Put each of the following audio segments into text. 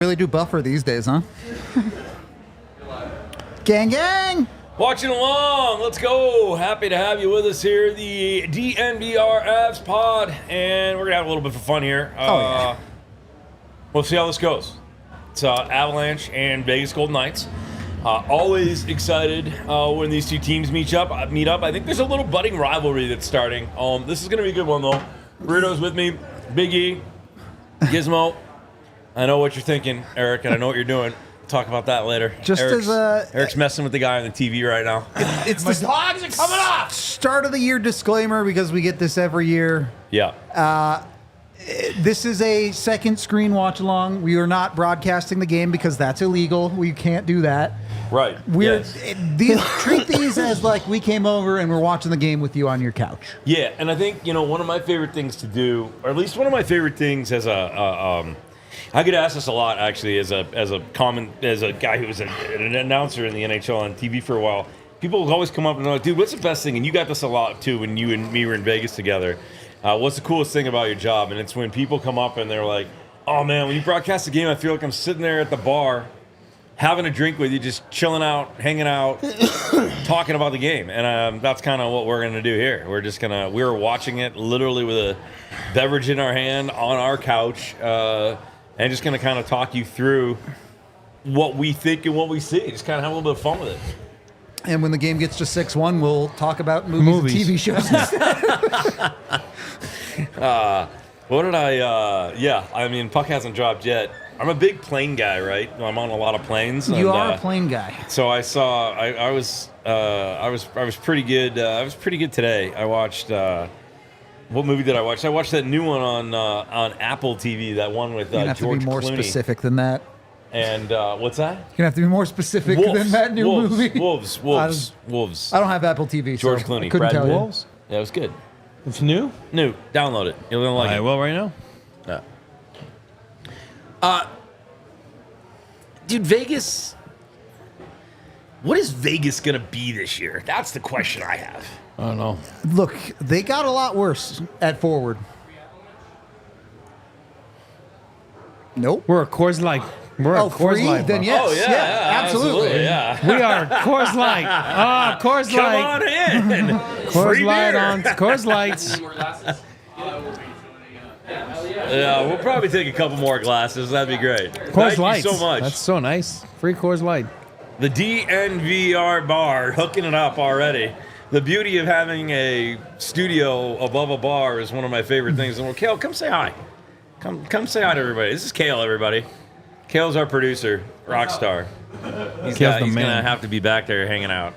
Really do buffer these days, huh? Gang, gang! Watching along, let's go. Happy to have you with us here, the DNVR Avs pod, and we're gonna have a little bit of fun here. Yeah. We'll see how this goes. It's Avalanche and Vegas Golden Knights. Always excited when these two teams meet up. I think there's a little budding rivalry that's starting. This is gonna be a good one though. Rudo's with me, Big E, Gismo. I know what you're thinking, Eric, and I know what you're doing. Talk about that later. Eric's messing with the guy on the TV right now. It's My the dogs are coming off! start of the year disclaimer because we get this every year. Yeah. This is a second screen watch along. We are not broadcasting the game because that's illegal. We can't do that. Right. Treat these as like we came over and we're watching the game with you on your couch. Yeah, and I think one of my favorite things to do, or at least one of my favorite things as I get asked this a lot actually as a guy who was an announcer in the NHL on TV for a while. People will always come up and they're like, dude, what's the best thing? And you got this a lot too when you and me were in Vegas together. What's the coolest thing about your job? And it's when people come up and they're like, oh man, when you broadcast the game, I feel like I'm sitting there at the bar having a drink with you, just chilling out, hanging out, talking about the game. And that's kind of what we're going to do here. We're watching it literally with a beverage in our hand on our couch, and just going to kind of talk you through what we think and what we see. Just kind of have a little bit of fun with it. And when the game gets to 6-1, we'll talk about movies. And TV shows instead. Puck hasn't dropped yet. I'm a big plane guy, right? I'm on a lot of planes. You are a plane guy. So I was pretty good. I was pretty good today. I watched. What movie did I watch? I watched that new one on Apple TV. That one with You're gonna have George to be more Clooney. Specific than that. And what's that? You're gonna have to be more specific than that new movie. Wolves. I don't have Apple TV. George so Clooney. I couldn't tell Wolves? Yeah, it was good. It's new? New. Download it. You're gonna like it. I will right now. Yeah. Dude, Vegas. What is Vegas gonna be this year? That's the question I have. I don't know. you. Look, they got a lot worse at forward. Nope. We're a Coors Light. We're a Coors free? Light. Then bro. yes. Oh yeah, absolutely. Yeah. We are Coors Light. Coors Come Light. on in. Coors Free Light beer. on Coors Lights. Yeah, we'll probably take a couple more glasses. That'd be great. Coors Thank Lights. you so much. That's so nice. Free Coors Light. The DNVR Bar, hooking it up already. The beauty of having a studio above a bar is one of my favorite things. And Kale, come say hi. Come say hi to everybody. This is Kale, everybody. Kale's our producer, rock star. He's Kale's the gonna man. have to be back there hanging out.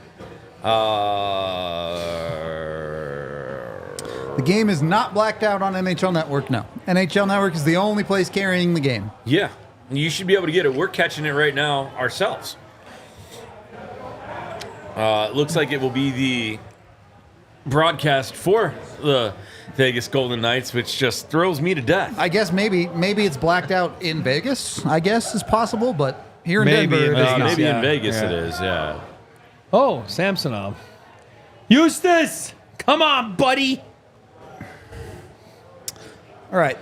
The game is not blacked out on NHL Network. No, NHL Network is the only place carrying the game. Yeah, you should be able to get it. We're catching it right now ourselves. It looks like it will be the broadcast for the Vegas Golden Knights, which just thrills me to death. I guess maybe it's blacked out in Vegas. I guess is possible, but here in Maybe Denver, in it is Vegas. not. Maybe Yeah, in Vegas yeah. it is, yeah. Oh, Samsonov. Eustace! Come on, buddy. All right,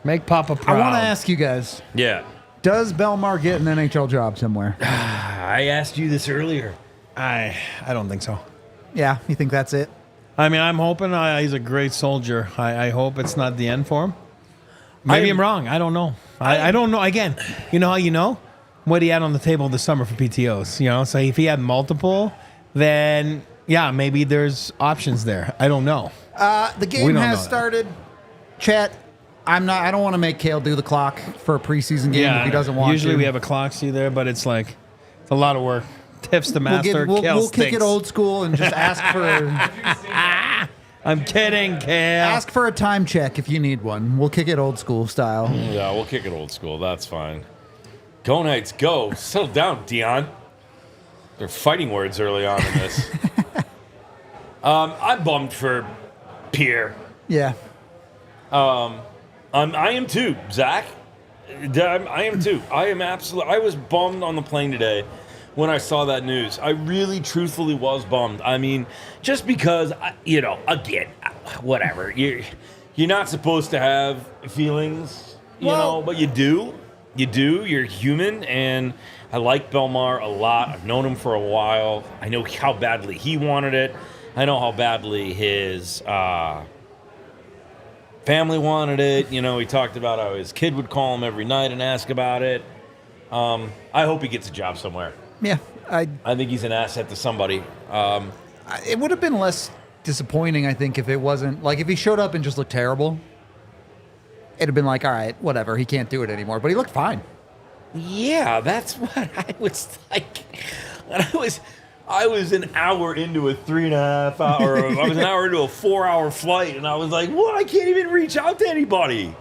Make Papa proud. I want to ask you guys: Yeah. does Belmar get an NHL job somewhere? I asked you this earlier. I don't think so. Yeah, you think that's it? I mean, I'm hoping he's a great soldier. I hope it's not the end for him. Maybe I'm wrong. I don't know. I don't know. Again, you know how you know? What he had on the table this summer for PTOs. You know, so if he had multiple, then yeah, maybe there's options there. I don't know. The game We don't has know that. started. Chat. I don't want to make Kale do the clock for a preseason game if he doesn't want Usually to. we have a clock see there, but it's like it's a lot of work. Tips the master. We'll kick it old school and just ask for I'm kidding, Kale. a time check if you need one. We'll kick it old school style. Yeah, we'll kick it old school. That's fine. Go Knights, go. Settle down, Dion. They're fighting words early on in this. I'm bummed for Pierre. Yeah. I am too, Zach. I am too. I was bummed on the plane today when I saw that news. I really, truthfully was bummed. I mean, just because, again, whatever. You're not supposed to have feelings, but you do. You do. You're human, and I like Belmar a lot. I've known him for a while. I know how badly he wanted it. I know how badly his family wanted it. You know, he talked about how his kid would call him every night and ask about it. I hope he gets a job somewhere. Yeah, I think he's an asset to somebody. it would have been less disappointing, I think, if it wasn't like if he showed up and just looked terrible. It'd have been like, all right, whatever, he can't do it anymore. But he looked fine. Yeah, that's what I was like. And I was an hour into a 3.5 hour. I was an hour into a 4-hour flight, and I was like, "What? I can't even reach out to anybody.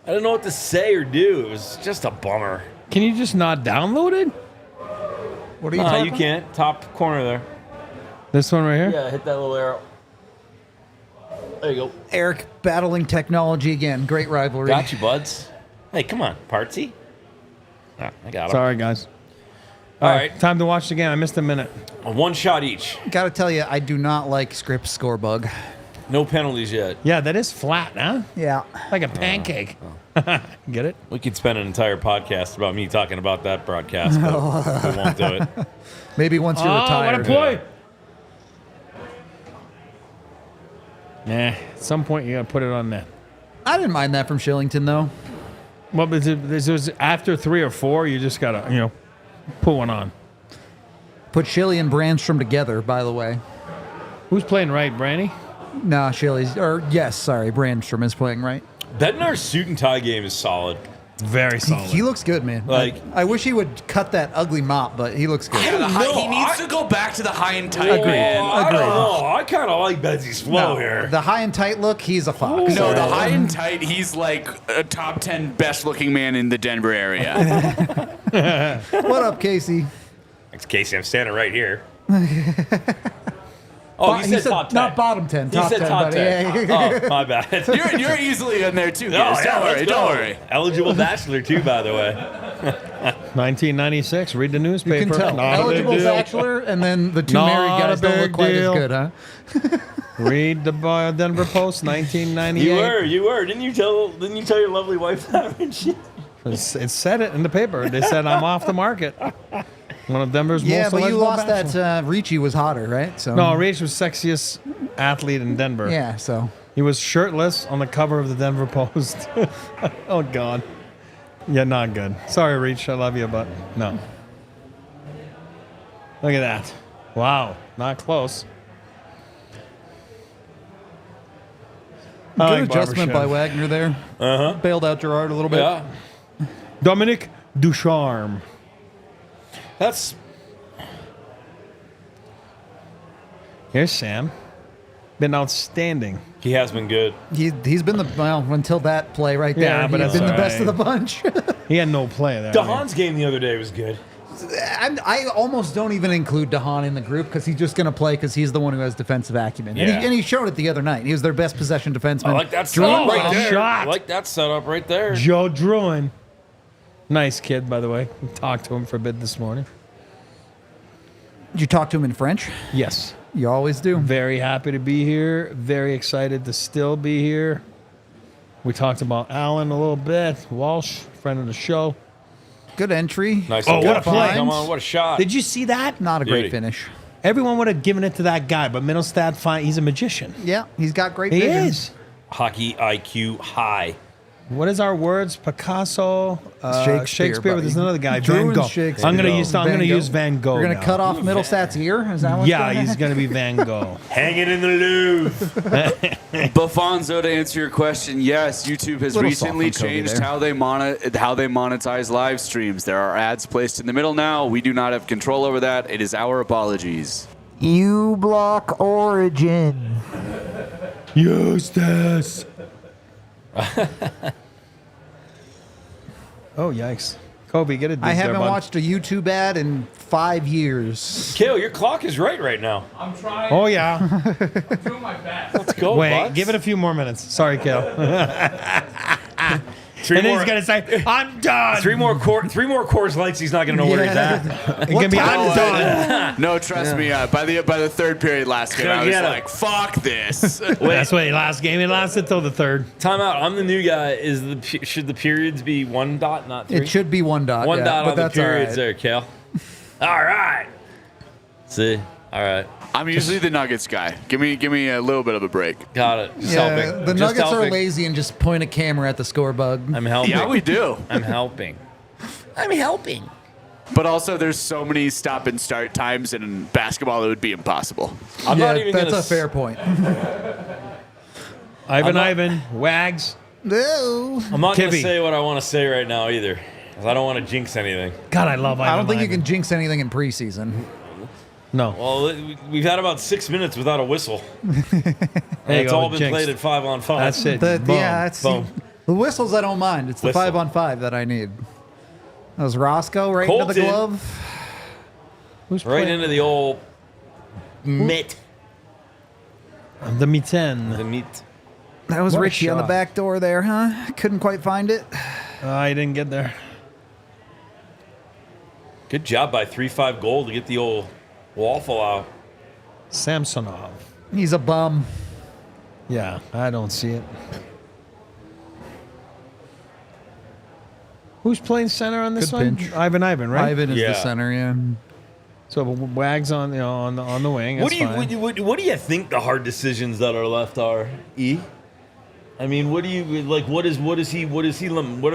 I don't know what to say or do. It was just a bummer." Can you just not download it? What are you talking you can't. Top corner there. This one right here? Yeah, hit that little arrow. There you go. Eric battling technology again. Great rivalry. Got you, buds. Hey, come on, Partsy. Ah, I got him. Sorry, guys. All right. Time to watch the game. I missed a minute. One shot each. Got to tell you, I do not like Scripps score bug. No penalties yet. Yeah, that is flat, huh? Yeah. Like a pancake. Get it? We could spend an entire podcast about me talking about that broadcast, but we won't do it. Maybe once you're retired. What a play! Nah, at some point you gotta put it on net. I didn't mind that from Shillington, though. Well, but it was after 3 or 4, you just gotta, put one on. Put Shilly and Brandstrom together, by the way. Who's playing right, Brandy? No, Shilly's, or yes, sorry, Brandstrom is playing right. Bednar's suit and tie game is solid. Very solid. He looks good, man. Like- I wish he would cut that ugly mop, but he looks good. He needs to go back to the high and tight. Agreed. Man. I don't know. I kind of like Betsy's flow here. The high and tight look, he's a fox. No, the high and tight, he's like a top 10 best looking man in the Denver area. What up, Casey? Thanks, Casey. I'm standing right here. Oh, he said top 10. Not bottom 10. He Top said 10, top buddy. 10. Yeah. Oh, my bad. you're easily in there too, No, guys. yeah, let's Don't go. worry. Eligible bachelor, too, by the way. 1996. Read the newspaper. You can tell. Not a big Eligible deal. bachelor, and then the two Not married guys a don't look big quite deal. as good, huh? Read the Denver Post, 1998. You were. Didn't you tell your lovely wife that and shit? It said it in the paper. They said I'm off the market. One of Denver's Yeah, most but you eligible lost bachelors. that Ricci was hotter, right? So No, Rage was sexiest athlete in Denver. Yeah, so He was shirtless on the cover of the Denver Post. Oh, God. Yeah, not good. Sorry, Reach. I love you, but no. Look at that. Wow. Not close. good I like adjustment by Barbershop. Wagner there. Bailed out Gerard a little bit. Yeah. Dominic Ducharme. That's Here's Sam. Been outstanding. he has been good. He's been until that play right there. Yeah, but he's that's been the all best of right. the bunch. He had no play there. DeHaan's game the other day was good. I almost don't even include DeHaan in the group because he's just going to play because he's the one who has defensive acumen. Yeah. And he showed it the other night. He was their best possession defenseman. I like that Drew setup Long. right there. shot. I like that setup right there. Joe Druin. Nice kid, by the way. We talked to him for a bit this morning. Did you talk to him in French? Yes. You always do. Very happy to be here. Very excited to still be here. We talked about Allen a little bit. Walsh, friend of the show. Good entry. Nice. Oh, little what a catch. play. Come on, what a shot. Did you see that? Not a great Beauty. finish. Everyone would have given it to that guy, but Middlestad, fine. He's a magician. Yeah, he's got great He vision. is. Hockey IQ high. What is our words? Picasso, Shakespeare, but buddy. there's another guy. Drew Van and Gogh. Shakespeare. I'm gonna Van use. Gogh. I'm gonna use Van Gogh. We're going now. to cut off Middlestat's ear? Is that what's Yeah, going he's gonna be Van Gogh. Hanging in the Louvre. Bofonzo, to answer your question, yes, YouTube has Little soft recently on Kobe changed there. how they monetize live streams. There are ads placed in the middle now. We do not have control over that. It is our apologies. U-Block Origin. Eustace. Oh, yikes. Kobe, get a I haven't watched a YouTube ad in 5 years. Kale, your clock is right now. I'm trying. Oh, yeah. I'm doing my best. Let's go, Wait, buds. give it a few more minutes. Sorry, Kel. And then he's gonna say, "I'm done." Three more Coors Lights. He's not gonna know where he's at. It's gonna be, "I'm done." No, trust me. By the third period last game, I was like, "Fuck this." That's what last game. It lasted till the third. Timeout. I'm the new guy. Should the periods be 1 dot, not 3? It should be 1 dot. One dot but on the that's all periods right. there, Cal. All right. See. All right. I'm usually the Nuggets guy. Give me a little bit of a break. Got it. Just Yeah, helping. the Just Nuggets are helping. lazy and just point a camera at the score bug. I'm helping. Yeah, we do. I'm helping. But also, there's so many stop and start times in basketball it would be impossible. I'm yeah, not even that's gonna. a fair point. Ivan, Wags. No. I'm not gonna Kibby. say what I want to say right now either, because I don't want to jinx anything. God, I love Ivan. I don't think you can jinx anything in preseason. No. Well, we've had about 6 minutes without a whistle. There you It's go, all been jinxed. played at 5-on-5. That's it. The, Boom. yeah, it's Boom. the whistles I don't mind. It's the Whistle. 5-on-5 that I need. That was Roscoe right into the Colton. glove. Who's Right playing? into the old mitt. The mitten. The meat. That was What a Richie on the shot. back door there, huh? Couldn't quite find it. I didn't get there. Good job by 3-5 goal to get the old waffle out. Samsonov. He's a bum. Yeah, I don't see it. Who's playing center on this Good one? pinch. Ivan, right? Ivan is Yeah. the center, yeah. So Wags on the wing. What That's do you fine. what do you think the hard decisions that are left are? E. I mean, what do you like? What are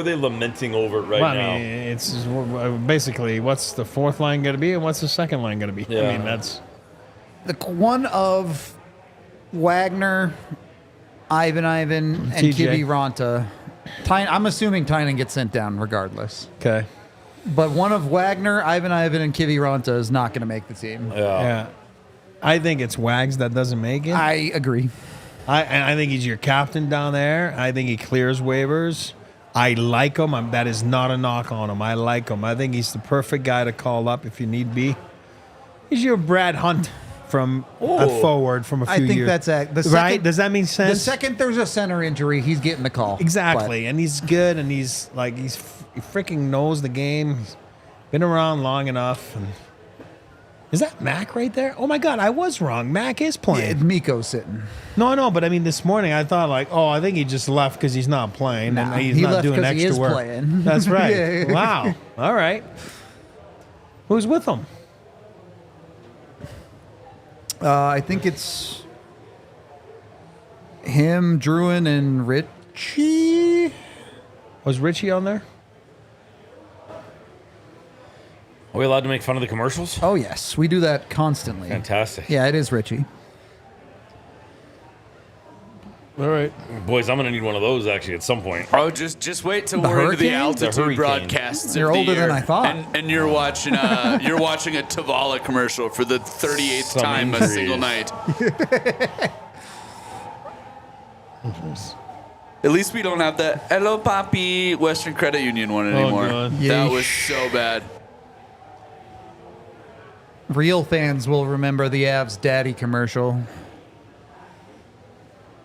they lamenting over right Well, now? I mean, it's basically what's the fourth line going to be and what's the second line going to be. Yeah. I mean, that's The one of Wagner, Ivan, and TJ. Kibby Ronta. I'm assuming Tynan gets sent down regardless. okay. But one of Wagner, Ivan, and Kibby Ronta is not going to make the team. Yeah, I think it's Wags that doesn't make it. I agree. I think he's your captain down there. I think he clears waivers. I like him. That is not a knock on him. I like him. I think he's the perfect guy to call up if you need be. He's your Brad Hunt from a forward from a few I think years. that's the second, right. Does that mean The sense? second there's a center injury, he's getting the call. Exactly, and he's good, and he freaking knows the game. He's been around long enough. And is that Mac right there? Oh my God, I was wrong. Mac is But playing. Miko's sitting. No, but I mean, this morning I thought I think he just left because he's not playing Nah, and he's he not left doing 'cause he extra is work. playing. That's right. Yeah. Wow. All right. Who's with him? I think it's him, Druin, and Richie. Was Richie on there? Are we allowed to make fun of the commercials? Oh, yes. We do that constantly. Fantastic. Yeah, it is Richie. All right. Boys, I'm gonna need one of those actually at some point. Oh, just wait till The we're into the Hurricane? altitude The Hurricane. broadcasts. You're of the older than year, I thought. and you're watching a Tavala commercial for the 38th Some time a injuries. single night. At least we don't have the Hello Papi Western Credit Union one anymore. God. That Yeesh. was so bad. Real fans will remember the Avs Daddy commercial.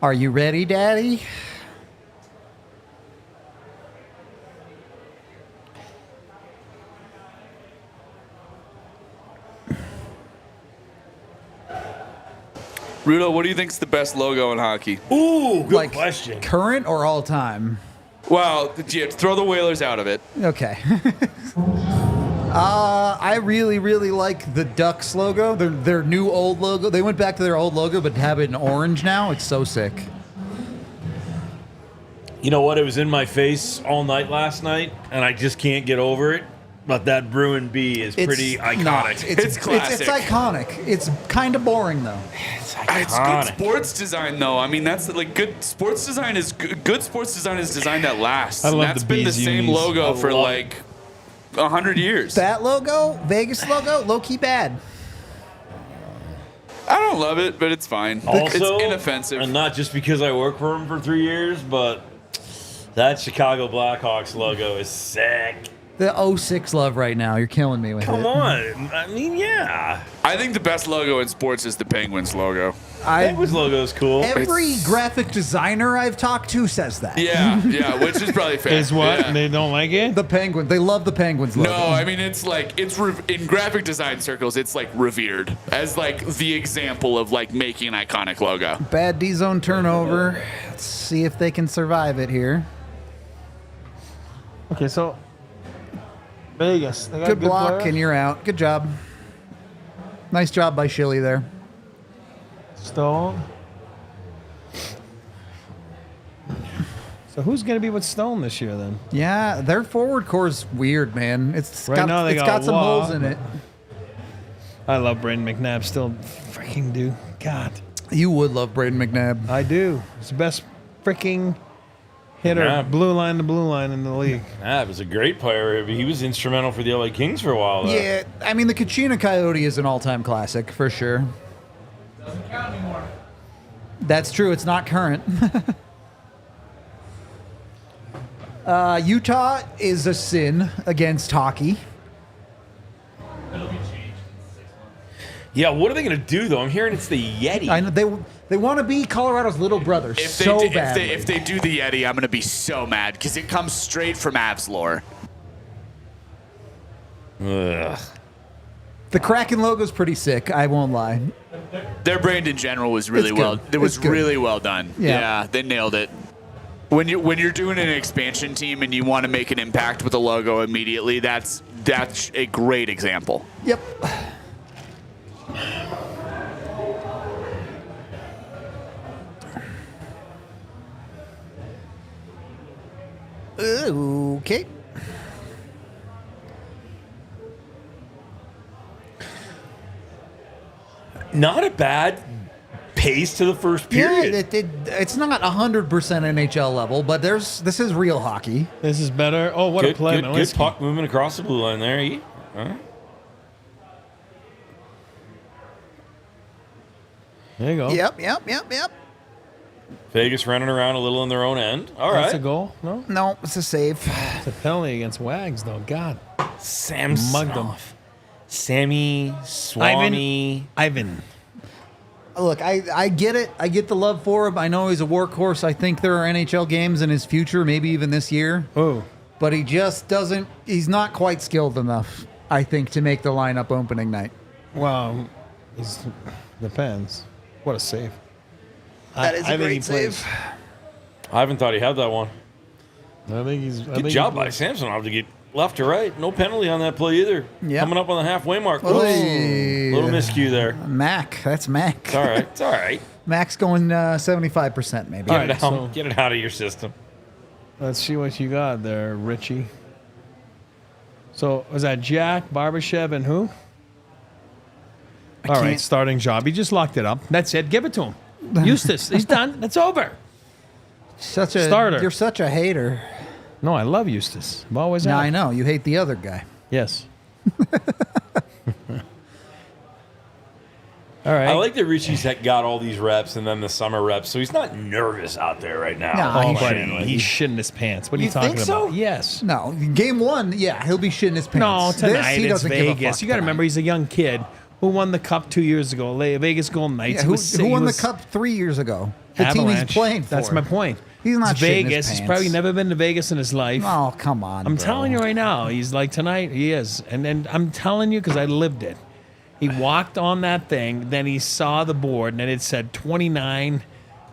Are you ready, Daddy? Rudo, what do you think's the best logo in hockey? Ooh, good Like question. current or all time? Well, yeah, throw the Whalers out of it. Okay. I really, really like the Ducks logo. Their new old logo. They went back to their old logo, but have it in orange now. It's so sick. You know what? It was in my face all night last night, and I just can't get over it. But that Bruin B is pretty iconic. not. It's classic. It's iconic. It's kind of boring though. It's It's good sports design, though. I mean, that's like good sports design is good sports design is design that lasts. I And love that's the been the bees same unis. logo I for love like 100 years. That logo, Vegas logo, low key bad. I don't love it, but it's fine. Also, it's inoffensive. and not just because I worked for him for 3 years, but that Chicago Blackhawks logo is sick. The 06 love right now. You're killing me with it. Come on. I mean, yeah. I think the best logo in sports is the Penguins logo. Penguins logo is cool. Every graphic designer I've talked to says that. Yeah, which is probably fair. Is what? Yeah. They don't like it? The Penguin. They love the Penguins logo. No, I mean it's like in graphic design circles, it's like revered as like the example of like making an iconic logo. Bad D zone turnover. Let's see if they can survive it here. Okay, so Vegas. They got Good block, players. and you're out. Good job. Nice job by Shilly there. Stone. So who's going to be with Stone this year then? Yeah, their forward core is weird, man. It's Right now they it's got got some Waugh, holes in it. I love Braden McNabb still. Freaking do. God. You would love Braden McNabb. I do. He's the best freaking hitter, Yeah. blue line to blue line in the league. Yeah, was a great player. He was instrumental for the LA Kings for a while. Though. Yeah, I mean the Kachina Coyote is an all-time classic for sure. Doesn't count anymore. That's true. It's not current. Utah is a sin against hockey. It'll be changed in 6 months. Yeah, what are they going to do, though? I'm hearing it's the Yeti. I know they want to be Colorado's little brother so badly. If they do the Yeti, I'm gonna be so mad because it comes straight from Avs lore. Ugh. The Kraken logo's pretty sick. I won't lie. Their brand in general was really It's well. good. It was It's good. really well done. Yeah. Yeah, they nailed it. When you're doing an expansion team and you want to make an impact with a logo immediately, that's a great example. Yep. Okay. Not a bad pace to the first period. Yeah, it's not 100% NHL level, but this is real hockey. This is better. Oh, what a Good, play. good, good Malinski. puck movement across the blue line there. Huh? There you go. Yep. Vegas running around a little in their own end. All That's right. a goal? No? No, it's a save. It's a penalty against Wags, though. God. Sam Mugged him. Sammy, Swami. Ivan. Look, I get it. I get the love for him. I know he's a workhorse. I think there are NHL games in his future, maybe even this year. Oh. But he just doesn't. He's not quite skilled enough, I think, to make the lineup opening night. Wow. Depends. What a save. That is a I think he great plays- save. I haven't thought he had that one. I think he's. Good job by Samsonov to get left to right. No penalty on that play either. Yep. Coming up on the halfway mark. Hey. Little miscue there. Mac. That's Mac. It's all right. It's all right. Mac's going 75% maybe. All Get, right, it out, so- get it out of your system. Let's see what you got there, Richie. So, was that Jack, Barbashev, and who? All right, can't- starting job. He just locked it up. That's it. Give it to him. Eustace, he's done. It's over. Such a Starter. You're such a hater. No, I love Eustace. I've always Now have. I know you hate the other guy. Yes. All right. I like that Richie's got all these reps and then the summer reps, so he's not nervous out there right now. No, Oh, he buddy, shouldn't. he's shitting his pants. What are You you talking think about? so? Yes. No, game one, yeah, he'll be shitting his No, pants. tonight he it's doesn't give a Vegas. fuck You got to tonight. remember, he's a young kid who won the cup 2 years ago. Vegas Golden Knights. Yeah, He who, was- who he won the was cup 3 years ago? The team Avalanche. he's playing for. That's my point. He's not It's shitting his Vegas. He's pants. probably never been to Vegas in his life. Oh, come on. I'm bro. telling you right now, he's like tonight, he is. And I'm telling you because I lived it. He walked on that thing, then he saw the board, and it said 29,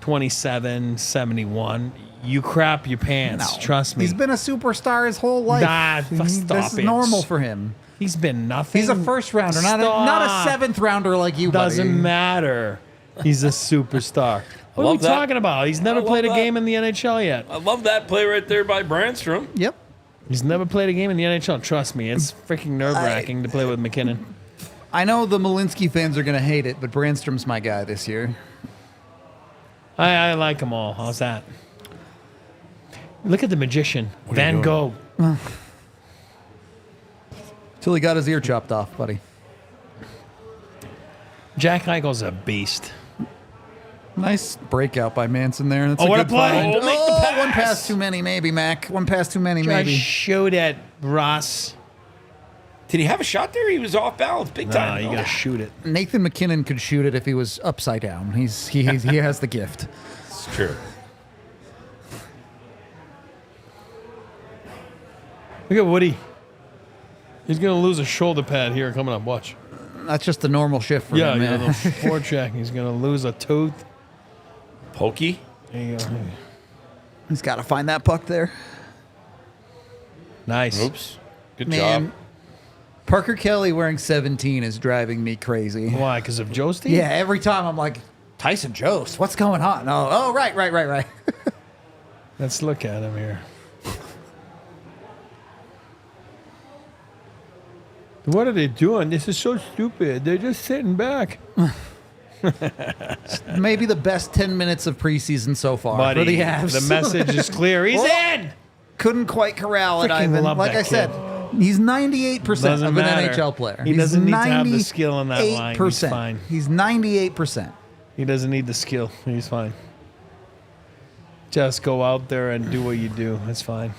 27, 71. You crap your pants. No. Trust me. He's been a superstar his whole life. Nah, stop this is it. normal for him. He's been nothing. He's a first rounder, not Stop. a seventh rounder like you. Doesn't buddy. matter. He's a superstar. What are we love that. talking about? He's never I love played a that. game in the NHL yet. I love that play right there by Brandstrom. Yep. He's never played a game in the NHL. Trust me, it's freaking nerve-wracking to play with McKinnon. I know the Malinsky fans are going to hate it, but Brandstrom's my guy this year. I like them all. How's that? Look at the magician, Van Gogh. Till he got his ear chopped off, buddy. Jack Eichel's a beast. Nice breakout by Manson there. That's Oh, a what a good play. find. Oh, make the pass. One pass too many, maybe, Mac. One pass too many, I maybe. showed at Ross. Did he have a shot there? He was off balance, big No, time. you got to shoot it. Nathan McKinnon could shoot it if he was upside down. He has the gift. It's true. Look at Woody. He's going to lose a shoulder pad here coming up. Watch. That's just the normal shift for Yeah, him, yeah, man. the forecheck. He's going to lose a tooth. Pokey. There you go. He's got to find that puck there. Nice. Oops. Good Man, job. Parker Kelly wearing 17 is driving me crazy. Why? Because of Joe's team? Yeah, every time I'm like, Tyson Jost, what's going on? Oh, right. Let's look at him here. What are they doing? This is so stupid. They're just sitting back. Maybe the best 10 minutes of preseason so far Buddy, for the Avs. the message is clear. He's in! Couldn't quite corral it, Freaking Ivan. love Like that I said, kid. he's 98% Doesn't of an matter. NHL player. He doesn't need to have the skill on that line. He's 98%. fine. He's 98%. He doesn't need the skill. He's fine. Just go out there and do what you do. That's fine.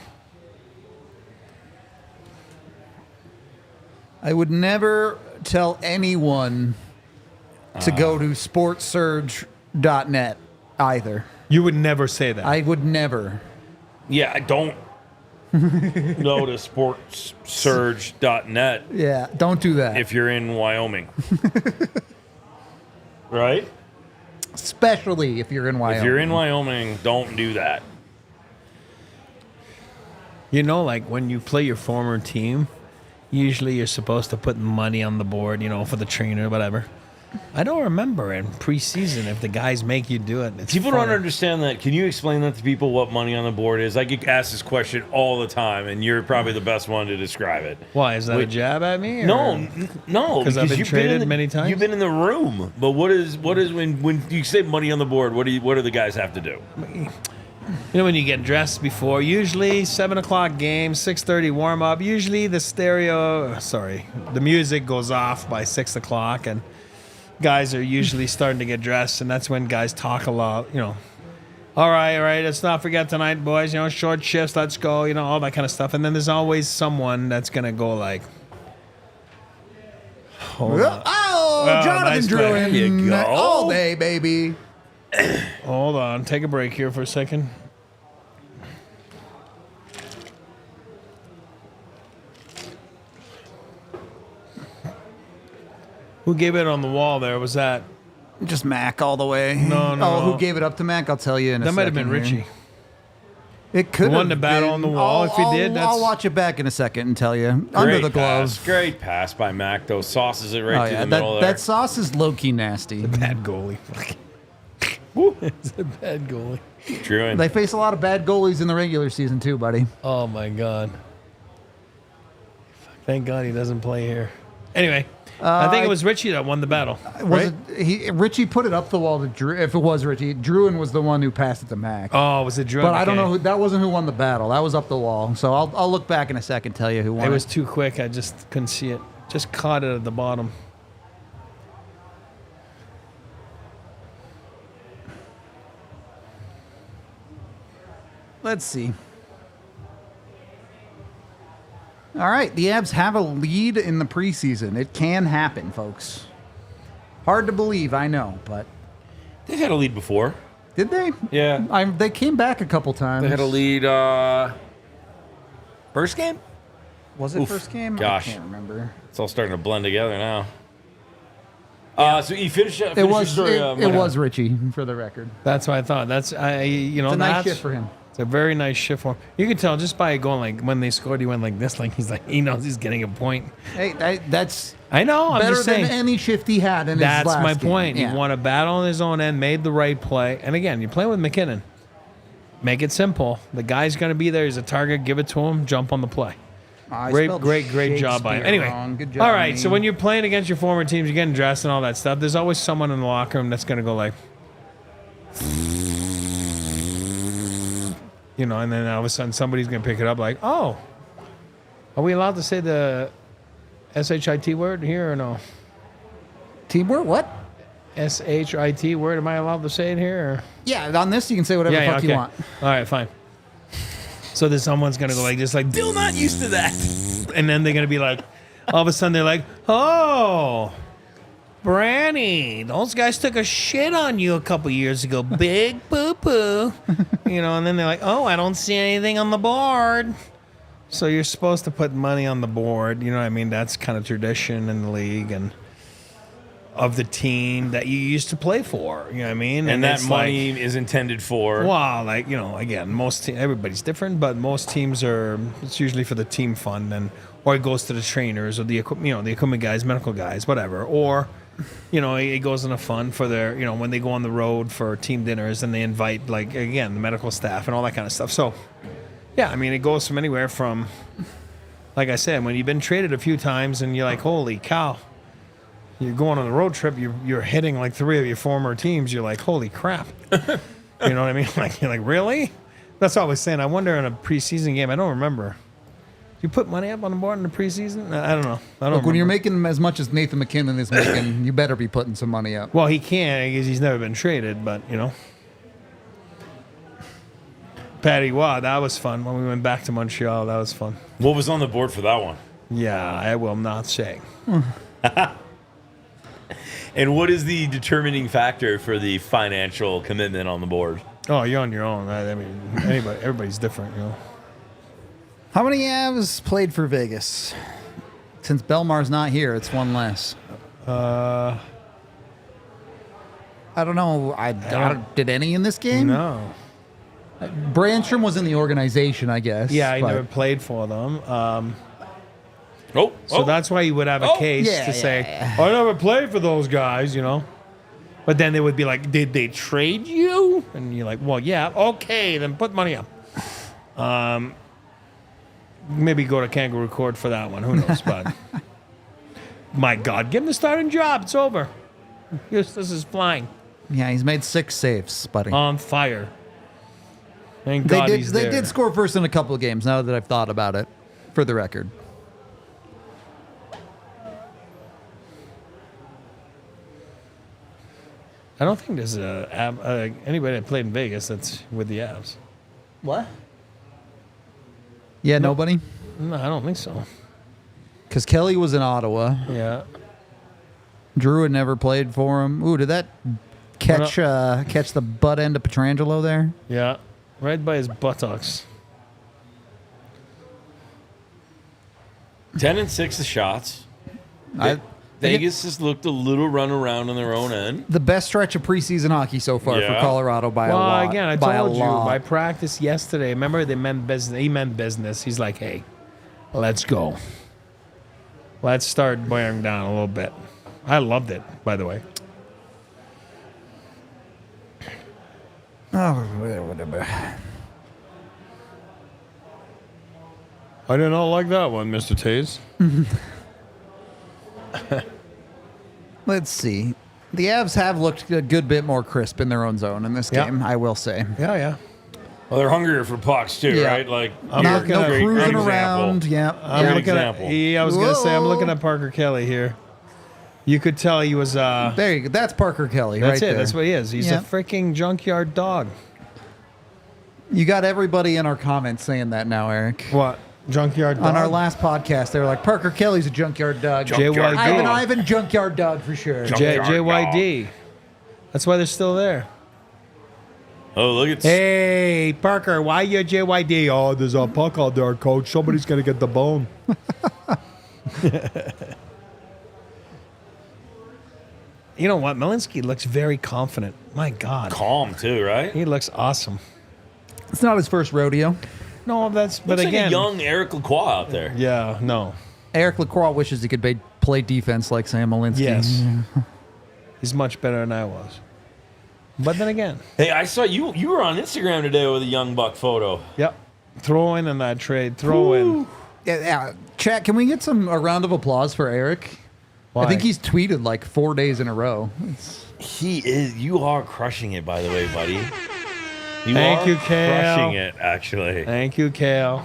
I would never tell anyone to go to sportsurge.net either. You would never say that. I would never. Yeah, I don't go to sportssurge.net Yeah, don't do that. if you're in Wyoming. Right? Especially if you're in Wyoming. If you're in Wyoming, don't do that. You know, like when you play your former team, usually you're supposed to put money on the board, for the trainer or whatever. I don't remember in preseason if the guys make you do it. It's People fun. don't understand that. Can you explain that to people what money on the board is? I get asked this question all the time, and you're probably the best one to describe it. Why? Is that Wait, a jab at me? Or? No, no. 'Cause I've been you've traded in the, many times? You've been in the room, but what is when you say money on the board? What do the guys have to do? When you get dressed before, usually 7 o'clock game, 6:30 warm up. Usually the the music goes off by 6 o'clock, and guys are usually starting to get dressed, and that's when guys talk a lot. All right, let's not forget tonight, boys. Short shifts, let's go. All that kind of stuff. And then there's always someone that's gonna go like, hold on, Jonathan nice play. Druin. There you go. All day, baby. hold on, take a break here for a second. Who gave it on the wall there? Was that? Just Mac all the way. No. Oh, who gave it up to Mac? I'll tell you in a That second. might have been here. Richie. It could The one have to battle been. on the wall. If he did, that's- I'll watch it back in a second and tell you. Under Great the glove. pass. Great pass by Mac, though. Sauces it right Oh, through yeah. the middle there. That sauce is low-key nasty. Bad goalie. It's a bad goalie. True. They face a lot of bad goalies in the regular season, too, buddy. Oh my god. Thank God he doesn't play here. Anyway, I think it was Richie that won the battle. Was Right? Richie put it up the wall to Drew. If it was Richie, Druin was the one who passed it to Mac. Oh, was it Drew? But I don't Okay. know. That wasn't who won the battle. That was up the wall. So I'll look back in a second and tell you who won. It was too quick. I just couldn't see it. Just caught it at the bottom. Let's see. All right, the Avs have a lead in the preseason. It can happen, folks. Hard to believe, I know, but They've had a lead before. did they? Yeah. They came back a couple times. They had a lead first game? Was it Oof, first game? gosh. I can't remember. It's all starting to blend together now. So you finish It your was story. it was Richie, for the record. That's what I thought. That's It's a nice that's shift for him. It's a very nice shift for him. You can tell just by going like when they scored, he went like this, like he knows he's getting a point. Hey, that's I know. I'm better just than saying. any shift he had in his That's last my game. point. Yeah. He won a battle on his own end, made the right play. And again, you're playing with McKinnon. Make it simple. The guy's going to be there. He's a target. Give it to him. Jump on the play. I Great spelled job by him. Shakespeare Anyway, wrong. Good job, all right. me. So when you're playing against your former teams, you're getting dressed and all that stuff. There's always someone in the locker room that's going to go like, and then all of a sudden somebody's going to pick it up like, oh, are we allowed to say the SHIT word here or no? Teamwork? What? SHIT word. Am I allowed to say it here? Or? Yeah, on this you can say whatever the fuck you want. All right, fine. So then someone's gonna go like this, like Bill, not used to that, and then they're gonna be like, all of a sudden they're like, oh, Branny, those guys took a shit on you a couple years ago, big poo poo, and then they're like, oh, I don't see anything on the board. So you're supposed to put money on the board, you know what I mean? That's kind of tradition in the league and of the team that you used to play for, you know what I mean? And that it's money is intended for. Well, again, everybody's different, but most teams it's usually for the team fund, or it goes to the trainers or the equipment guys, medical guys, whatever, or it goes in a fund for their, when they go on the road for team dinners and they invite, the medical staff and all that kind of stuff. So, yeah, I mean, it goes from anywhere from, like I said, when you've been traded a few times and you're like, holy cow, you're going on a road trip, you're hitting like 3 of your former teams, you're like, holy crap. You know what I mean? You're like, really? That's what I was saying. I wonder in a preseason game, I don't remember. You put money up on the board in the preseason? I don't know. Look, when you're making as much as Nathan McKinnon is making, you better be putting some money up. Well, he can't because he's never been traded, but, Patty, wow, that was fun. When we went back to Montreal, that was fun. What was on the board for that one? Yeah, I will not say. And what is the determining factor for the financial commitment on the board? Oh, you're on your own. I mean, everybody's different, How many Avs played for Vegas? Since Belmar's not here, it's one less. I don't know. Did any in this game? No. Brandstrom was in the organization, I guess. Yeah, he never played for them. So Oh. that's why you would have a case to say, I never played for those guys, But then they would be like, did they trade you? And you're like, well, yeah. Okay, then put money up. Maybe go to Kangaroo Court for that one. Who knows? But my God, give him the starting job. It's over. Eustace is flying. Yeah, he's made 6 saves, buddy. On fire. Thank God he's there. They did score first in a couple of games, now that I've thought about it, for the record. I don't think there's anybody that played in Vegas that's with the Avs. What? Yeah, nobody? No, I don't think so. Because Kelly was in Ottawa. Yeah. Drew had never played for him. Ooh, did that catch the butt end of Pietrangelo there? Yeah. Right by his buttocks. 10-6 the shots. Vegas has looked a little run around on their own end. The best stretch of preseason hockey so far for Colorado by a lot. Well, again, I told you, by practice yesterday, remember they meant business. He meant business. He's like, hey, let's go. Let's start wearing down a little bit. I loved it, by the way. Oh, whatever. I did not like that one, Mr. Taze. Let's see. The Avs have looked a good bit more crisp in their own zone in this game, I will say. Yeah. Well, they're hungrier for pucks too, right? Like no cruising around. Yeah. I'm looking at, I was going to say, I'm looking at Parker Kelly here. You could tell he was... there you go. That's Parker Kelly that's right it. there. That's what he is. He's a freaking junkyard dog. You got everybody in our comments saying that now, Eric. What? Junkyard dog? On our last podcast, they were like, Parker Kelly's a junkyard dog. JYD. Ivan, junkyard dog for sure. JYD. That's why they're still there. Oh, look at... Hey, Parker, why you JYD? Oh, there's a puck out there, coach. Somebody's going to get the bone. You know what? Malinsky looks very confident. My God. Calm, too, right? He looks awesome. It's not his first rodeo. No, but Looks again. like a young Eric LaCroix out there. Yeah, no. Eric LaCroix wishes he could play defense like Sam Malinsky. Yes. He's much better than I was. But then again. Hey, I saw you were on Instagram today with a young buck photo. Yep. Throw in that trade. Throw in. Yeah, chat, can we get a round of applause for Eric? Why? I think he's tweeted like 4 days in a row. You are crushing it, by the way, buddy. Thank you, Kale. Crushing it, actually. Thank you, Kale.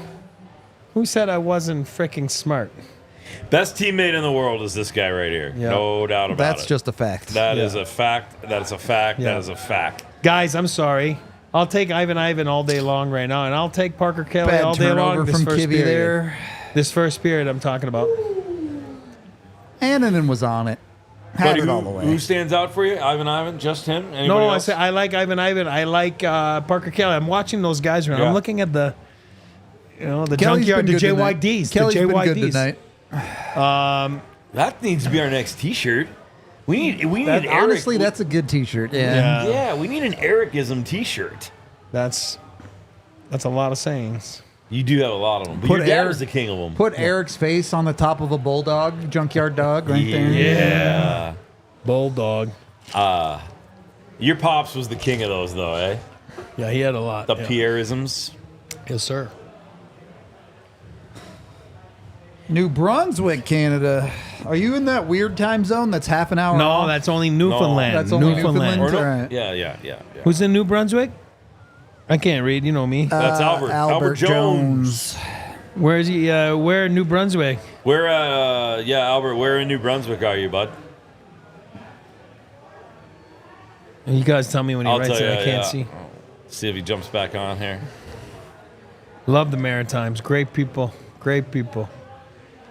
Who said I wasn't freaking smart? Best teammate in the world is this guy right here. Yeah. No doubt about That's it. just a fact. That is a fact. That is a fact. Yeah. That is a fact. Guys, I'm sorry. I'll take Ivan all day long right now, and I'll take Parker Kelly Bad all day long. turnover This from first Kibbe period. there. This first period I'm talking about. Annanen was on it. Had Buddy, it all the way. who stands out for you? Ivan? Just him? Anybody No, else? I like Ivan. I like Parker Kelly. I'm watching those guys around. Yeah. I'm looking at the Kelly's junkyard, the been good tonight. JYDs. Kelly's the been good JYDs. tonight. That needs to be our next T-shirt. We need an Eric. Honestly, that's a good T-shirt. Yeah. Yeah, we need an Ericism T-shirt. That's a lot of sayings. You do have a lot of them, but Put your dad Eric- is the king of them. Put Eric's face on the top of a bulldog, junkyard dog, right there. Yeah. Bulldog. Your pops was the king of those, though, eh? Yeah, he had a lot. The yeah. Pierreisms. Yes, sir. New Brunswick, Canada. Are you in that weird time zone that's half an hour No, off? that's only Newfoundland. That's only Newfoundland? Or no? Alright. Yeah. Who's in New Brunswick? I can't read. You know me. That's Albert. Albert Jones. Where is he? Where in New Brunswick? Where, Albert, where in New Brunswick are you, bud? You guys tell me when he I'll writes tell it. you, I can't yeah. see. See if he jumps back on here. Love the Maritimes. Great people. Great people.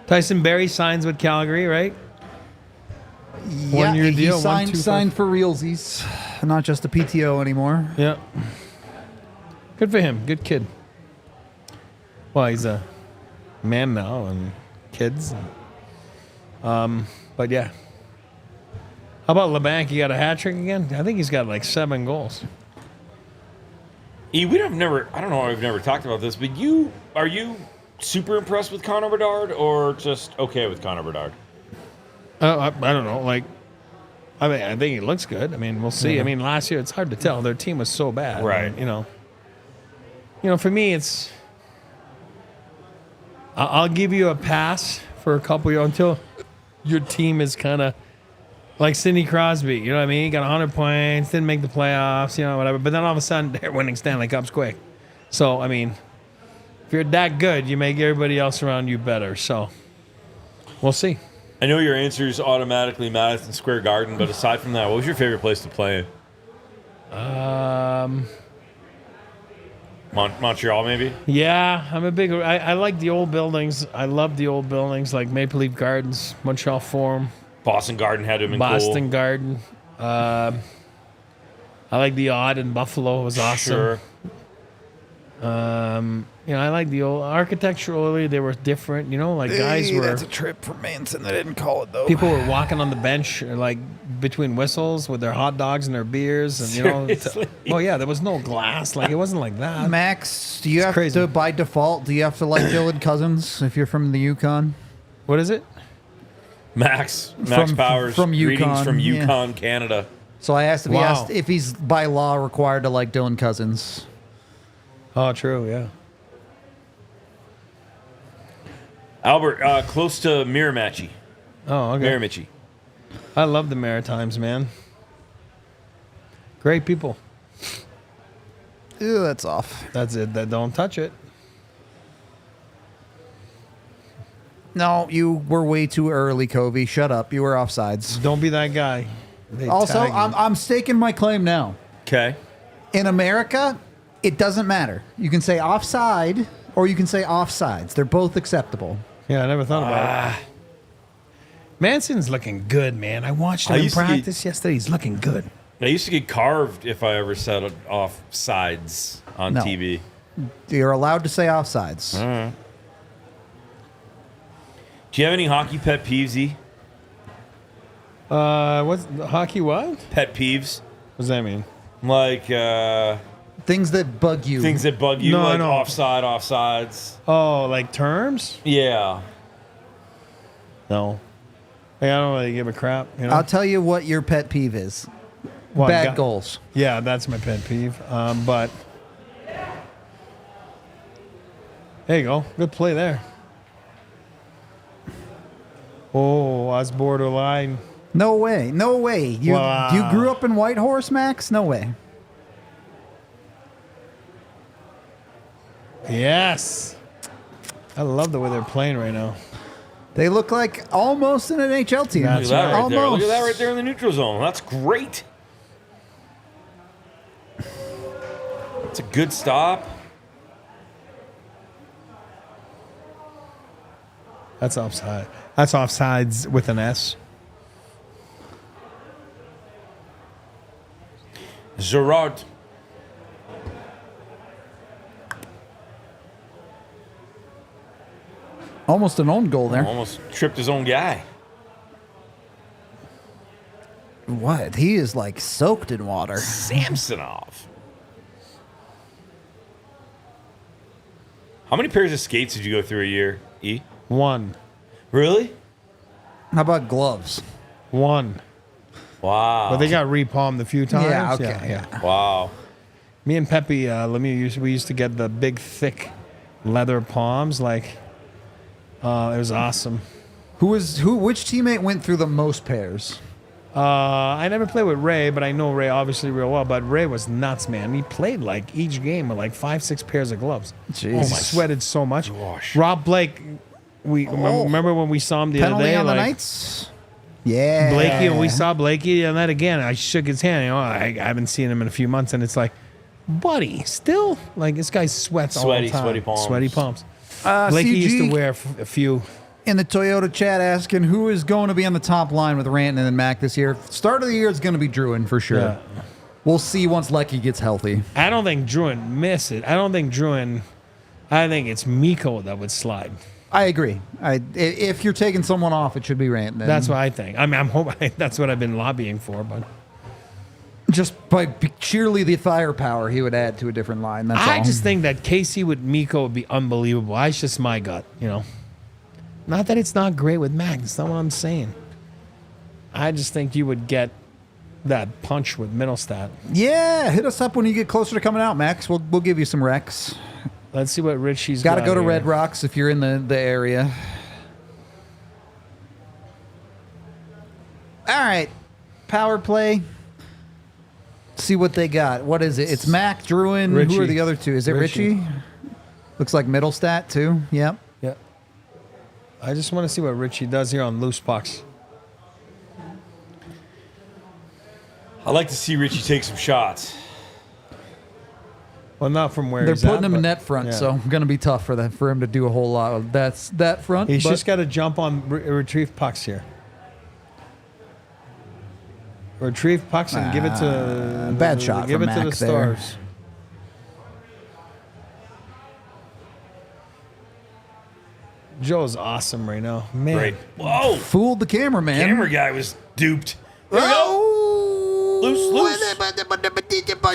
Tyson Berry signs with Calgary, right? Yeah, 1 year he deal, signed for realsies, not just a PTO anymore. Yeah. Good for him. Good kid. Well, he's a man now and kids. But yeah. How about LeBanc? He got a hat trick again? I think he's got like 7 goals. I don't know, I've never talked about this, but are you super impressed with Connor Bedard or just okay with Connor Bedard? I don't know. Like, I mean, I think he looks good. I mean, we'll see. I mean, last year it's hard to tell. Their team was so bad. Right. And, you know, for me, it's. I'll give you a pass for a couple years until your team is kind of like Sidney Crosby. You know what I mean? He got 100 points, didn't make the playoffs, whatever. But then all of a sudden, they're winning Stanley Cups quick. So, I mean, if you're that good, you make everybody else around you better. So, we'll see. I know your answer is automatically Madison Square Garden, but aside from that, what was your favorite place to play? Montreal, maybe? Yeah, I'm a big. I like the old buildings. I love the old buildings like Maple Leaf Gardens, Montreal Forum, Boston Garden had to have been Boston cool. Garden. I like the Odd in Buffalo. It was awesome. Sure. I like the old architecturally. They were different. Like guys were. That's a trip for Manson. They didn't call it though. People were walking on the bench like between whistles with their hot dogs and their beers, and Seriously? oh yeah, there was no glass. Like it wasn't like that. Max, do you have crazy. to, by default, do you have to like Dylan Cousins if you're from the Yukon? What is it? Max From- Powers. from Greetings Yukon, from yeah. Yukon, Canada. So I asked Wow. if he's by law required to like Dylan Cousins. Oh, true. Yeah. Albert, close to Miramichi. Oh, okay. Miramichi. I love the Maritimes, man. Great people. Ew, that's off. That's it. Don't touch it. No, you were way too early, Covey. Shut up. You were offsides. Don't be that guy. They Also, tag you. I'm staking my claim now. Okay. In America, it doesn't matter. You can say offside or you can say offsides. They're both acceptable. Yeah, I never thought about it. Manson's looking good, man. I watched him in used to get- practice yesterday. He's looking good. I used to get carved if I ever said it off sides on No. TV. You're allowed to say offsides. Do you have any hockey pet peeves, E? What's hockey? What? Pet peeves? What does that mean? Like Things that bug you. things that bug you, No, like no. offsides. Oh, like terms? Yeah. No. Like, I don't really give a crap. I'll tell you what your pet peeve is. What, Bad got- goals. Yeah, that's my pet peeve. But there you go. Good play there. Oh, I was borderline. No way. No way. You Wow. you grew up in Whitehorse, Max? No way. Yes. I love the way they're playing right now. They look like almost an NHL team. Look at That's that right there. Look Almost. at that right there in the neutral zone. That's great. It's a good stop. That's offside. That's offsides with an S. Gerard. Almost an own goal there. Almost tripped his own guy. What? He is like soaked in water. Samsonov. How many pairs of skates did you go through a year, E? 1. Really? How about gloves? 1. Wow. But they got repalmed a few times. Yeah, okay, yeah. Wow. Me and Pepe, we used to get the big, thick leather palms. Like, it was awesome. Which teammate went through the most pairs? I never played with Ray, but I know Ray obviously real well. But Ray was nuts, man. He played like each game with like 5-6 pairs of gloves. Jeez. He sweated so much. Gosh. Rob Blake, remember when we saw him the other Penalty day? on the like, Knights? Yeah. Blakey, when we saw Blakey and that again, I shook his hand. You know, I haven't seen him in a few months, and it's like, buddy, still like this guy sweats all the time. Sweaty palms. Sweaty palms. Blakey used to CG wear a few. in the Toyota chat asking who is going to be on the top line with Rantanen and Mac this year. Start of the year is going to be Druin for sure. Yeah. We'll see once Lecky gets healthy. I don't think Druin miss it. I think it's Mikko that would slide. I agree. If you're taking someone off, it should be Rantanen. That's what I think. I mean, I'm hoping that's what I've been lobbying for, but just by sheerly the firepower he would add to a different line. That's I all. just think that Casey with Mikko would be unbelievable. That's just my gut, you know. Not that it's not great with Mac. That's not what I'm saying. I just think you would get that punch with Middlestat. Yeah, hit us up when you get closer to coming out, Max. We'll give you some recs. Let's see what Richie's Got to got go to here. Red Rocks if you're in the area. All right, power play. See what they got. What is it? It's Mac, Druin. Richie. Who are the other two? Is it Richie? Looks like Middlestat too. Yep. Yeah. I just want to see what Richie does here on loose pucks. I'd like to see Richie take some shots. Well, not from where They're he's putting at, him in but- net front, yeah. so going to be tough for him to do a whole lot. That's that front. He's but just got to jump on retrieve pucks here. Retrieve pucks and give it to bad shot Give from it to Mac the there. Stars. Joe's awesome right now, man. Great. Whoa! fooled the cameraman. Camera guy was duped. There we go. Oh! Loose.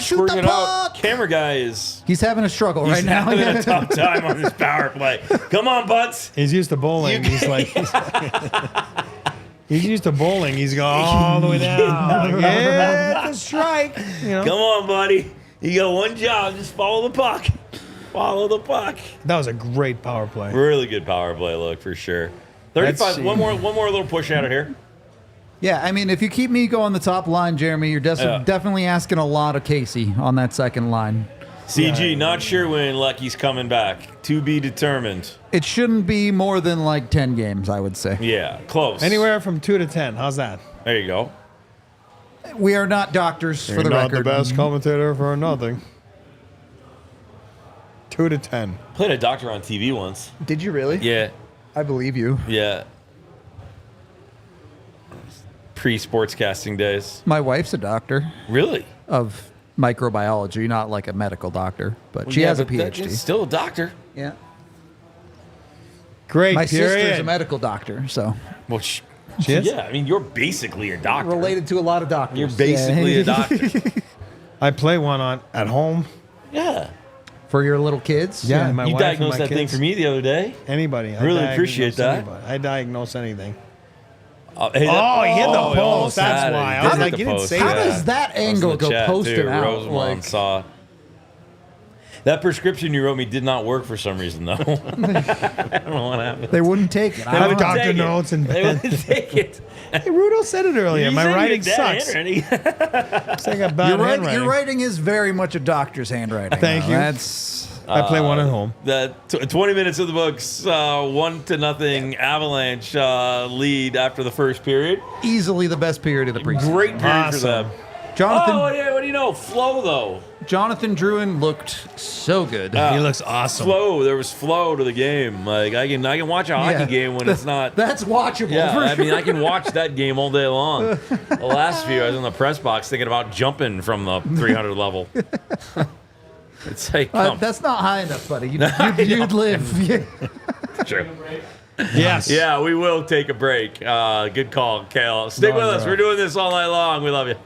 Shoot Bring the it out. puck. Camera guy is He's having a struggle he's right now. having a tough time on this power play. Come on, butts. He's used to bowling. He's like, he's used to bowling. He's going all the way down. Like, yeah, that's a strike. You know? Come on, buddy. You got one job. Just follow the puck. Follow the puck. That was a great power play. Really good power play look for sure. Let's 35. see. One more little push at it here. Yeah, I mean, if you keep Mikko on the top line, Jeremy, you're definitely asking a lot of Casey on that second line. CG, not sure when Lucky's coming back. To be determined. It shouldn't be more than like 10 games, I would say. Yeah, close. Anywhere from 2 to 10. How's that? There you go. We are not doctors for the record. commentator for nothing. 2 to 10. Played a doctor on TV once. Did you really? Yeah, I believe you. yeah. Pre-sportscasting days. My wife's a doctor Really? of microbiology, not like a medical doctor, but she Yeah, has a but that- PhD. it's still a doctor. Yeah. Great My period. sister's a medical doctor, so Well, She is? yeah. I mean, you're basically a doctor. related to a lot of doctors. You're basically Yeah. a doctor. I play one on at home. Yeah. For your little kids. Yeah, my You wife and diagnosed my that thing kids. for me the other day. Anybody. I Really diagnose appreciate that. anybody. I diagnose anything. Hey, Oh, he hit the he post. almost That's had it. why. He I was did like, hit you the didn't post, say How that. does that That was in angle the go chat, posting too. out? Rosemont Like, saw. That prescription you wrote me did not work for some reason, though. I don't know what happened. they wouldn't take it. I have wouldn't doctor take it. notes and They wouldn't take it. Hey, Rudo said it earlier. You My said you writing had bad sucks. handwriting. I got bad handwriting. Your writing is very much a doctor's handwriting. Thank though. you. That's I play one at home. The 20 minutes of the books, 1-0 Avalanche lead after the first period. Easily the best period of the preseason. Great period for Awesome. them. Jonathan What do you know? Flow, though. Jonathan Drouin looked so good. He looks awesome. Flow. There was flow to the game. Like I can watch a hockey game when it's not. That's watchable. Yeah, for I mean, sure. I can watch that game all day long. The last few, I was in the press box thinking about jumping from the 300 level. It's like, That's not high enough, buddy. You'd live. Yeah. true. Yes. Yeah, we will take a break. Good call, Kale. Stick with us. We're doing this all night long. We love you.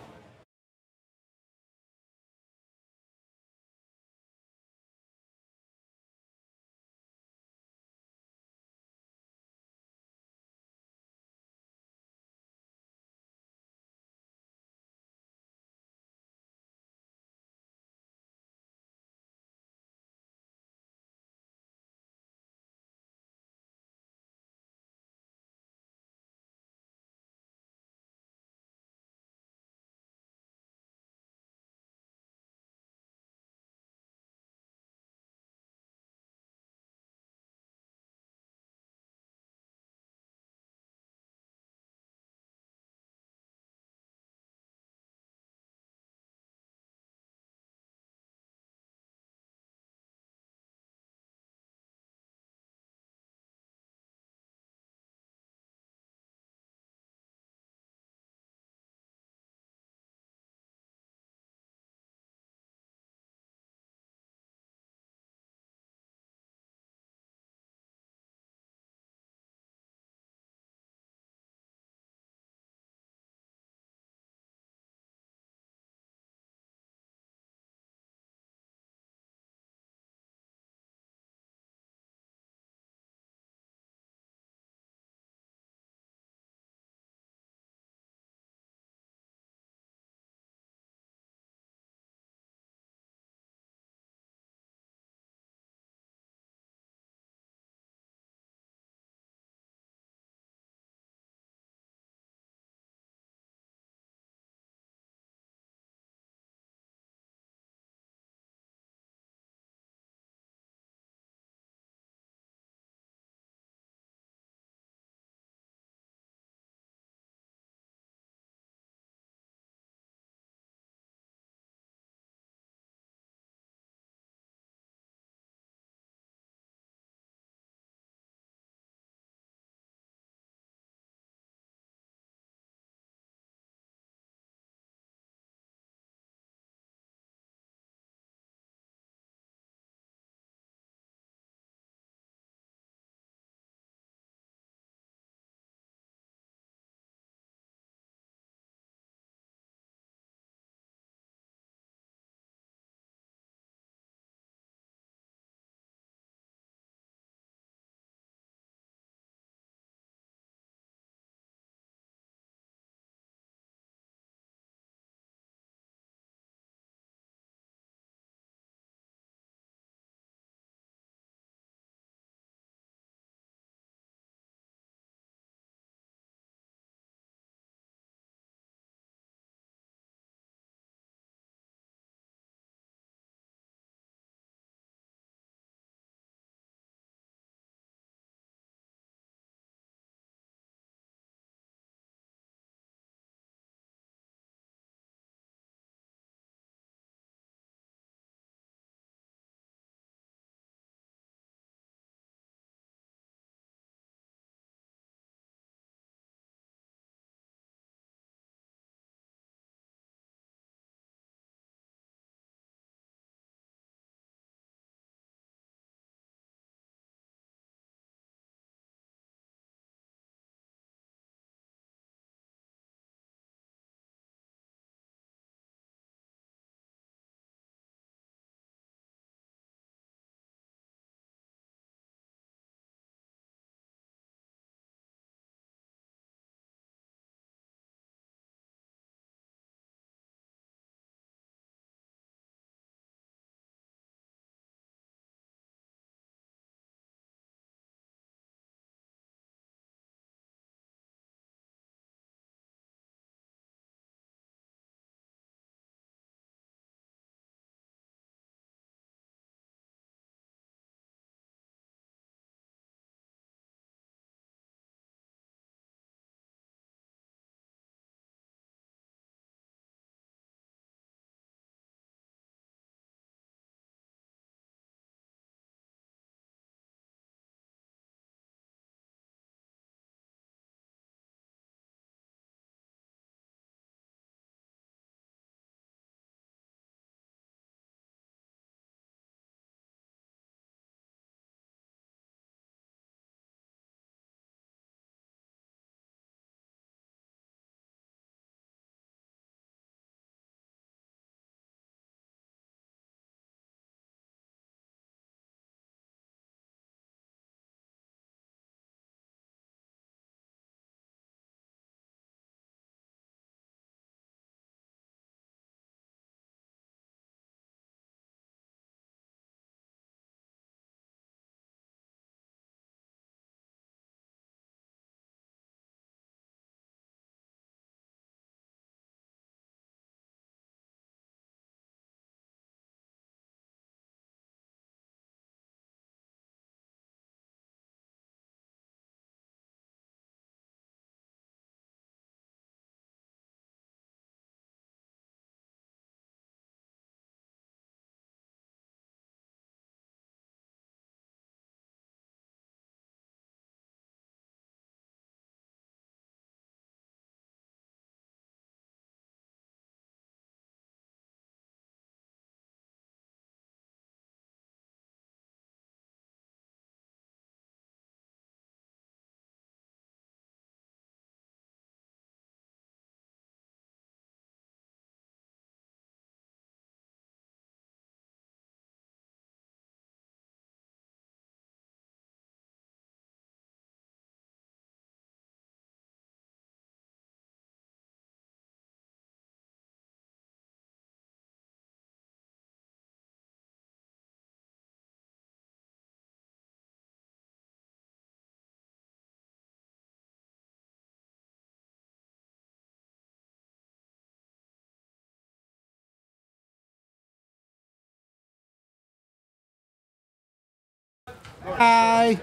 Hi.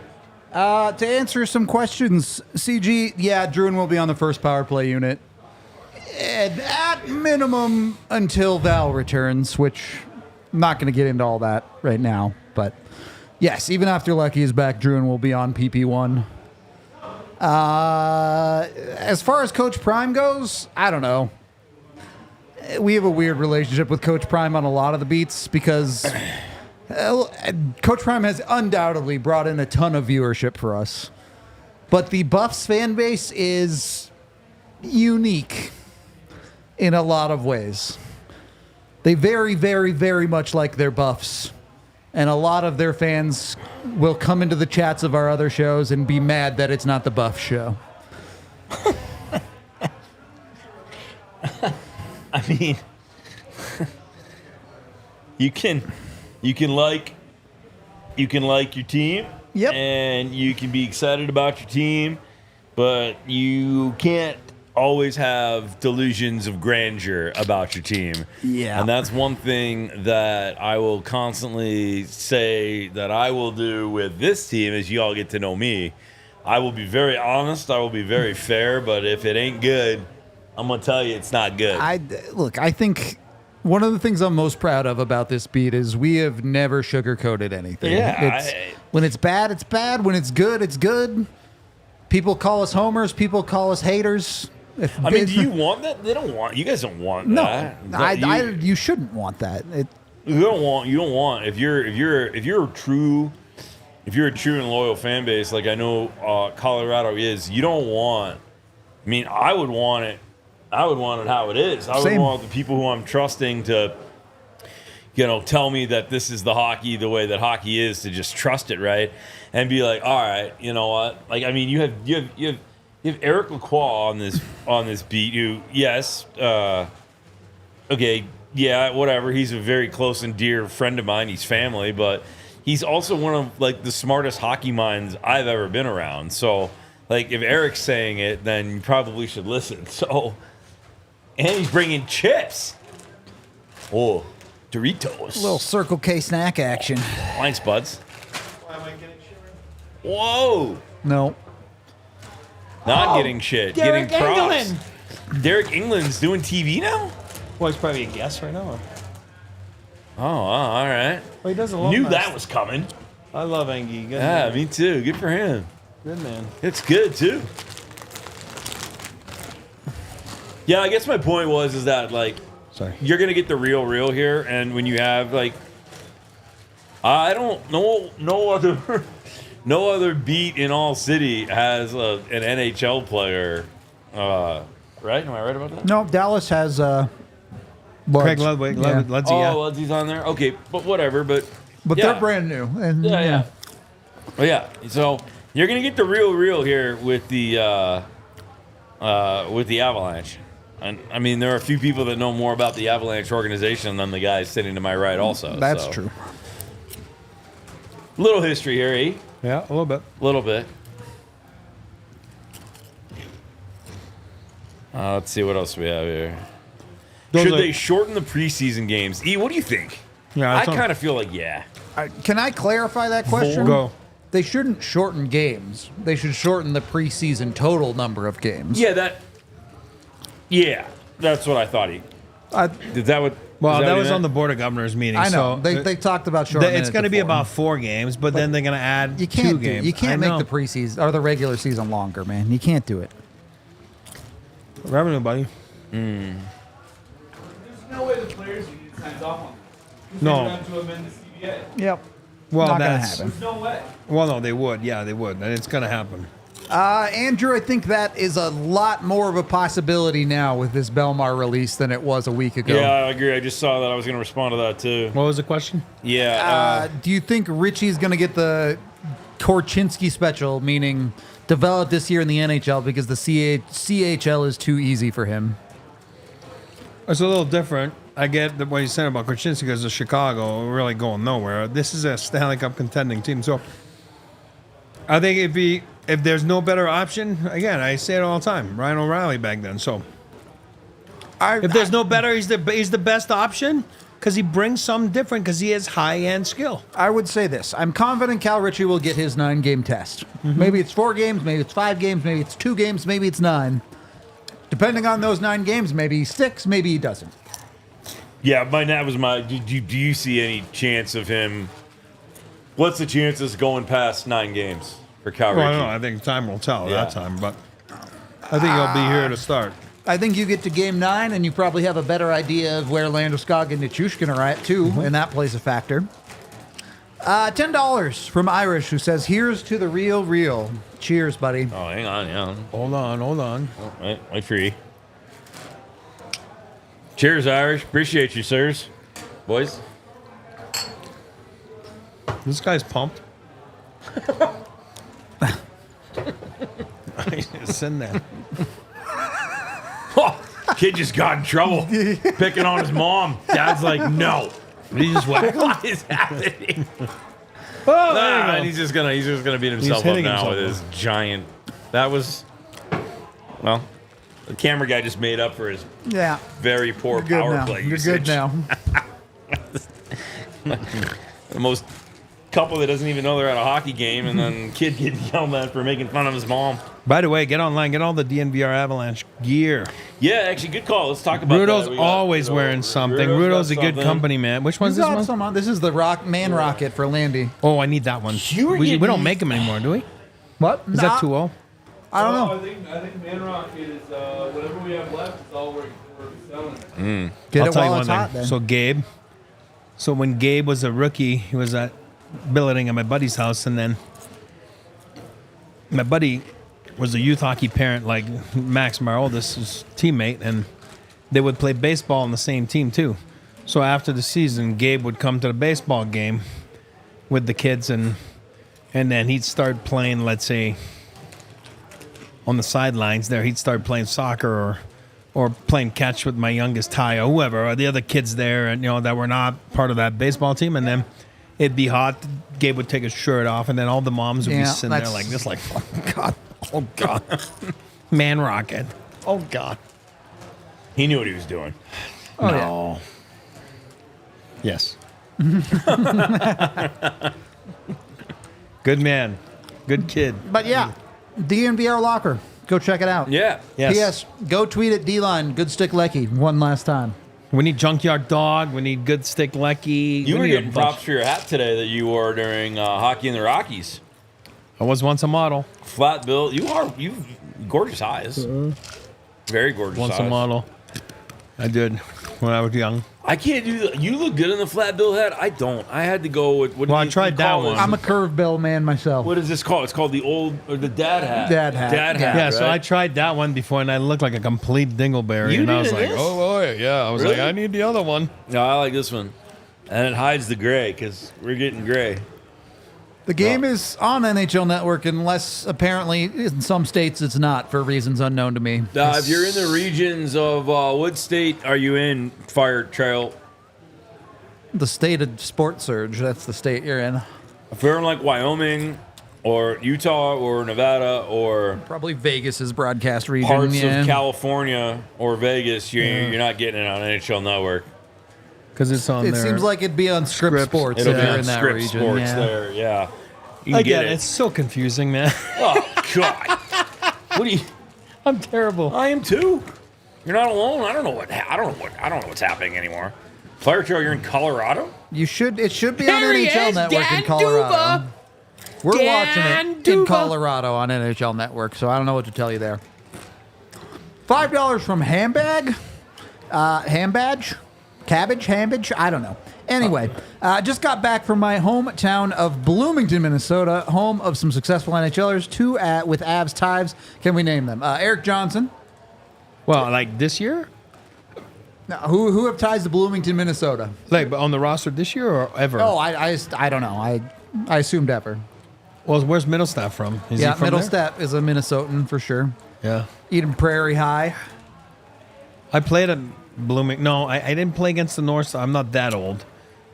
To answer some questions, CG, yeah, Druin will be on the first power play unit. And at minimum until Val returns, which I'm not going to get into all that right now. But yes, even after Lecky is back, Druin will be on PP1. As far as Coach Prime goes, I don't know. We have a weird relationship with Coach Prime on a lot of the beats because Coach Prime has undoubtedly brought in a ton of viewership for us. But the Buffs fan base is unique in a lot of ways. They very, very, very much like their Buffs. And a lot of their fans will come into the chats of our other shows and be mad that it's not the Buff show. I mean, you can like your team, Yep. and you can be excited about your team, but you can't always have delusions of grandeur about your team. Yeah. And that's one thing that I will constantly say that I will do with this team as you all get to know me. I will be very honest, I will be very fair, but if it ain't good, I'm going to tell you it's not good. I think one of the things I'm most proud of about this beat is we have never sugarcoated anything. Yeah, when it's bad, it's bad. When it's good, it's good. People call us homers. People call us haters. I mean, do you want that? They don't want. You guys don't want No, that. you shouldn't want that. You don't want. If you're a true and loyal fan base, like I know Colorado is, you don't want. I mean, I would want it. I would want it how it is. I would Same. want the people who I'm trusting to, tell me that this is the hockey, the way that hockey is, to just trust it, right? And be like, all right, you know what? Like, I mean, you have Eric LaCroix on this beat. Who, yes, okay, yeah, whatever. He's a very close and dear friend of mine. He's family, but he's also one of like the smartest hockey minds I've ever been around. So, like, if Eric's saying it, then you probably should listen. So, and he's bringing chips. Oh, Doritos. little Circle K snack action. Thanks, buds. Whoa. No. Not getting shit. Derek getting props. England. Derek England's doing TV now? Well, he's probably a guest right now. Oh, all right. Well, he does a lot. Knew that was coming. I love Engie. Good Yeah, man. me too. Good for him. Good man. It's good too. Yeah, I guess my point is that like Sorry. you're gonna get the real here, and when you have like, I don't know no other beat in all city has an NHL player, right? Am I right about that? No, Dallas has Craig Ludwig. Yeah. Ludwig, Oh, yeah. Ludwig's on there. Okay, but whatever. But They're brand new. And, Yeah. Well, yeah. So you're gonna get the real here with the Avalanche. And I mean, there are a few people that know more about the Avalanche organization than the guy sitting to my right. Also, That's so. true. Little history here, eh? Yeah, a little bit. A little bit. Let's see what else we have here. Should they shorten the preseason games? E, what do you think? Yeah, I kind of feel like Can I clarify that question? Go. They shouldn't shorten games. They should shorten the preseason total number of games. Yeah, that's what I thought. E. Did that what? Well, is that what he was on the meant? Board of Governors meeting. I know. So They talked about shortening it's going to be about 4 games, but then they're going to add You 2 can't games. You can't I make know. the preseason or the regular season longer, man. You can't do it. Revenue, buddy. There's no way the players union signs off on this. No. Them to amend the CBA. Yep. Well, Not gonna that's happen. There's no way. well, no, they would. Yeah, they would, and it's going to happen. Andrew, I think that is a lot more of a possibility now with this Belmar release than it was a week ago. Yeah, I agree. I just saw that. I was going to respond to that too. What was the question? Yeah. Do you think Richie's going to get the Korchinski special, meaning develop this year in the NHL because the CHL is too easy for him? It's a little different. I get what you're saying about Korchinski because of Chicago really going nowhere. This is a Stanley Cup contending team, so I think if there's no better option, again, I say it all the time. Ryan O'Reilly back then. So if there's no better, he's the best option. because he brings something different because he has high-end skill. I would say this. I'm confident Cal Ritchie will get his 9-game test. Maybe it's 4 games, maybe it's 5 games, maybe it's 2 games, maybe it's 9. Depending on those 9 games, maybe he sticks, maybe he doesn't. Yeah, that was my. Do you see any chance of him? What's the chances going past 9 games for Cal Well, I Ritchie? don't know. I think time will tell Yeah. that time, but I think he'll be here to start. I think you get to game 9 and you probably have a better idea of where Landeskog and Nichushkin are at too, and that plays a factor. $10 from Irish, who says, "Here's to the real. Cheers, buddy." Oh, hang on, yeah. Hold on. Oh, wait for you. Cheers, Irish. Appreciate you, sirs. Boys. This guy's pumped. It's in there. Oh, kid just got in trouble picking on his mom. Dad's like, no. He just whacked him. What is happening? Oh, And he's just gonna beat himself up hitting now himself. with his giant. That was, well, the camera guy just made up for his Yeah, very poor you're good power now. play You're usage. good now. The most couple that doesn't even know they're at a hockey game, and then kid getting yelled at for making fun of his mom. By the way, get online, get all the DNVR Avalanche gear. Yeah, actually, good call. Let's talk about Rudo's that. We got- always wearing something. Rudo's a got good something. company, man. Which one's Who's this got one? some on? This is the man rocket for Landy. Oh, I need that one. You were We getting- don't make them anymore, do we? What? Is that 2-0? I don't know. I think Man Rocket is whatever we have left is all we're selling. Get I'll it tell you while one it's thing. hot then. So Gabe, when Gabe was a rookie, he was at billeting at my buddy's house, and then my buddy was a youth hockey parent, like Max, my oldest, his teammate, and they would play baseball on the same team too. So after the season, Gabe would come to the baseball game with the kids, and then he'd start playing, let's say, on the sidelines there, he'd start playing soccer or playing catch with my youngest Ty or whoever, or the other kids there, and that were not part of that baseball team. And then it'd be hot. Gabe would take his shirt off, and then all the moms would be Yeah, sitting there that's- like this, like, oh God, Man Rocket, oh God. He knew what he was doing. Oh, yeah. No. Yes. Good man, good kid. But yeah, DNVR Locker. Go check it out. Yeah. Yes. P.S. Go tweet at D-Line. Good stick Lecky. One last time. We need Junkyard Dog. We need Good Stick Lecky. You We were need a getting bunch. props for your hat today that you wore during Hockey in the Rockies. I was once a model. Flat bill. You gorgeous eyes. Very gorgeous Once eyes. a model. I did when I was young. I can't do that. You look good in the flat bill hat. I don't. I had to go with what. Well, do I you tried that call one. this? I'm a curve bill man myself. What is this called? It's called the old or the dad hat. Dad hat. Dad Yeah. hat. Yeah, so I right? tried that one before, and I looked like a complete dingleberry. You And I was needed like, this? oh, boy, yeah. I was Really? like, I need the other one. No, I like this one, and it hides the gray because we're getting gray. The game is on NHL Network unless apparently in some states it's not for reasons unknown to me. If you're in the regions of what state are you in? Fire Trail. The state of Sports Surge. That's the state you're in. If you're in like Wyoming or Utah or Nevada or Probably Vegas's broadcast region. parts yeah. of California or Vegas, you're not getting it on NHL Network. Because it's on It there. seems like it'd be on Script Scripts. Sports It'll if be you're on in that Script region. Sports yeah. there. Yeah, you can I get get it. it. It's so confusing, man. Oh God, what do you? I'm terrible. I am too. You're not alone. I don't know what's happening anymore. Fire Trail, you're in Colorado. You should. It should be on Here he NHL is, Network in Dan Colorado. Duva. We're Dan watching it in Duva. Colorado on NHL Network, so I don't know what to tell you there. $5 from Hambag, Hambadge, Cabbage, Hambage. I don't know. Anyway, just got back from my hometown of Bloomington, Minnesota, home of some successful NHLers. Two with Avs ties. Can we name them? Eric Johnson. Well, like this year? Now, who have ties to Bloomington, Minnesota? Like, but on the roster this year or ever? Oh, I don't know. I assumed ever. Well, where's Middlestaff from? Is Yeah, he from there? Middlestadt is a Minnesotan for sure. Yeah. Eden Prairie High. I played at Blooming. No, I didn't play against the North. I'm not that old.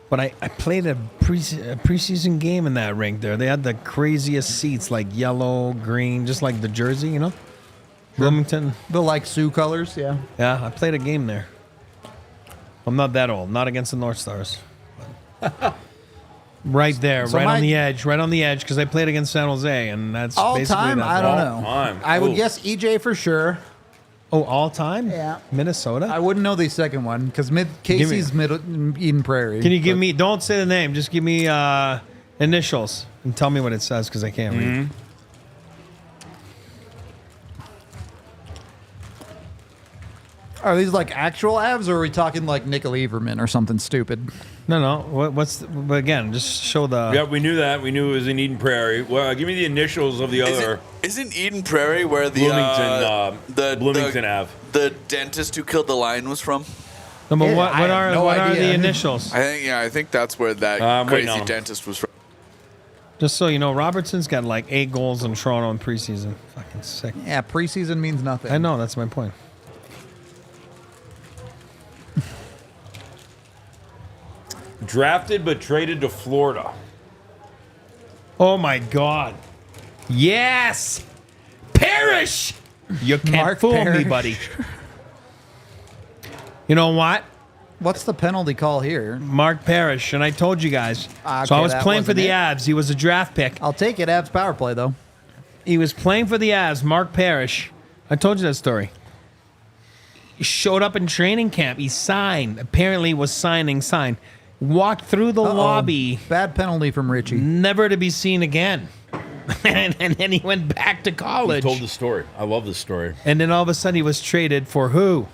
But I played a preseason game in that rink there. They had the craziest seats, like yellow, green, just like the jersey, you know? Bloomington. The like Sioux colors, yeah. Yeah, I played a game there. I'm not that old. Not against the North Stars. Right there, So right my- on the edge, because I played against San Jose, and that's All basically time, that. I don't All know. time. I would Ooh. guess EJ for sure. Oh, all time? Yeah. Minnesota? I wouldn't know the second one because Casey's Eden Prairie. Can you give me, don't say the name, just give me initials and tell me what it says because I can't read. Are these like actual Avs, or are we talking like Nickel Everman or something stupid? No. But again, just show the. Yeah, we knew that. We knew it was in Eden Prairie. Well, give me the initials of the other Isn't Eden Prairie where the Bloomington Ave. the dentist who killed the lion was from? No, but Yeah, what I have are no what are idea. the initials? I think that's where that I'm waiting crazy on 'em. dentist was from. Just so you know, Robertson's got like 8 goals in Toronto in preseason. Fucking sick. Yeah, preseason means nothing. I know, that's my point. Drafted but traded to Florida. Oh my God. Yes! Parrish! You can't Mark fool me, Parrish. buddy. You know what? What's the penalty call here? Mark Parrish, and I told you guys. Okay, So I was that playing for wasn't the it. Avs. He was a draft pick. I'll take it. Avs power play though. He was playing for the Avs, Mark Parrish. I told you that story. He showed up in training camp. He signed. Apparently was signed. Walked through the lobby, Bad penalty from Richie. never to be seen again. and then he went back to He college. told the story. I love this story. And then all of a sudden he was traded for who?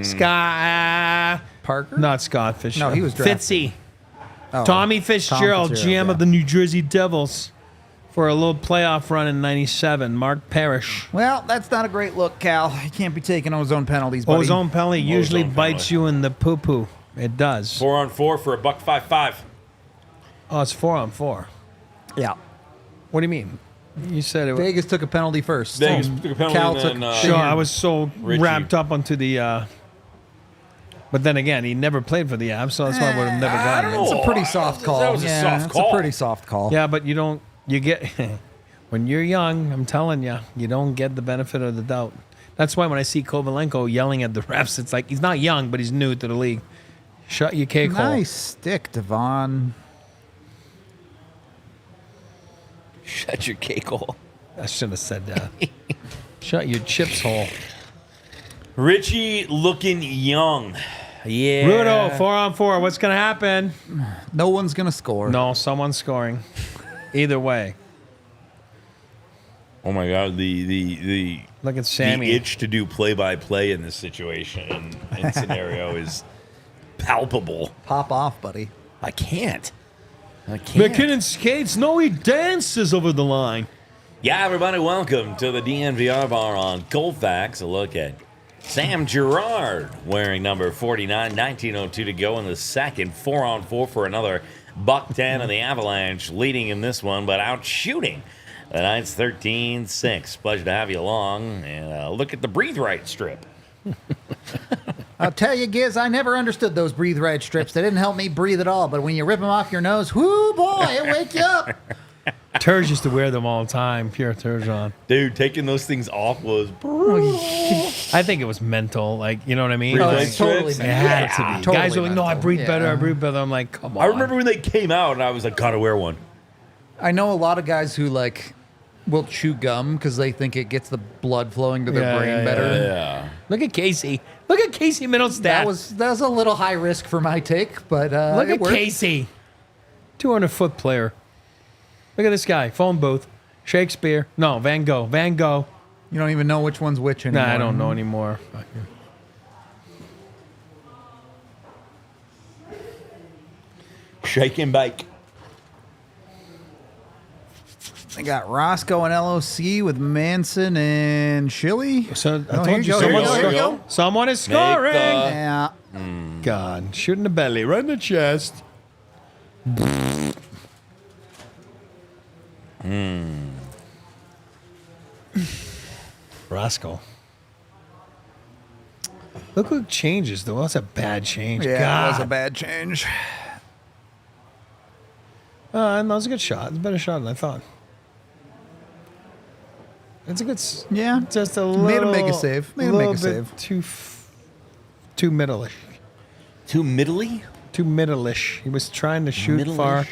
Scott. Parker? Not Scott Fitzgerald. No, he was drafted. Fitzy. Oh, Tommy Fitzgerald, Fitzgerald, GM yeah. of the New Jersey Devils, for a little playoff run in '97. Mark Parrish. Well, that's not a great look, Cal. He can't be taking ozone penalties, buddy. Ozone penalty usually Ozone bites penalty. you in the poo-poo. It does. 4-on-4 for $1.55. Oh, it's 4-on-4. Yeah. What do you mean? You said it was. Vegas took a penalty first. Vegas took a penalty Cal and took. then, Sure, I was so Richie. wrapped up onto the. But then again, he never played for the Avs, so that's why I would have never gotten it. It's a pretty soft call. That was a yeah, soft it's call. a pretty soft call. Yeah, but you don't. You get when you're young. I'm telling you, you don't get the benefit of the doubt. That's why when I see Kovalenko yelling at the refs, it's like he's not young, but he's new to the league. Shut your cake hole. Nice stick, Devon. Shut your cake hole. I should have said that. Shut your chips hole. Richie looking young. Yeah. Rudo, 4-on-4. What's gonna happen? No one's gonna score. No, someone's scoring. Either way. Oh my God, the Look at Sammy. The itch to do play-by-play in this situation and scenario is palpable. Pop off, buddy. I can't. McKinnon skates. No, he dances over the line. Yeah, everybody, welcome to the DNVR Bar on Colfax. A look at Sam Girard wearing number 49, 19:02 to go in the second. 4-on-4 for another $1.10 and the Avalanche leading in this one, but out shooting. The Knights 13-6. Pleasure to have you along. And look at the Breathe Right strip. I'll tell you, Giz, I never understood those breathe right strips. They didn't help me breathe at all. But when you rip them off your nose, whoo boy, it wake you up. Turge used to wear them all the time. Pure Turgeon. Dude, taking those things off was I think it was mental. Like, you know what I mean? Breathe Oh, right it's totally strips? It had to be. Totally Guys are like, no, I mental. breathe better. I Yeah. breathe better. I'm like, come on. I remember when they came out and I was like, gotta wear one. I know a lot of guys who like will chew gum because they think it gets the blood flowing to their Yeah, brain yeah, better. Yeah. Look at Casey. Look at Casey Middlestat. That was a little high risk for my take, but Look it at worked. Casey. 200-foot player. Look at this guy. Phone booth. Shakespeare. No, Van Gogh. Van Gogh. You don't even know which one's which anymore. Nah, I don't know anymore. Fuck you. Shake and bake. I got Roscoe and LOC with Manson and Shilly. So I Oh, here told you you go, someone, here you go, go. here you go. someone is Make scoring. the- Yeah. God, shooting the belly, right in the chest. Roscoe. Look who changes, though. That's a bad change. Yeah, God. it was a bad change. No, it's a good shot. It's a better shot than I thought. It's a good. Yeah. Just a little. Made him make a save. Made him make a little bit save. Too middle-ish. Too middly? Too middle-ish. He was trying to shoot Middle-ish? far.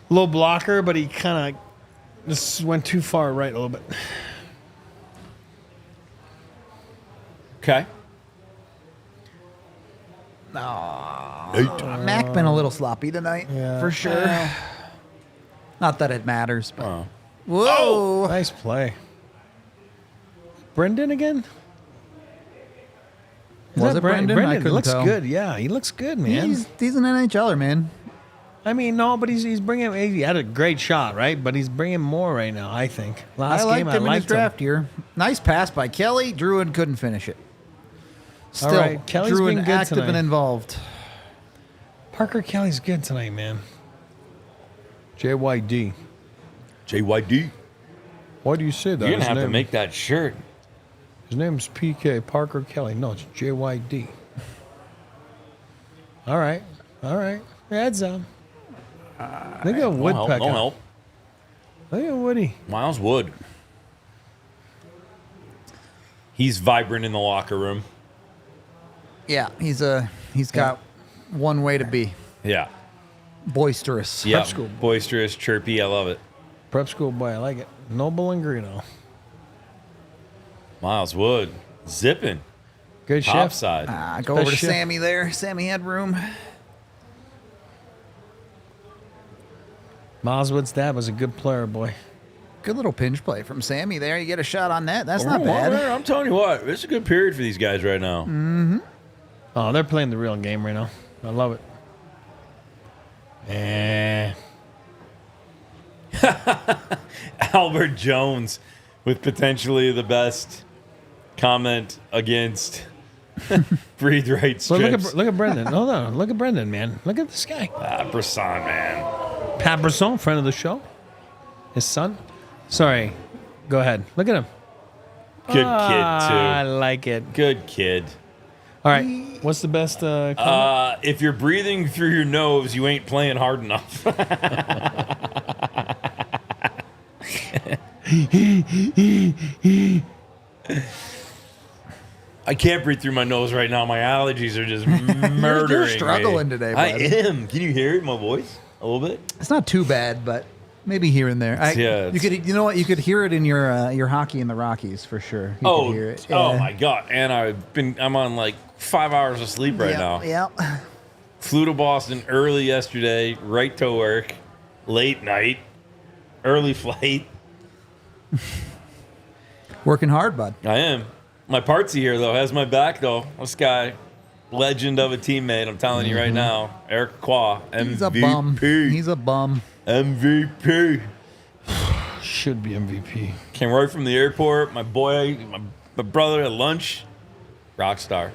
Low blocker, but he kind of just went too far right a little bit. Okay. Mac been a little sloppy tonight, Yeah. for sure. Not that it matters, but Oh. whoa! Nice play. Brendan again? Is Was that it Brendan? I couldn't looks tell. good. Yeah, he looks good, man. He's an NHLer, man. I mean, no, but he's bringing. He had a great shot, right? But he's bringing more right now. I think. Last I liked game, him in his him. draft year. Nice pass by Kelly. Druin couldn't finish it. Still, right, Kelly's Druin been good active tonight. and involved. Parker Kelly's good tonight, man. JYD. JYD. Why do you say that? You're going to His have to name- make that shirt. His name's PK Parker Kelly. No, it's JYD. All right. Heads up. Look at No Woodpecker. help. No help. Look at Woody. Miles Wood. He's vibrant in the locker room. Yeah, he's got one way to be: Yeah. boisterous. Yeah. school. Boisterous, chirpy. I love it. Prep school boy, I like it. Noble and Greeno. Miles Wood. Zipping. Good Top shift. side. Go Best over to shift. Sammy there. Sammy had room. Miles Wood's dad was a good player, boy. Good little pinch play from Sammy there. You get a shot on net. That's Oh, not bad. man, I'm telling you what. It's a good period for these guys right now. Oh, they're playing the real game right now. I love it. Albert Jones with potentially the best comment against breathe right But strips. look at Brendan. Hold on. Look at Brendan, man. Look at this guy. Brisson, man. Pat Brisson, friend of the show. His son. Sorry. Go ahead. Look at him. Good I kid, like it. too. Good kid. All right. What's the best comment? If you're breathing through your nose, you ain't playing hard enough. I can't breathe through my nose right now. My allergies are just murdering You're struggling me. today, I bud. am. Can you hear it in my voice a little bit? It's not too bad, but maybe here and there. Yeah, you could. You know what? You could hear it in your hockey in the Rockies for sure. You could hear it. Oh Yeah. my god! And I'm on like 5 hours of sleep right now. Yeah. Flew to Boston early yesterday, right to work, late night, early flight. Working hard, bud. I am. My partsy here though has my back though. This guy, legend of a teammate. I'm telling you right now, Eric LaCroix, MVP. He's a bum. He's a bum. MVP. Should be MVP. Came right from the airport. My boy, my brother at lunch. Rock star.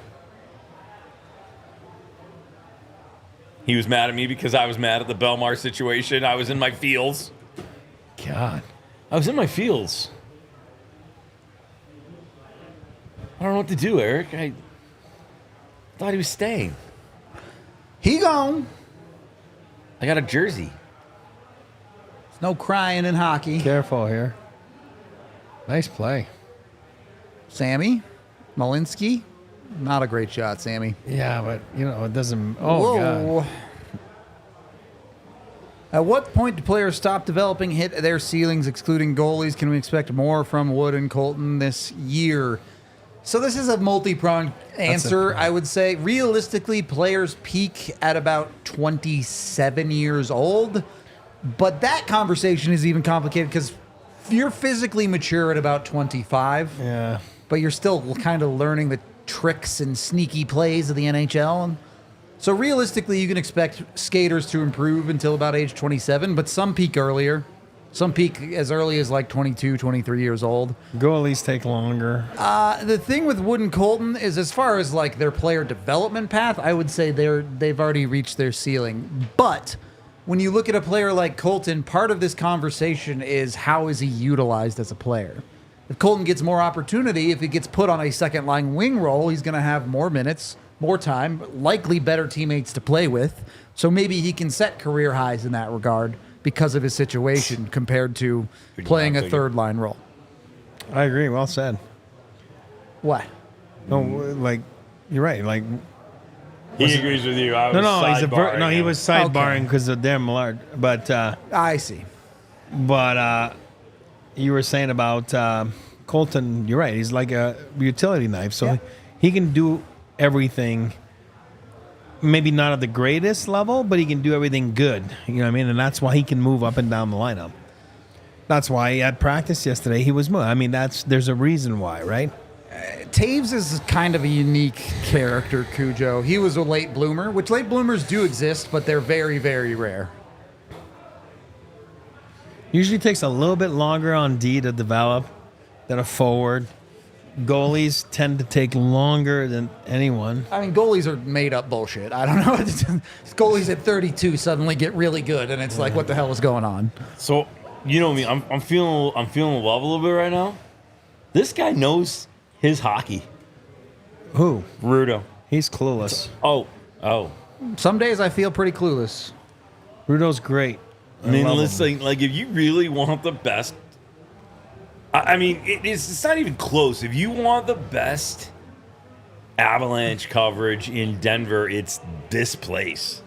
He was mad at me because I was mad at the Belmar situation. I was in my feels. God. I was in my feels. I don't know what to do, Eric. I thought he was staying. He gone. I got a jersey. There's no crying in hockey. Careful here. Nice play. Sammy, Malinsky, not a great shot, Sammy. Yeah, but, it doesn't. Oh, God. At what point do players stop developing, hit their ceilings, excluding goalies? Can we expect more from Wood and Colton this year? So this is a multi-pronged answer, I would say. Realistically, players peak at about 27 years old. But that conversation is even complicated because you're physically mature at about 25. Yeah. But you're still kind of learning the tricks and sneaky plays of the NHL. So realistically, you can expect skaters to improve until about age 27, but some peak earlier. Some peak as early as like 22, 23 years old. Goalies take longer. The thing with Wood and Colton is as far as like their player development path, I would say they've already reached their ceiling. But when you look at a player like Colton, part of this conversation is how is he utilized as a player? If Colton gets more opportunity, if he gets put on a second line wing role, he's going to have more minutes, more time, likely better teammates to play with. So maybe he can set career highs in that regard because of his situation compared to playing a third line role. I agree. Well said. What? No, like, you're right. Like, He agrees with you. I was No, he's a sidebarring no. He him. was sidebarring because of Darren Millard. But I see. you were saying about Colton. You're right. He's like a utility knife, so he can do everything. Maybe not at the greatest level, but he can do everything good. You know what I mean? And that's why he can move up and down the lineup. That's why at practice yesterday he was moving. I mean, there's a reason why, right? Taves is kind of a unique character, Cujo. He was a late bloomer, which late bloomers do exist, but they're very, very rare. Usually takes a little bit longer on D to develop than a forward. Goalies tend to take longer than anyone. I mean, goalies are made up bullshit. I don't know. Goalies at 32 suddenly get really good, and it's like, what the hell is going on? So, you know me, I'm feeling love a little bit right now. This guy knows his hockey. Who? Rudo. He's clueless. Oh. Some days I feel pretty clueless. Rudo's great. I mean, love listen, like if you really want the best, I mean, it's not even close. If you want the best Avalanche coverage in Denver, it's this place.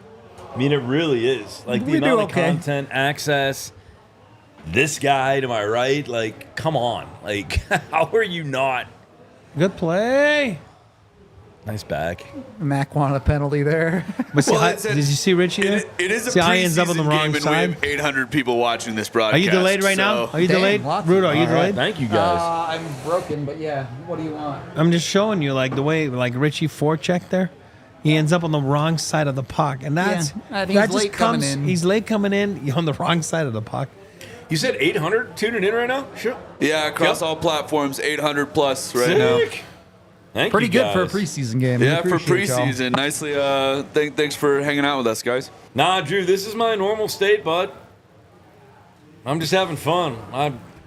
I mean, it really is. Like the We do amount of okay. content, access. This guy to my right, like, come on, like, how are you not? Good play. Nice back. Mac wanted a penalty there. But see, Well, how- it's a- did you see Richie there? It is a See how he ends up on the preseason wrong game, and side? we have 800 people watching this Are broadcast. you delayed right now? so- Are you Damn, delayed? lots Rudo, of- are you All right, delayed? thank you guys. I'm broken, but yeah. What do you want? I'm just showing you like the way like Richie forechecked there. He ends up on the wrong side of the puck, and that's I think that he's just late coming comes. in. He's late coming in. You're on the wrong side of the puck. You said 800 tuning in right now? Sure. Yeah, across Yep. all platforms, 800 plus right now. Sick. Thank Pretty you good for a guys. preseason game. We Yeah, for appreciate y'all. preseason. Nicely. Thanks for hanging out with us, guys. Nah, Drew, this is my normal state, bud. I'm just having fun.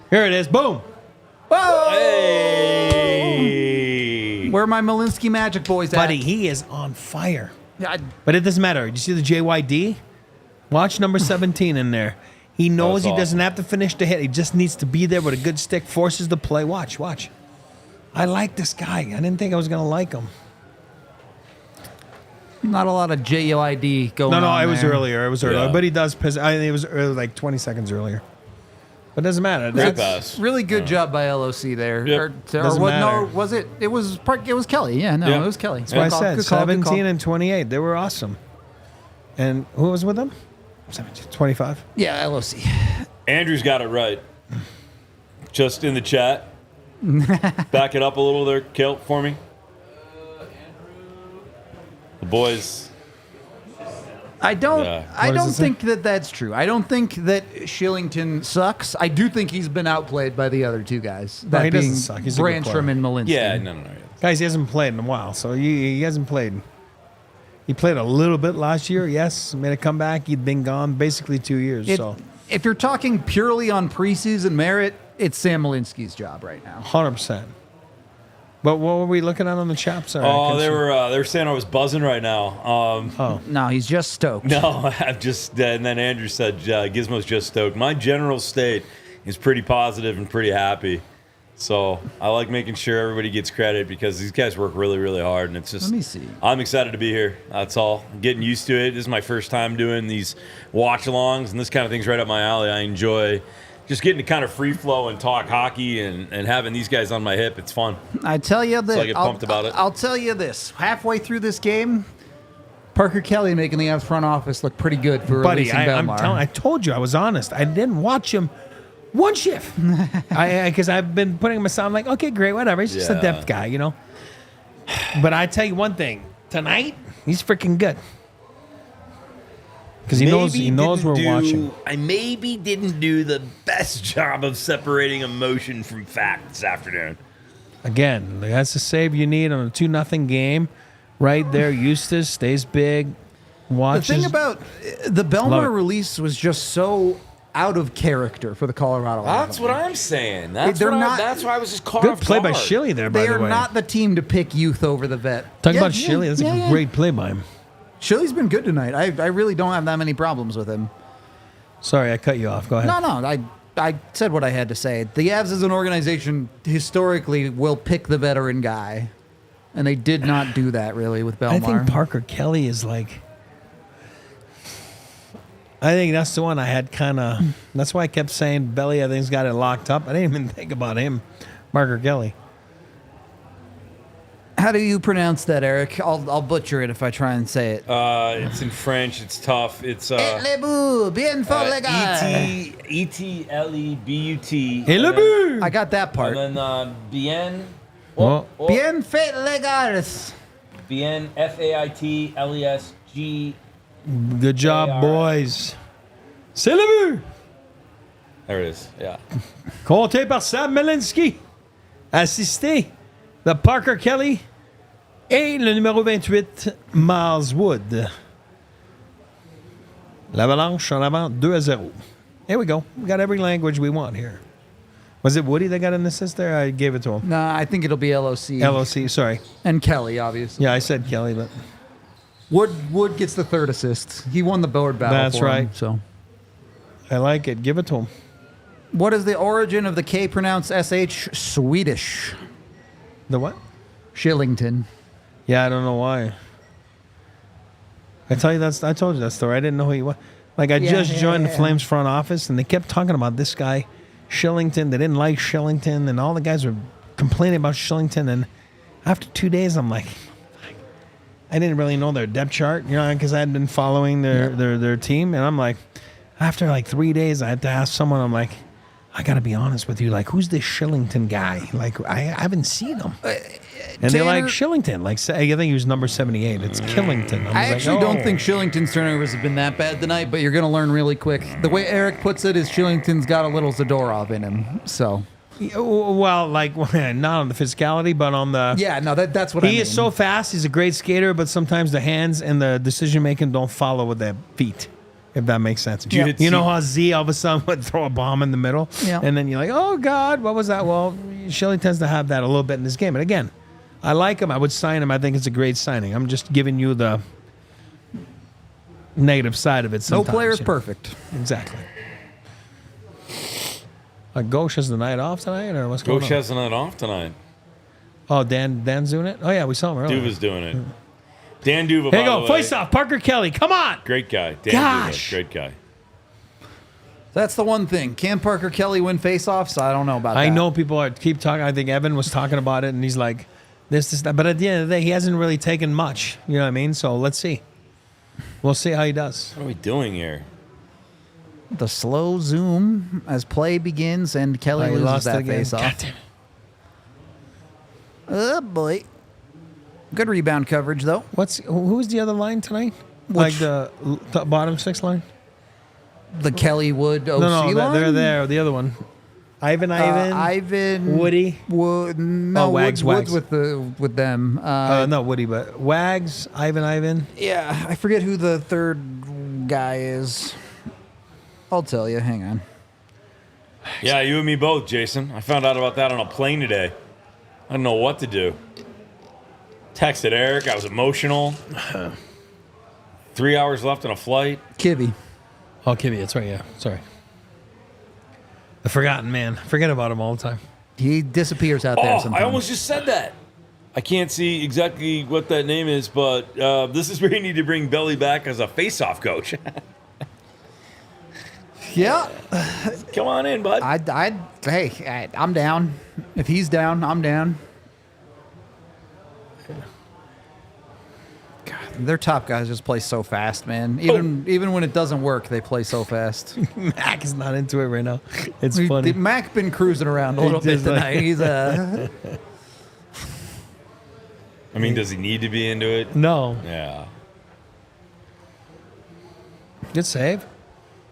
Here it is. Boom. Hey. Where are my Malinsky Magic boys at? Buddy, he is on fire. Yeah, But it doesn't matter. You see the JYD? Watch number 17 in there. He knows That's he doesn't awesome. have to finish the hit. He just needs to be there with a good stick, forces the play. Watch. I like this guy. I didn't think I was going to like him. not a lot of JUID going on. No, it was there. earlier. It was earlier. Yeah. But he does piss. I think it was early, like 20 seconds earlier. But it doesn't matter. Great That's, pass. Really good job by LOC there. Yep. Or Doesn't what? matter. No, was it? It was Kelly. Yeah, no, Yeah. it was Kelly. that's what I said. Good call, good 17 call. and 28. They were awesome. And who was with them? 17, 25. Yeah, LOC. Andrew's got it right. Just in the chat. Back it up a little there, Kilt, for me. The boys. I don't. Yeah. I What does don't it say? think that that's true. I don't think that Shillington sucks. I do think he's been outplayed by the other two guys. That he doesn't being suck. He's a good player. Brandstrom and Malinsky. Yeah, no. Guys, he hasn't played in a while, so he hasn't played. He played a little bit last year, yes. Made a comeback. He'd been gone basically 2 years. So If you're talking purely on preseason merit, it's Sam Malinsky's job right now. 100%. But what were we looking at on the chat? Sorry. I Oh, couldn't they see. were saying I was buzzing right now. No, he's just stoked. No, I'm just. And then Andrew said Gizmo's just stoked. My general state is pretty positive and pretty happy. So I like making sure everybody gets credit because these guys work really, really hard, and it's just. Let me see. I'm excited to be here. That's all. I'm getting used to it. This is my first time doing these watch-alongs, and this kind of thing's right up my alley. I enjoy just getting to kind of free flow and talk hockey, and having these guys on my hip. It's fun. I tell you that. I get pumped about it. I'll tell you this. Halfway through this game, Parker Kelly making the Avs front office look pretty good for Buddy, releasing Belmar. I told you I was honest. I didn't watch him one shift. Because I've been putting him aside. I'm like, okay, great, whatever. He's just a Yeah. depth guy, you know? But I tell you one thing. Tonight, he's freaking good. Because he knows we're watching. I maybe didn't do the best job of separating emotion from fact this afternoon. Again, that's the save you need on a 2-0 game. Right there, Eustace stays big. The Watches. thing about the Love Belmar it. release was just so out of character for the Colorado That's Avalanche. what I'm saying. That's They're what not- that's why I was just caught Good off play by guard. Shilly there, by They the are way. not the team to pick youth over the vet. Talking Yeah, about Shilly, that's a great play by him. Shilly's been good tonight. I really don't have that many problems with him. Sorry, I cut you off. Go ahead. No, I said what I had to say. The Avs as an organization historically will pick the veteran guy. And they did not do that really with Belmar. I think Parker Kelly is like. I think that's the one I had kind of. That's why I kept saying Belly. I think's got it locked up. I didn't even think about him, Parker Kelly. How do you pronounce that, Eric? I'll butcher it if I try and say it. It's in French. It's tough. It's bien fort, les gars. E-T-L-E-B-U-T. Et le but! I got that part. And then bien. Oh. Bien fait, les gars. Bien F-A-I-T-L-E-S-G. Good job, boys. C'est le but! There it is. Yeah. Compté par Sam Melinsky. Assisté de Parker Kelly et le numéro 28, Miles Wood. L'Avalanche en avant 2-0. Here we go. We got every language we want here. Was it Woody that got an assist there? I gave it to him. Nah, I think it'll be LOC. LOC, sorry. And Kelly, obviously. Yeah, I said Kelly, but Wood gets the third assist. He won the board battle. That's for him, right. So, I like it. Give it to him. what is the origin of the K pronounced SH? Swedish. The what? Shillington. Yeah, I don't know why. I told you that story. I didn't know who he was. Like, I just joined the Flames front office, and they kept talking about this guy, Shillington. They didn't like Shillington, and all the guys were complaining about Shillington. And after 2 days, I'm like, I didn't really know their depth chart, because I had been following their team. And I'm like, after like 3 days, I had to ask someone, I'm like, I got to be honest with you. Like, who's this Shillington guy? Like, I haven't seen him. And they're like, Shillington. Like, I think he was number 78. It's Killington. I actually don't think Shillington's turnovers have been that bad tonight, but you're going to learn really quick. The way Eric puts it is Shillington's got a little Zadorov in him. So, well, like, not on the physicality, but on the... yeah, no, that's what I mean. He is so fast. He's a great skater, but sometimes the hands and the decision-making don't follow with the feet, if that makes sense. You know how Z all of a sudden would throw a bomb in the middle? Yeah. And then you're like, oh, God, what was that? Well, Shilling tends to have that a little bit in this game. And again, I like him. I would sign him. I think it's a great signing. I'm just giving you the negative side of it sometimes. No player is perfect. Exactly. Ghosh has the night off tonight, or what's going on? Ghosh has the night off tonight. Oh, Dan's doing it? Oh, yeah, we saw him earlier. Duva's doing it. Dan Duva, Here you by go. the way, Face off. Parker Kelly. Come on. great guy. Dan Gosh. Duva, great guy. That's the one thing. Can Parker Kelly win faceoffs? I don't know about that. I know people keep talking. I think Evan was talking about it, and he's like, this, that. But at the end of the day, he hasn't really taken much. You know what I mean? So let's see. We'll see how he does. What are we doing here? The slow zoom as play begins and Kelly He loses lost it that again. face God off. damn it. Oh, boy. Good rebound coverage, though. Who's the other line tonight? Like the bottom six line? The Kelly Wood OC No, line? they're there. The other one. Ivan. Woody. Wood. No, Wags. Woods with them. Not Woody, but Wags. Ivan. Yeah, I forget who the third guy is. I'll tell you. Hang on. Yeah, you and me both, Jason. I found out about that on a plane today. I don't know what to do. Texted Eric. I was emotional. 3 hours left on a flight. Kibby. Oh, Kibby. That's right. Yeah. Sorry. The forgotten man. Forget about him all the time. He disappears out there Oh, sometimes. I almost just said that. I can't see exactly what that name is, but this is where you need to bring Belly back as a face-off coach. Yeah. Come on in, bud. Hey, I'm down. If he's down, I'm down. God, their top guys just play so fast, man. Even when it doesn't work, they play so fast. Mac is not into it right now. It's We- funny. Mac been cruising around a little bit just like- tonight. He's I mean, does he need to be into it? No. Yeah. Good save.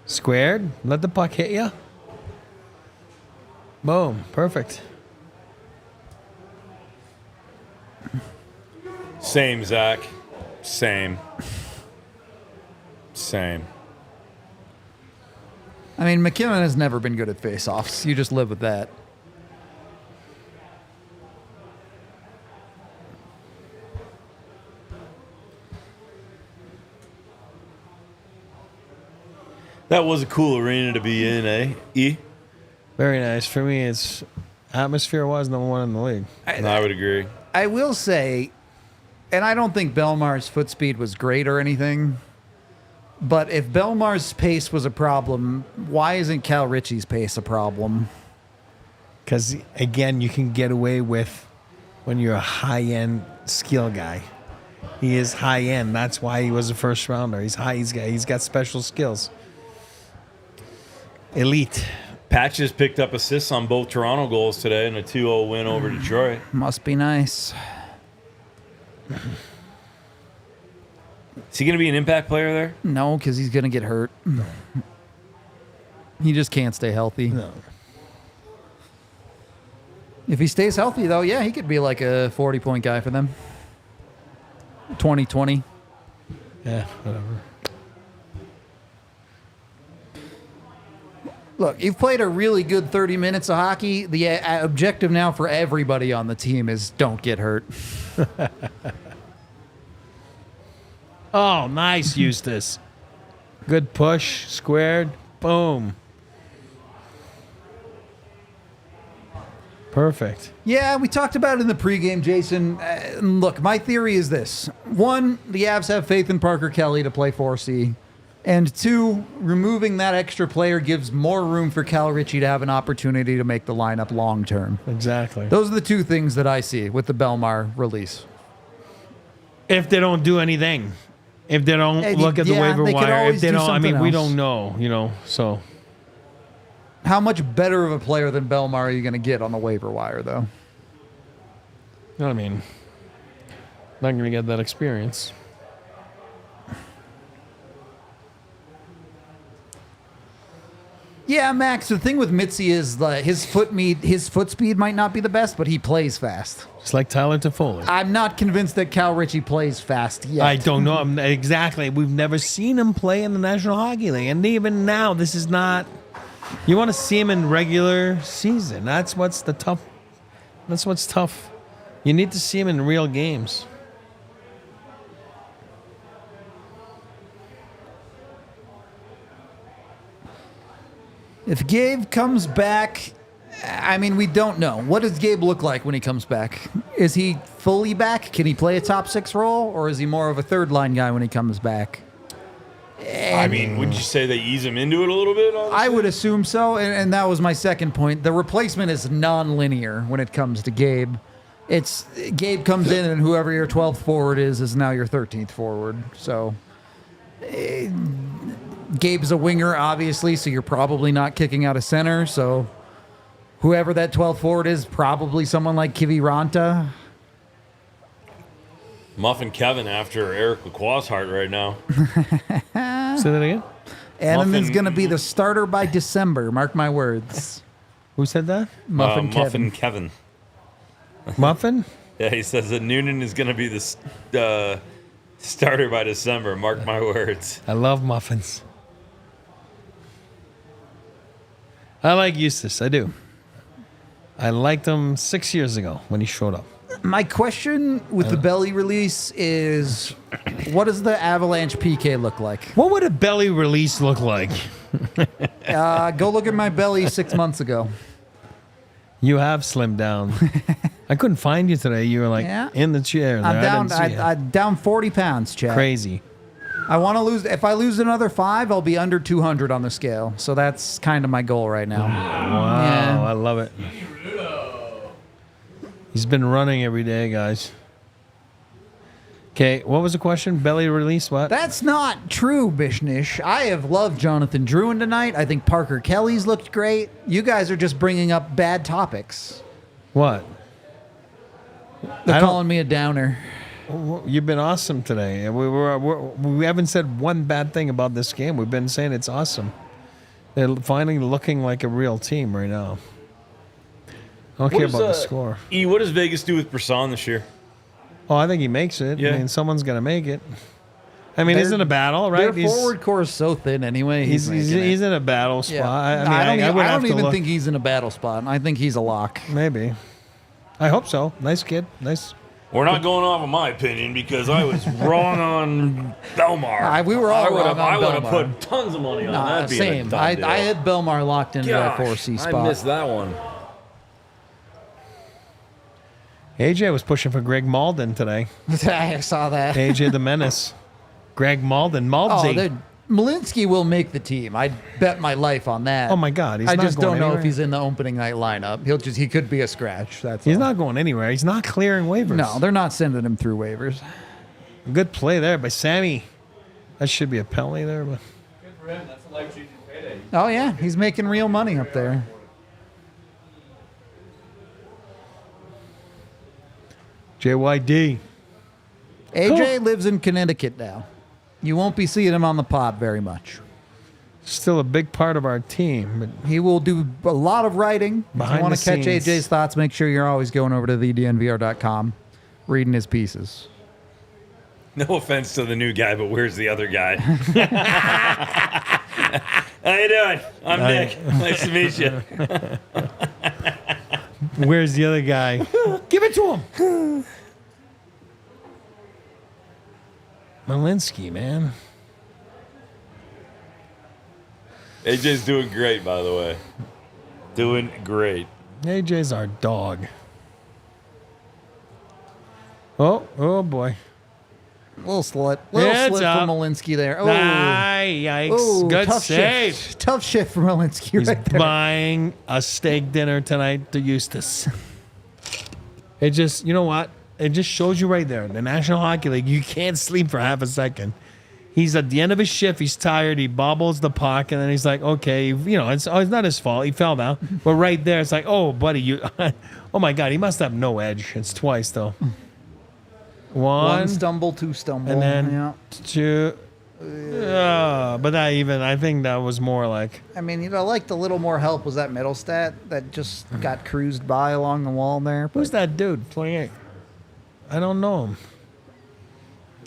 Squared. Let the puck hit you. Boom. Perfect. Same, Zach. Same. I mean, McKinnon has never been good at face-offs. You just live with that. That was a cool arena to be in, eh? E? Very nice. For me, it's atmosphere was number one in the league. I would agree. I will say, and I don't think Belmar's foot speed was great or anything, but if Belmar's pace was a problem, why isn't Cal Ritchie's pace a problem? Because, again, you can get away with when you're a high-end skill guy. He is high-end. That's why he was a first rounder. He's high. He's got special skills. Elite. Patches picked up assists on both Toronto goals today in a 2-0 win over Detroit. Must be nice. Is he going to be an impact player there? No, because he's going to get hurt. He just can't stay healthy. No. If he stays healthy, though, yeah, he could be like a 40-point guy for them. 20-20. Yeah, whatever. Look, you've played a really good 30 minutes of hockey. The objective now for everybody on the team is don't get hurt. Oh, nice, Eustace. Good push, squared, boom. Perfect. Yeah, we talked about it in the pregame, Jason. Look, my theory is this. One, the Avs have faith in Parker Kelly to play 4C. And two, removing that extra player gives more room for Cal Ritchie to have an opportunity to make the lineup long term. Exactly. Those are the two things that I see with the Belmar release. If they don't do anything, if they don't look at the waiver they could wire, always if they do don't, I mean, something we else. don't know, so. How much better of a player than Belmar are you going to get on the waiver wire, though? You know what I mean? Not going to get that experience. Yeah, Max, the thing with Mitzi is his foot speed might not be the best, but he plays fast. It's like Tyler Toffoli. I'm not convinced that Cal Ritchie plays fast yet. I don't know. Exactly. We've never seen him play in the National Hockey League. And even now, this is not... You want to see him in regular season. That's what's tough. You need to see him in real games. If Gabe comes back, I mean, we don't know. What does Gabe look like when he comes back? Is he fully back? Can he play a top six role? Or is he more of a third line guy when he comes back? I mean, would you say they ease him into it a little bit? Honestly? I would assume so, and that was my second point. The replacement is non-linear when it comes to Gabe. It's Gabe comes in, and whoever your 12th forward is now your 13th forward. So Gabe's a winger, obviously, so you're probably not kicking out a center. So whoever that 12th forward is, probably someone like Kiviranta. Muffin Kevin after Eric LaCroix's heart right now. Say that again? Annan's going to be the starter by December. Mark my words. Who said that? Muffin Kevin. Muffin Kevin. Muffin? Yeah, he says that Noonan is going to be the starter by December. Mark my words. I love muffins. I like Eustace. I do. I liked him 6 years ago when he showed up. My question with the belly release is, what does the Avalanche PK look like? What would a belly release look like? Go look at my belly 6 months ago. You have slimmed down. I couldn't find you today. You were like in the chair. There. I'm down. I didn't see you. I'm down 40 pounds, Chad. Crazy. I want to lose. If I lose another 5, I'll be under 200 on the scale. So that's kind of my goal right now. Wow, Yeah. I love it. He's been running every day, guys. Okay, what was the question? Belly release, what? That's not true, Bishnish. I have loved Jonathan Drouin tonight. I think Parker Kelly's looked great. You guys are just bringing up bad topics. What? They're calling me a downer. You've been awesome today. We haven't said one bad thing about this game. We've been saying it's awesome. They're finally looking like a real team right now. I don't care about the score. What does Vegas do with Brisson this year? Oh, I think he makes it. Yeah. I mean, someone's going to make it. I mean, he's in a battle, right? Their forward core is so thin anyway. He's in a battle spot. Yeah. I don't even look. think he's in a battle spot. I think he's a lock. Maybe. I hope so. Nice kid. Nice. We're not going off of my opinion because I was wrong on Belmar. We were all wrong on I would have Belmar. put tons of money on that. Being Same. a done I deal. had Belmar locked into that Gosh, 4C spot. I missed that one. AJ was pushing for Greg Malden today. I saw that. AJ the Menace. Greg Malden. Oh, Maldsy. Malinsky will make the team. I bet my life on that. Oh, my God. I not just going don't know anywhere. if he's in the opening night lineup. He could be a scratch. That's He's all. not going anywhere. He's not clearing waivers. No, they're not sending him through waivers. Good play there by Sammy. That should be a penalty there, but Good for him. That's a life-changing payday. Oh yeah, he's making real money up there. JYD. AJ lives in Connecticut now. You won't be seeing him on the pod very much. Still a big part of our team, but He will do a lot of writing. If Behind you want the to catch scenes. AJ's thoughts, make sure you're always going over to thednvr.com, reading his pieces. No offense to the new guy, but where's the other guy? How you doing? I'm Nick. Nice to meet you. where's the other guy? Give it to him. Malinsky, man. AJ's doing great, by the way. Doing great. AJ's our dog. Oh boy. Little slit Heads from up. Malinsky there. Oh, Yikes. oh, Good tough save. shift. Tough shift from Malinsky He's right there. buying a steak dinner tonight to Eustis. It just, you know what? It just shows you right there. The National Hockey League, you can't sleep for half a second. He's at the end of his shift. He's tired. He bobbles the puck, and then he's like, okay, it's not his fault. He fell down. But right there, it's like, oh, buddy, you, oh my God, he must have no edge. It's twice, though. One stumble, two stumble. and then yeah. two. But I think that was more like, I mean, like the little more help was that middle stat that just got cruised by along the wall there. But who's that dude? 28. I don't know him.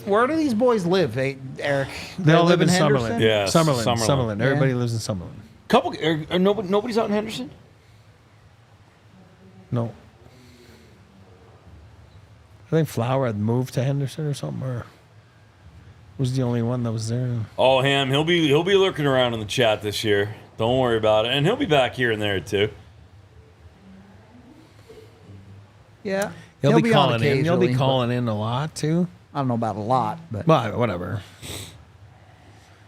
where do these boys live, Eric? They all live in Henderson? Summerlin. Yeah, Summerlin. Yeah. Everybody lives in Summerlin. Nobody's out in Henderson? No. I think Flower had moved to Henderson or something, or was the only one that was there. Oh, Ham, he'll be lurking around in the chat this year. Don't worry about it. And he'll be back here and there, too. Yeah. He'll be on calling in. He'll be occasionally, calling in a lot, too. but I don't know about a lot, but But whatever.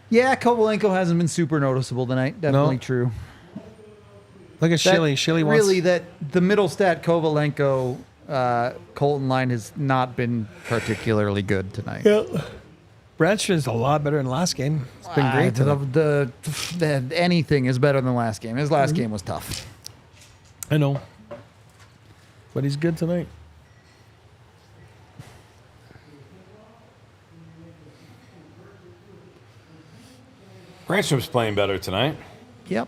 yeah, Kovalenko hasn't been super noticeable tonight. Definitely true. Look at That- Shilly. Shilly wants... really that the middle stat Kovalenko Colton line has not been particularly good tonight. Bradshaw a lot better than last game. It's been great. The anything is better than last game. His last game was tough. I know. But he's good tonight. Brandstrom's playing better tonight. Yep.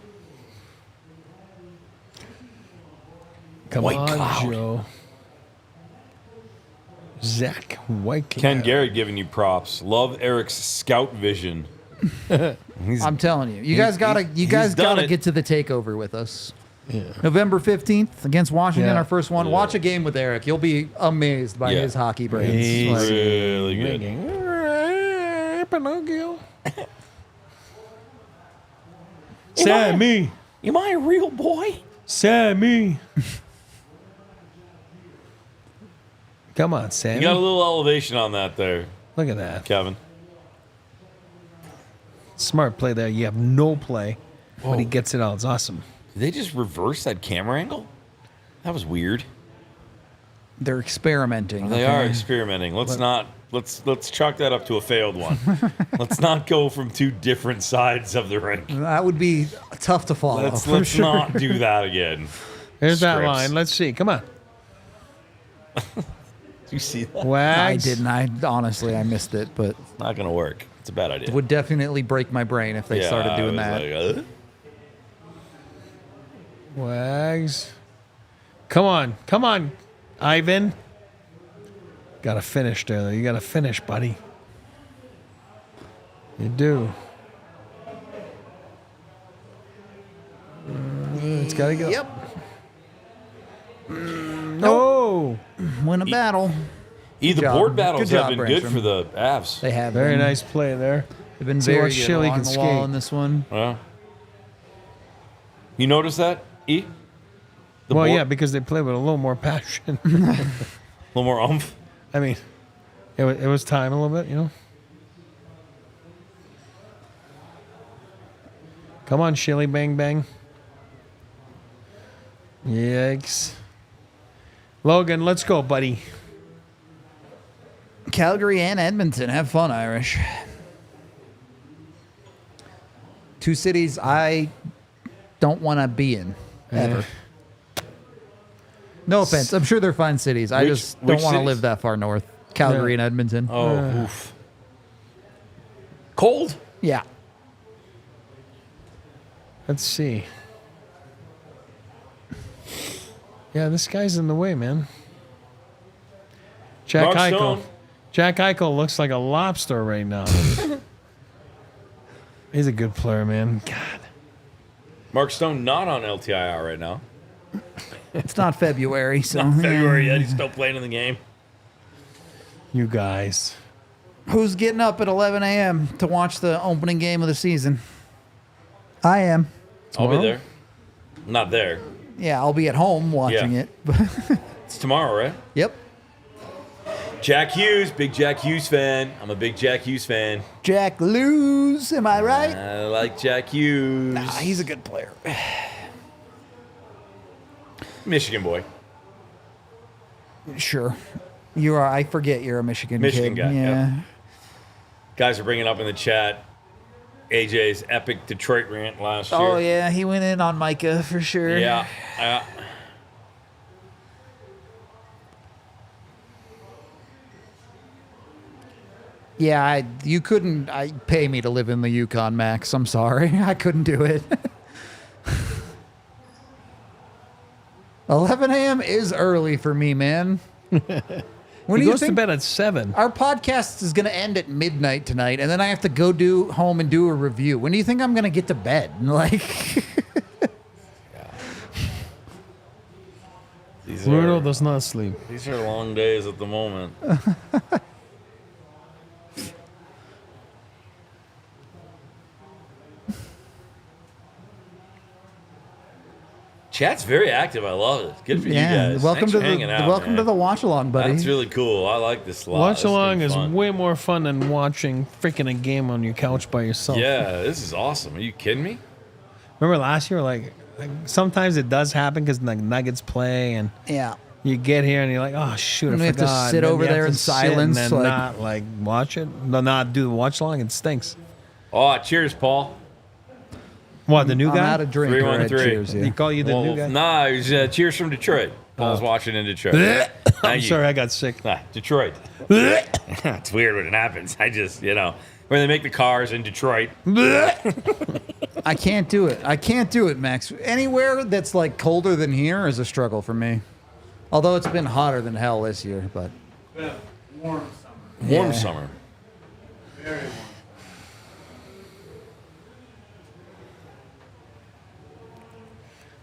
Come White on, Cloud. Joe. Zach White. Ken Garrett giving you props. Love Eric's scout vision. I'm telling you, you guys gotta done it. get to the takeover with us. Yeah. November 15th against Washington, Yeah. our first one. Yeah. Watch a game with Eric. You'll be amazed by Yeah. his hockey brains. He's Like, Really good. Pinocchio. Sammy. Am I a real boy? Sammy. Come on, Sammy. You got a little elevation on that there, Look at that. Kevin. Smart play there. You have no play, but he gets it out. It's awesome. Did they just reverse that camera angle? That was weird. they're experimenting. They okay? are experimenting. Let's chalk that up to a failed one. Let's not go from two different sides of the rink. That would be tough to follow. Let's for sure. not do that again. Here's that Scripts. line. Let's see. Come on. Do you see that? I Wags. didn't. I honestly I missed it, but Not gonna work. It's a bad idea. it would definitely break my brain if they started doing I that. was like, Wags. Come on. Come on, Ivan. Got to finish there, though. You got to finish, buddy. You do. It's got to go. Yep. Oh, Win a battle. The job. board battles Good job, have been good Brandstrom. for the Avs. They have very been. nice play there. They've been See very what good Shilly along can the wall skate. in this one. Yeah. You notice that, E? Well, yeah, because they play with a little more passion. little more oomph. I mean, it was time a little bit, you know. Come on, Shilly Bang Bang. Yikes. Logan, let's go, buddy. Calgary and Edmonton. Have fun, Irish. Two cities I don't want to be in, ever. No offense. I'm sure they're fine cities. I just don't which want to cities? live that far north. Calgary and Edmonton. Oh, oof. Cold? Yeah. Let's see. Yeah, this guy's in the way, man. Jack Mark Eichel. Stone. Jack Eichel looks like a lobster right now. He's a good player, man. God. Mark Stone not on LTIR right now. It's not February, so. Not February yet. He's still playing in the game. You guys. Who's getting up at 11 a.m. to watch the opening game of the season? I am. I'll be Tomorrow? there. I'm not there. Yeah, I'll be at home watching Yeah. it. It's tomorrow, right? Yep. Jack Hughes, big Jack Hughes fan. I'm a big Jack Hughes fan. Jack lose, am I right? I like Jack Hughes. Nah, he's a good player. Michigan boy. Sure. You are. I forget you're a Michigan Michigan kid. guy, Yeah. yep. Guys are bringing up in the chat AJ's epic Detroit rant last year. Oh yeah, he went in on Micah for sure. Yeah. Yeah, you couldn't pay me to live in the Yukon, Max. I'm sorry. I couldn't do it. 11 a.m. is early for me, man. When He do you goes to think bed at 7. our podcast is going to end at midnight tonight, and then I have to go home and do a review? When do you think I'm going to get to bed? Like, Rudo does not sleep. These are long days at the moment. Chat's very active. I love it. Good for you guys. welcome Thanks to for the hanging out, welcome to man. the watch along, buddy. That's really cool. I like this a lot. Watch This is along gonna is be fun. way more fun than watching freaking a game on your couch by yourself. Yeah, this is awesome. Are you kidding me? Remember last year, like sometimes it does happen because the Nuggets play and Yeah. you get here and you're like, oh shoot, And I we have to forgot. sit And then over you have there to in sit silence, and then like- not like watch it, not do the watch along. It stinks. Oh, cheers, Paul. What, the new I'm guy? out of drink. Or 313. cheers, yeah. He call you the new guy? Nah, it was cheers from Detroit. I was watching in Detroit. I'm Thank you. sorry, I got sick. Nah, Detroit. It's weird when it happens. I just, when they make the cars in Detroit. I can't do it. I can't do it, Max. Anywhere that's like colder than here is a struggle for me. Although it's been hotter than hell this year, but Been a warm summer. Warm Yeah. summer. Very warm.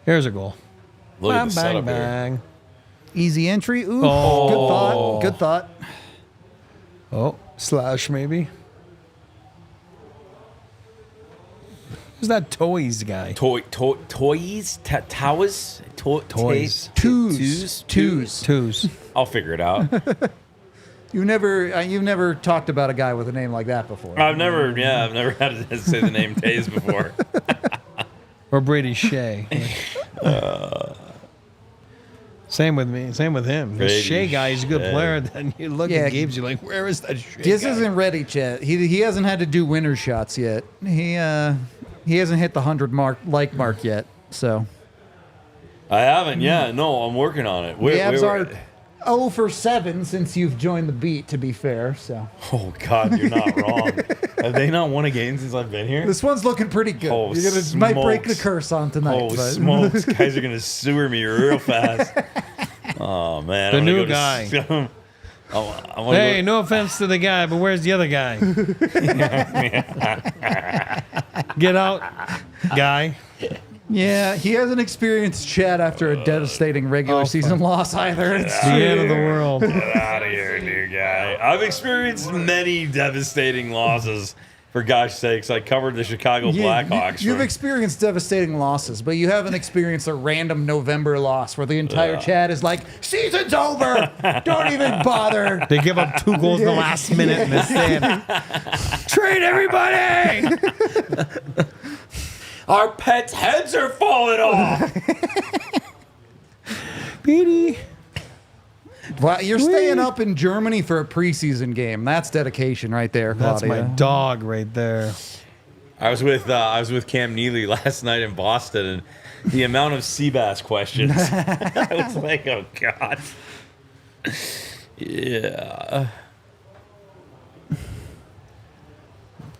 Here's a goal. Look at Bang, the bang, setup here. bang. easy entry. Ooh, Oh. good thought. Good thought. Oh, slash maybe. Who's that toys guy? Toys? Towers? Toys. Twos. I'll figure it out. You've never talked about a guy with a name like that before. I've never had to say the name Taze before. Or Brady Shea. Same with me. Same with him. The Brady Shea guy is a good Shea. player. Then you look Yeah. at Gabe's, you're like, where is that Shea Giz guy? isn't ready, Chet. He hasn't had to do winner shots yet. He hasn't hit the 100 mark yet. So I haven't. Yeah, no, I'm working on it. the Avs are 0 for 7 since you've joined the beat. To be fair, so Oh God, you're not wrong. Have they not won a game since I've been here? this one's looking pretty good. Oh, You're gonna might break the smokes. curse on tonight. Oh, but- smokes! Guys are gonna sewer me real fast. Oh man, The I'm gonna new go to guy. I wanna Hey, go- no offense to the guy, but where's the other guy? Get out, guy. Yeah, he hasn't experienced Chad after a devastating regular season loss either. It's The end of the world. Get out of here, new guy. I've experienced many devastating losses For gosh sakes, I covered the Chicago Blackhawks. You've experienced devastating losses, but you haven't experienced a random November loss where the entire chat is like, season's over. Don't even bother. They give up 2 goals in the last minute and they're saying, trade everybody. Our pets' heads are falling off. Petey. Well, you're staying up in Germany for a preseason game. That's dedication right there, That's Claudia. my dog right there. I was with Cam Neely last night in Boston, and the amount of sea bass questions. I was like, oh god. Yeah.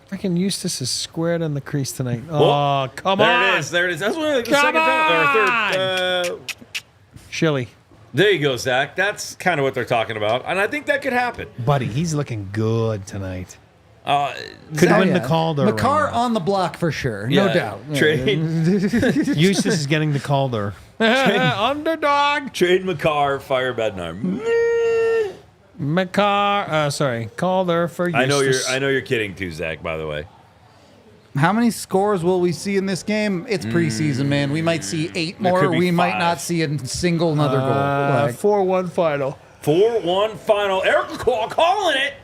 Freaking Eustace is squared on the crease tonight. Oh, come on. There it is. There it is. That's one of the second penalty, or third. Shilly. There you go, Zach. That's kind of what they're talking about, and I think that could happen. Buddy, he's looking good tonight. Could Zach, win the Calder. Makar right now. on the block for sure. No yeah, doubt. Trade Eustace is getting the Calder. Underdog. trade Makar, fire Bednar. Calder for Eustace. I know you're kidding too, Zach. By the way. How many scores will we see in this game? It's preseason, man. We might see 8 more. could be We might 5. not see a single another goal. Like, 4-1 final. 4-1 final. Eric LaCroix calling it.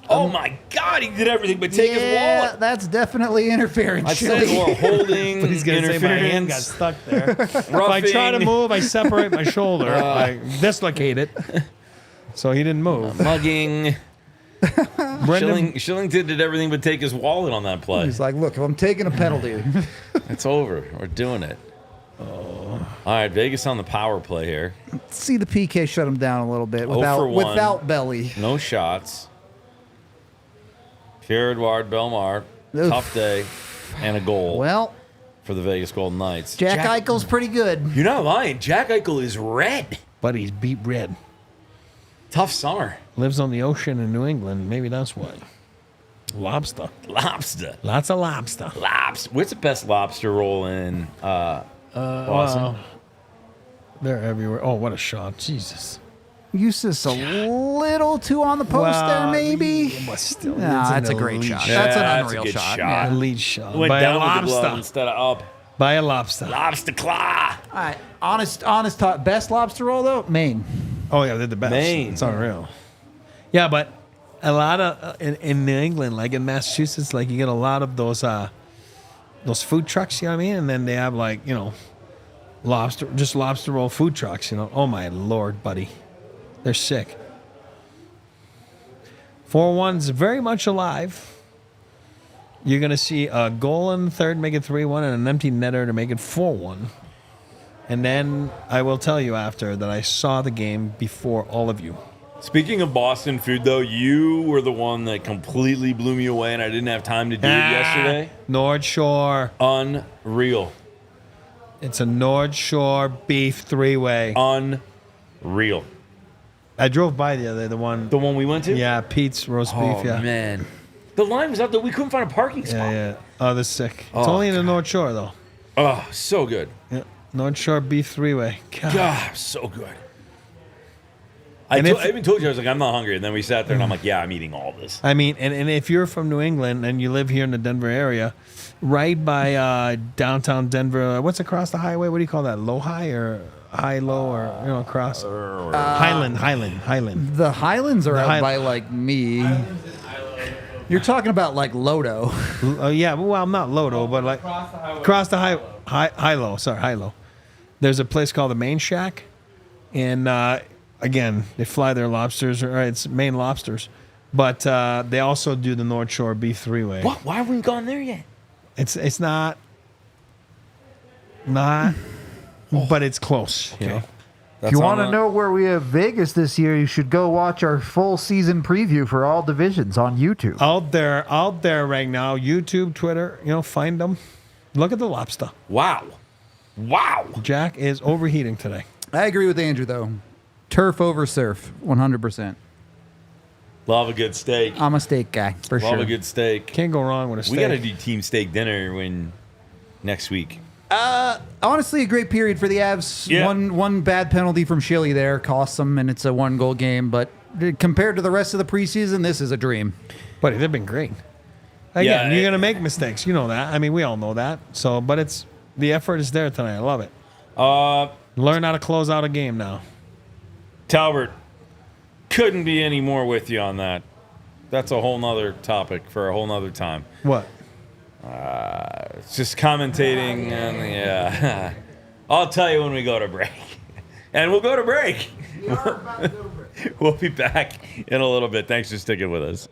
Oh my God, he did everything but take his wallet. that's definitely interference. I said well, holding. But he's going to say my hand got stuck there. If I try to move, I separate my shoulder. I dislocate it. So he didn't move. Mugging. Brendan, Shillington did everything but take his wallet on that play. He's like, look, if I'm taking a penalty. It's over. We're doing it. All right, Vegas on the power play here. See the PK shut him down a little bit 0 for 1. without belly. No shots. Pierre-Edouard Bellemare, Oof. tough day, and a goal Well, for the Vegas Golden Knights. Jack Eichel's pretty good. You're not lying. Jack Eichel is red. buddy's beat red. Tough summer. Lives on the ocean in New England. Maybe that's why. Lobster. Lobster. Lots of lobster. Lobster. What's the best lobster roll in Boston? Wow. They're everywhere. Oh, what a shot. Jesus. Eustace a little too on the post there, maybe. But still, Nah, it's that's a an great elite shot. Yeah, That's an that's a unreal good shot. shot. Yeah. Elite shot. Went By a down with the glove lobster. instead of up. By a lobster. Lobster claw. All right, honest talk. Best lobster roll though, Maine. Oh, yeah, they're the best. Maine. It's unreal. Yeah, but a lot of, in New England, like in Massachusetts, like you get a lot of those food trucks, you know what I mean? And then they have like, you know, lobster roll food trucks, you know. Oh, my Lord, buddy. They're sick. 4-1's very much alive. You're going to see a goal in the third, make it 3-1, and an empty netter to make it 4-1. And then I will tell you after that I saw the game before all of you. Speaking of Boston food, though, you were the one that completely blew me away, and I didn't have time to do it yesterday. North Shore. Unreal. It's a North Shore beef three-way. Unreal. I drove by the other day, the one. The one we went to? Yeah, Pete's roast Oh, beef, yeah. man. The line was out there. We couldn't find a parking spot. Yeah, yeah. Oh, that's sick. Oh, It's only in the North Shore, though. Oh, so good. Yeah. North Shore beef three-way. God. God, so good. I And even told you, I was like, I'm not hungry. And then we sat there, and I'm like, yeah, I'm eating all this. I mean, and if you're from New England and you live here in the Denver area, right by downtown Denver, what's across the highway? What do you call that? Low-high or high-low or, you know, across? Highland. The Highlands are The out High- by like me. You're talking about like Lodo. Yeah, well, not Lodo, but like across the high-low. Sorry, high-low. There's a place called the Main Shack, and again, they fly their lobsters. Or it's Maine lobsters, but they also do the North Shore beef three-way. What? Why haven't we gone there yet? It's not, but it's close. You know? If you want to know where we have Vegas this year, you should go watch our full season preview for all divisions on YouTube. Out there right now, YouTube, Twitter, you know, find them. Look at the lobster. Wow. Jack is overheating today. I agree with Andrew though. Turf over surf, 100%. Love a good steak. I'm a steak guy for Love sure. a good steak. Can't go wrong with a steak. We got to do team steak dinner next week. Honestly, a great period for the Avs. Yeah. One bad penalty from Shilly there cost them, and it's a 1-goal game. But compared to the rest of the preseason, this is a dream. Buddy, they've been great. Again, Yeah, you're gonna make mistakes. You know that. I mean, we all know that. So, but it's the effort is there tonight. I love it. Learn how to close out a game now. Talbert, couldn't be any more with you on that. That's a whole nother topic for a whole nother time. What? It's just commentating, and yeah. I'll tell you when we go to break. And we'll go to break. We'll be back in a little bit. Thanks for sticking with us.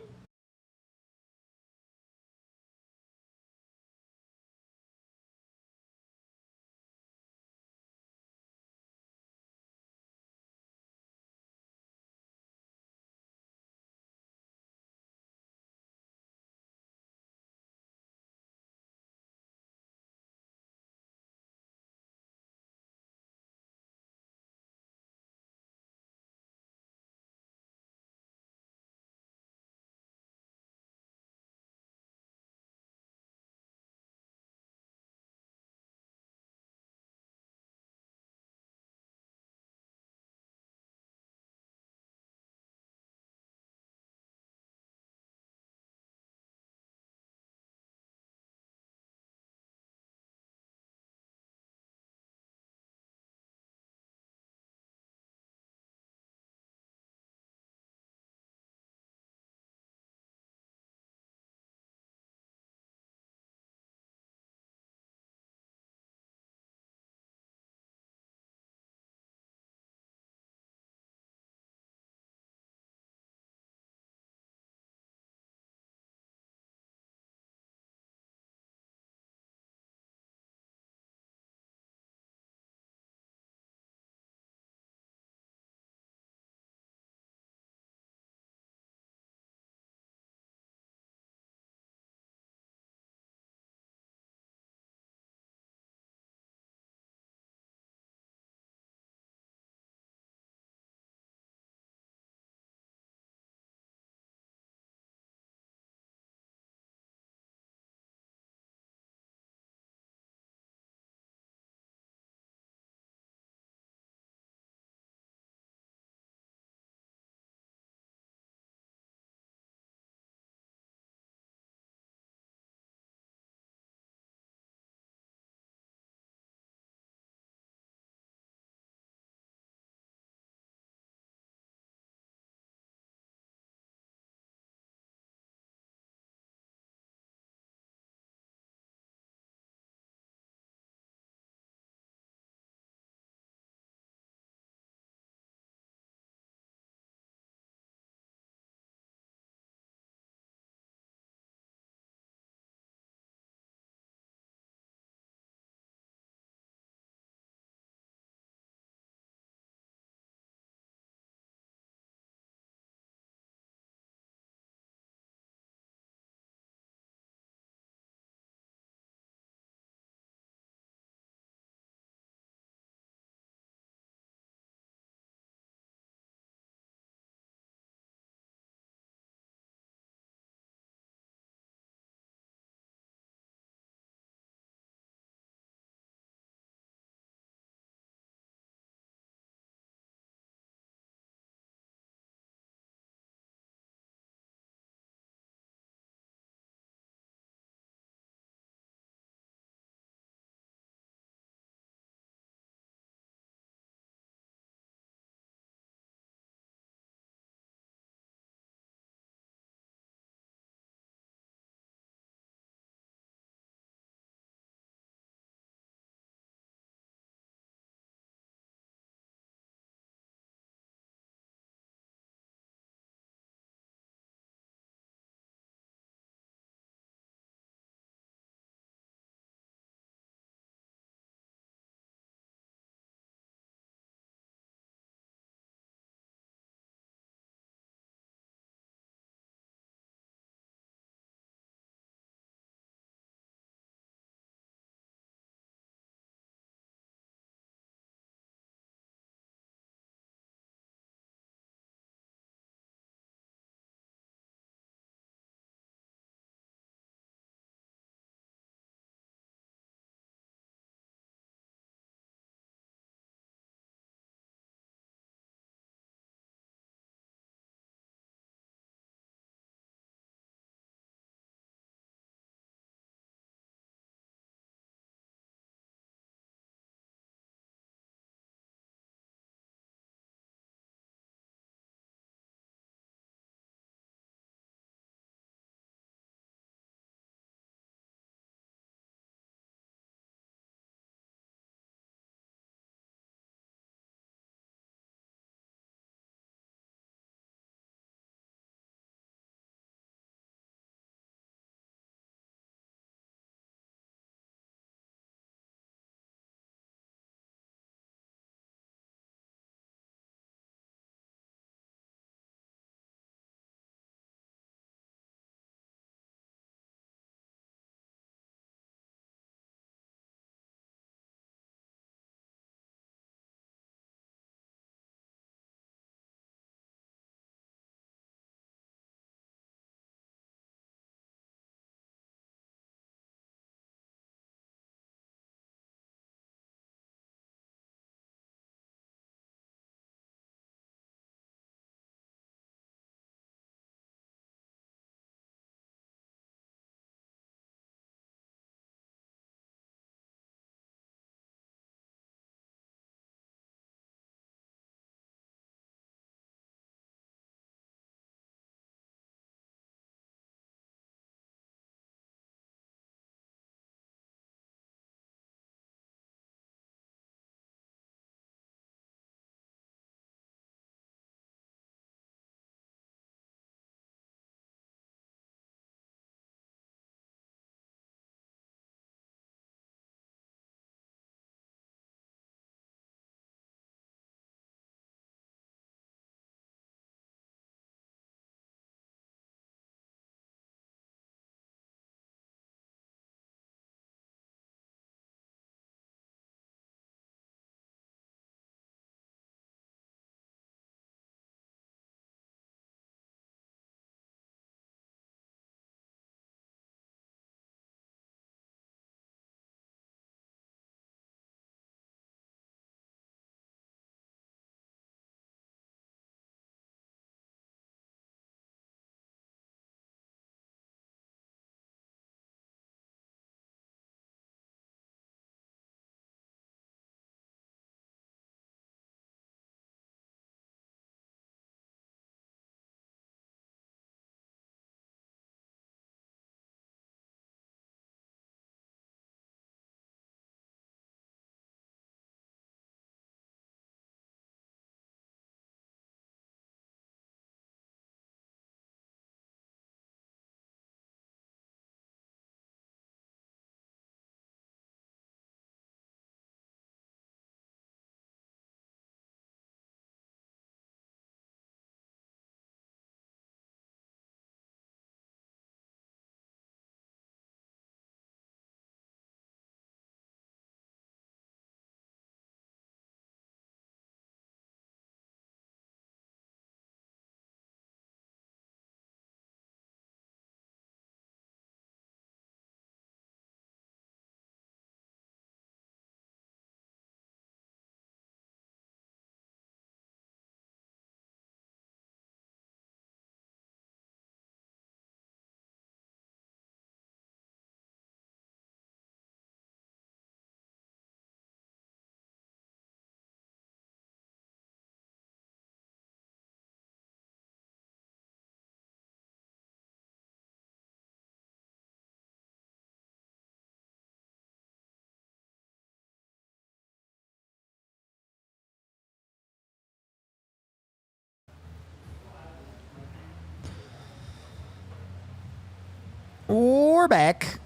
we're back.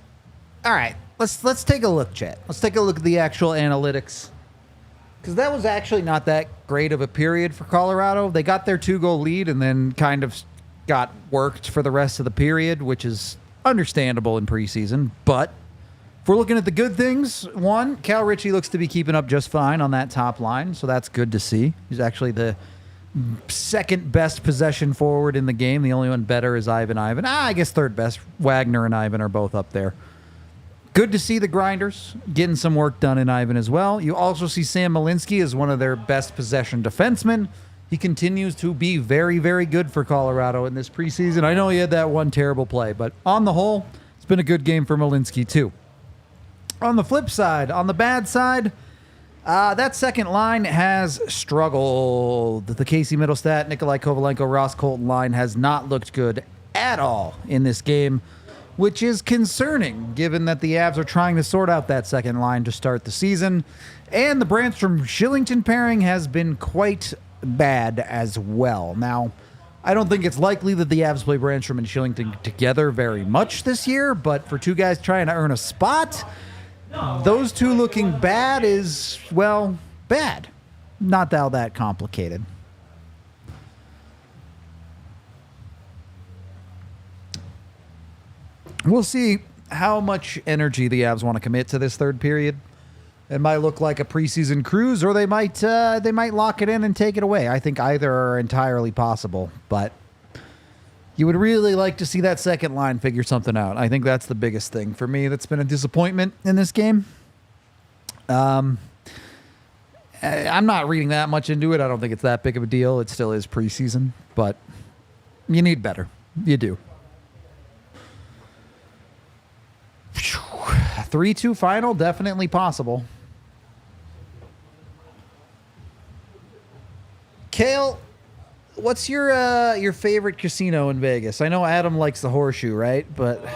All right, let's take a look, chat. Let's take a look at the actual analytics, because that was actually not that great of a period for Colorado. They got their 2-goal lead and then kind of got worked for the rest of the period, which is understandable in preseason. But if we're looking at the good things, one, Cal Ritchie looks to be keeping up just fine on that top line, so that's good to see. He's actually the second best possession forward in the game. The only one better is Ivan. I guess third best. Wagner and Ivan are both up there. Good to see the Grinders getting some work done in Ivan as well. You also see Sam Malinsky as one of their best possession defensemen. He continues to be very, very good for Colorado in this preseason. I know he had that one terrible play, but on the whole, it's been a good game for Malinsky too. On the flip side, on the bad side, that second line has struggled. The Casey Middlestat, Nikolai Kovalenko, Ross Colton line has not looked good at all in this game, which is concerning given that the Avs are trying to sort out that second line to start the season. And the Brandstrom-Shillington pairing has been quite bad as well. Now, I don't think it's likely that the Avs play Brandstrom and Shillington together very much this year, but for two guys trying to earn a spot, those two looking bad is, well, bad. Not all that complicated. We'll see how much energy the Avs want to commit to this third period. It might look like a preseason cruise, or they might lock it in and take it away. I think either are entirely possible, but you would really like to see that second line figure something out. I think that's the biggest thing for me that's been a disappointment in this game. I'm not reading that much into it. I don't think it's that big of a deal. It still is preseason, but you need better. You do. 3-2 final, definitely possible. Kale, what's your favorite casino in Vegas? I know Adam likes the Horseshoe, right? But I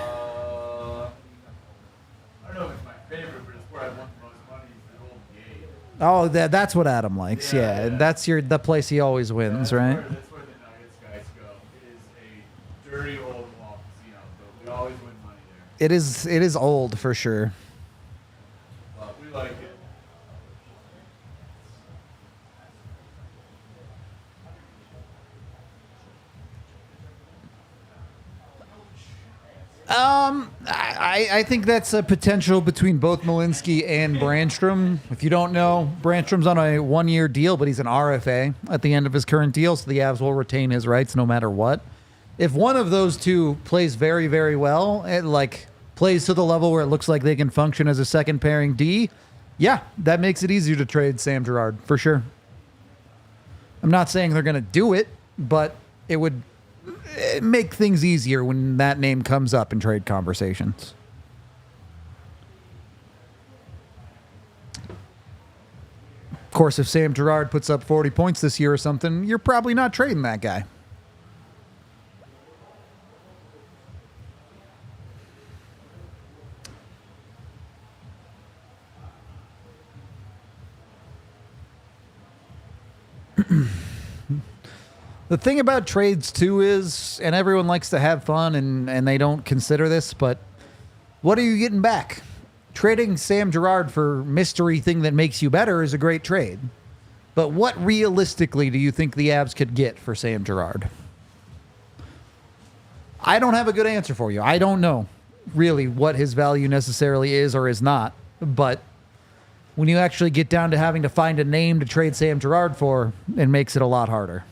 don't know if it's my favorite, but it's where I won the most money. Is the Golden Gate. that's what Adam likes. Yeah, Yeah. that's the place he always wins, right? That's where the Nuggets guys go. It is a dirty old wall casino, but we always win money there. It is old for sure. But we like it. I think that's a potential between both Malinsky and Brandstrom. If you don't know, Brandstrom's on a 1-year deal, but he's an RFA at the end of his current deal, so the Avs will retain his rights no matter what. If one of those two plays very, very well, it plays to the level where it looks like they can function as a second pairing D, yeah, that makes it easier to trade Sam Girard, for sure. I'm not saying they're going to do it, but it would make things easier when that name comes up in trade conversations. Of course, if Sam Girard puts up 40 points this year or something, you're probably not trading that guy. The thing about trades, too, is, and everyone likes to have fun and they don't consider this, but what are you getting back? Trading Sam Girard for mystery thing that makes you better is a great trade. But what realistically do you think the Avs could get for Sam Girard? I don't have a good answer for you. I don't know really what his value necessarily is or is not. But when you actually get down to having to find a name to trade Sam Girard for, it makes it a lot harder.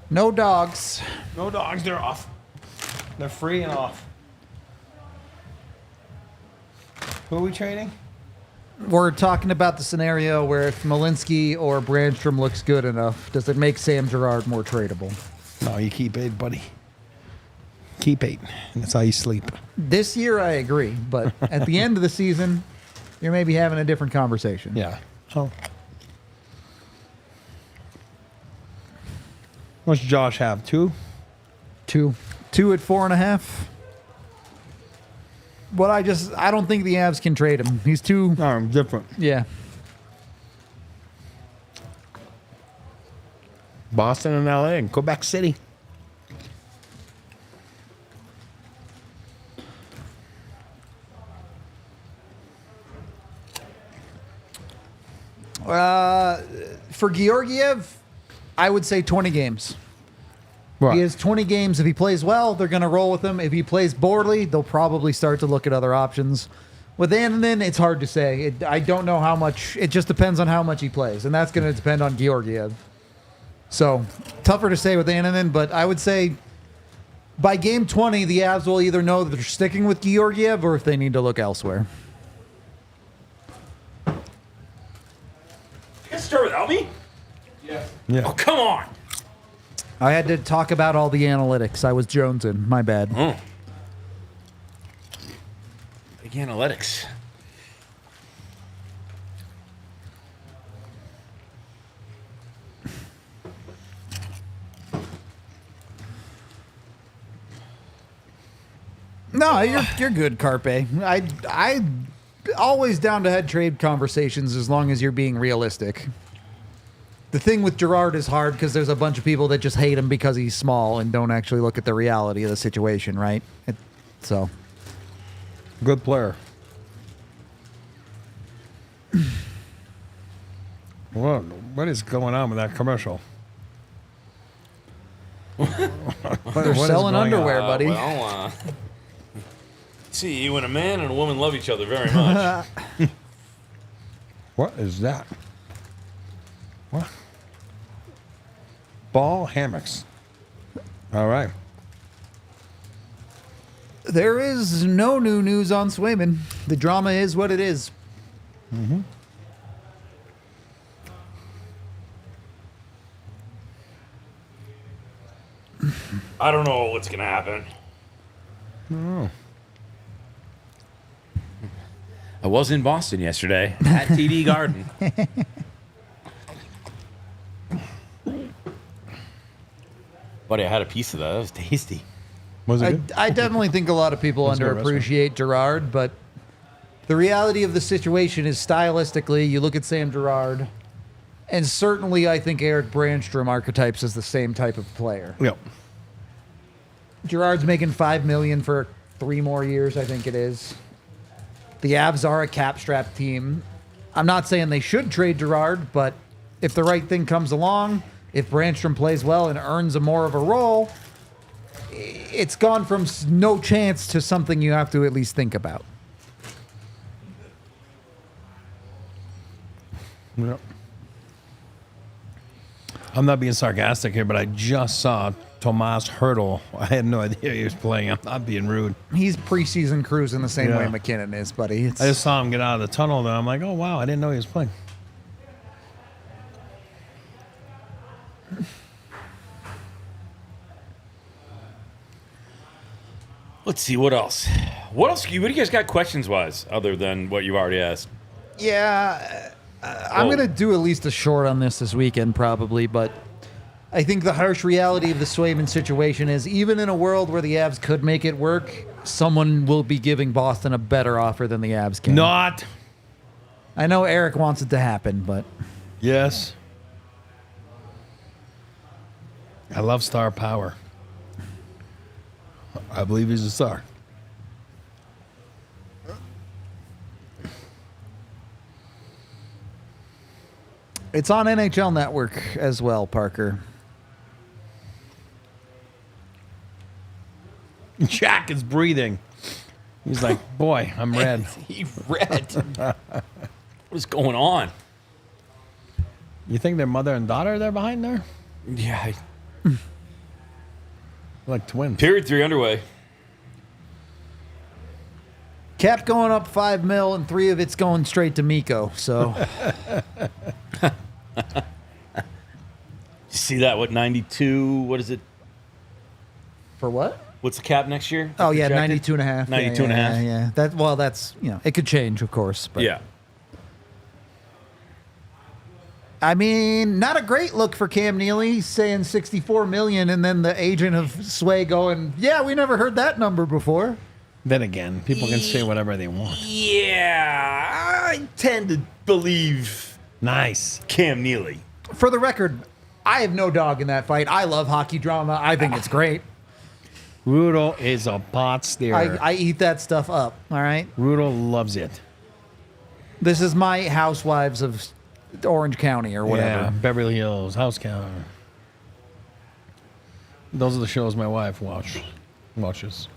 No dogs. No dogs, they're off. They're free and off. Who are we trading? We're talking about the scenario where if Malinsky or Brandstrom looks good enough, does it make Sam Girard more tradable? No, you keep 8, buddy. Keep 8. That's how you sleep. This year, I agree. But at the end of the season, you're maybe having a different conversation. Yeah. So, what's Josh have? 2? 2 at 4.5. But I don't think the Avs can trade him. He's too, No, different. yeah. Boston and LA and Quebec City. For Georgiev, I would say 20 games. Right. He has 20 games. If he plays well, they're going to roll with him. If he plays poorly, they'll probably start to look at other options. With Annunen, it's hard to say. I don't know how much. It just depends on how much he plays, and that's going to depend on Georgiev. So, tougher to say with Annunen, but I would say by game 20, the Avs will either know that they're sticking with Georgiev or if they need to look elsewhere. You guys start without me? Yes. Yeah. Oh, come on. I had to talk about all the analytics. I was jonesing. My bad. Big analytics. No, you're good, Carpe. I always down to head trade conversations as long as you're being realistic. The thing with Gerard is hard because there's a bunch of people that just hate him because he's small and don't actually look at the reality of the situation, right? So, Good player. What is going on with that commercial? they're selling underwear, buddy. See, you and a man and a woman love each other very much. What is that? What? Ball hammocks. All right. There is no new news on Swayman. The drama is what it is. I don't know what's going to happen. Oh. I was in Boston yesterday at TD Garden. Buddy, I had a piece of that. That was tasty. Was it good? I definitely think a lot of people Let's go to a underappreciate Gerard, but the reality of the situation is stylistically, you look at Sam Gerard, and certainly I think Eric Brandstrom archetypes as the same type of player. Yep. Gerard's making $5 million for 3 more years, I think it is. The Avs are a cap-strapped team. I'm not saying they should trade Gerard, but if the right thing comes along, if Brandstrom plays well and earns more of a role, it's gone from no chance to something you have to at least think about. Yep. I'm not being sarcastic here, but I just saw Tomas Hertl. I had no idea he was playing. I'm not being rude. He's preseason cruising the same Yeah. way McKinnon is, buddy. It's, I just saw him get out of the tunnel, and I'm like, oh, wow, I didn't know he was playing. Let's see, what else? What do you guys got questions-wise, other than what you've already asked? yeah, I'm going to do at least a short on this weekend probably, but I think the harsh reality of the Swayman situation is even in a world where the Avs could make it work, someone will be giving Boston a better offer than the Avs can. Not. I know Eric wants it to happen, but Yes. I love star power. I believe he's a star. it's on NHL Network as well, Parker. Jack is breathing. He's like, boy, I'm red. He read. What is going on? You think their mother and daughter are there behind there? Yeah. Like twins. Period 3 underway. Cap going up $5 million, and 3 of it's going straight to Miko. So You see that? What, 92? What is it? for what? What's the cap next year? Oh yeah, Projected? 92 and a half. 92 and a half. Yeah. That's it could change, of course. But Yeah. I mean, not a great look for Cam Neely saying $64 million, and then the agent of Sway going, "Yeah, we never heard that number before." Then again, people can say whatever they want. Yeah, I tend to believe Nice. Cam Neely. For the record, I have no dog in that fight. I love hockey drama. I think it's great. Rudo is a pot steerer. I eat that stuff up. All right. Rudo loves it. This is my Housewives of Orange County or whatever. Yeah, Beverly Hills, House County. Those are the shows my wife watches.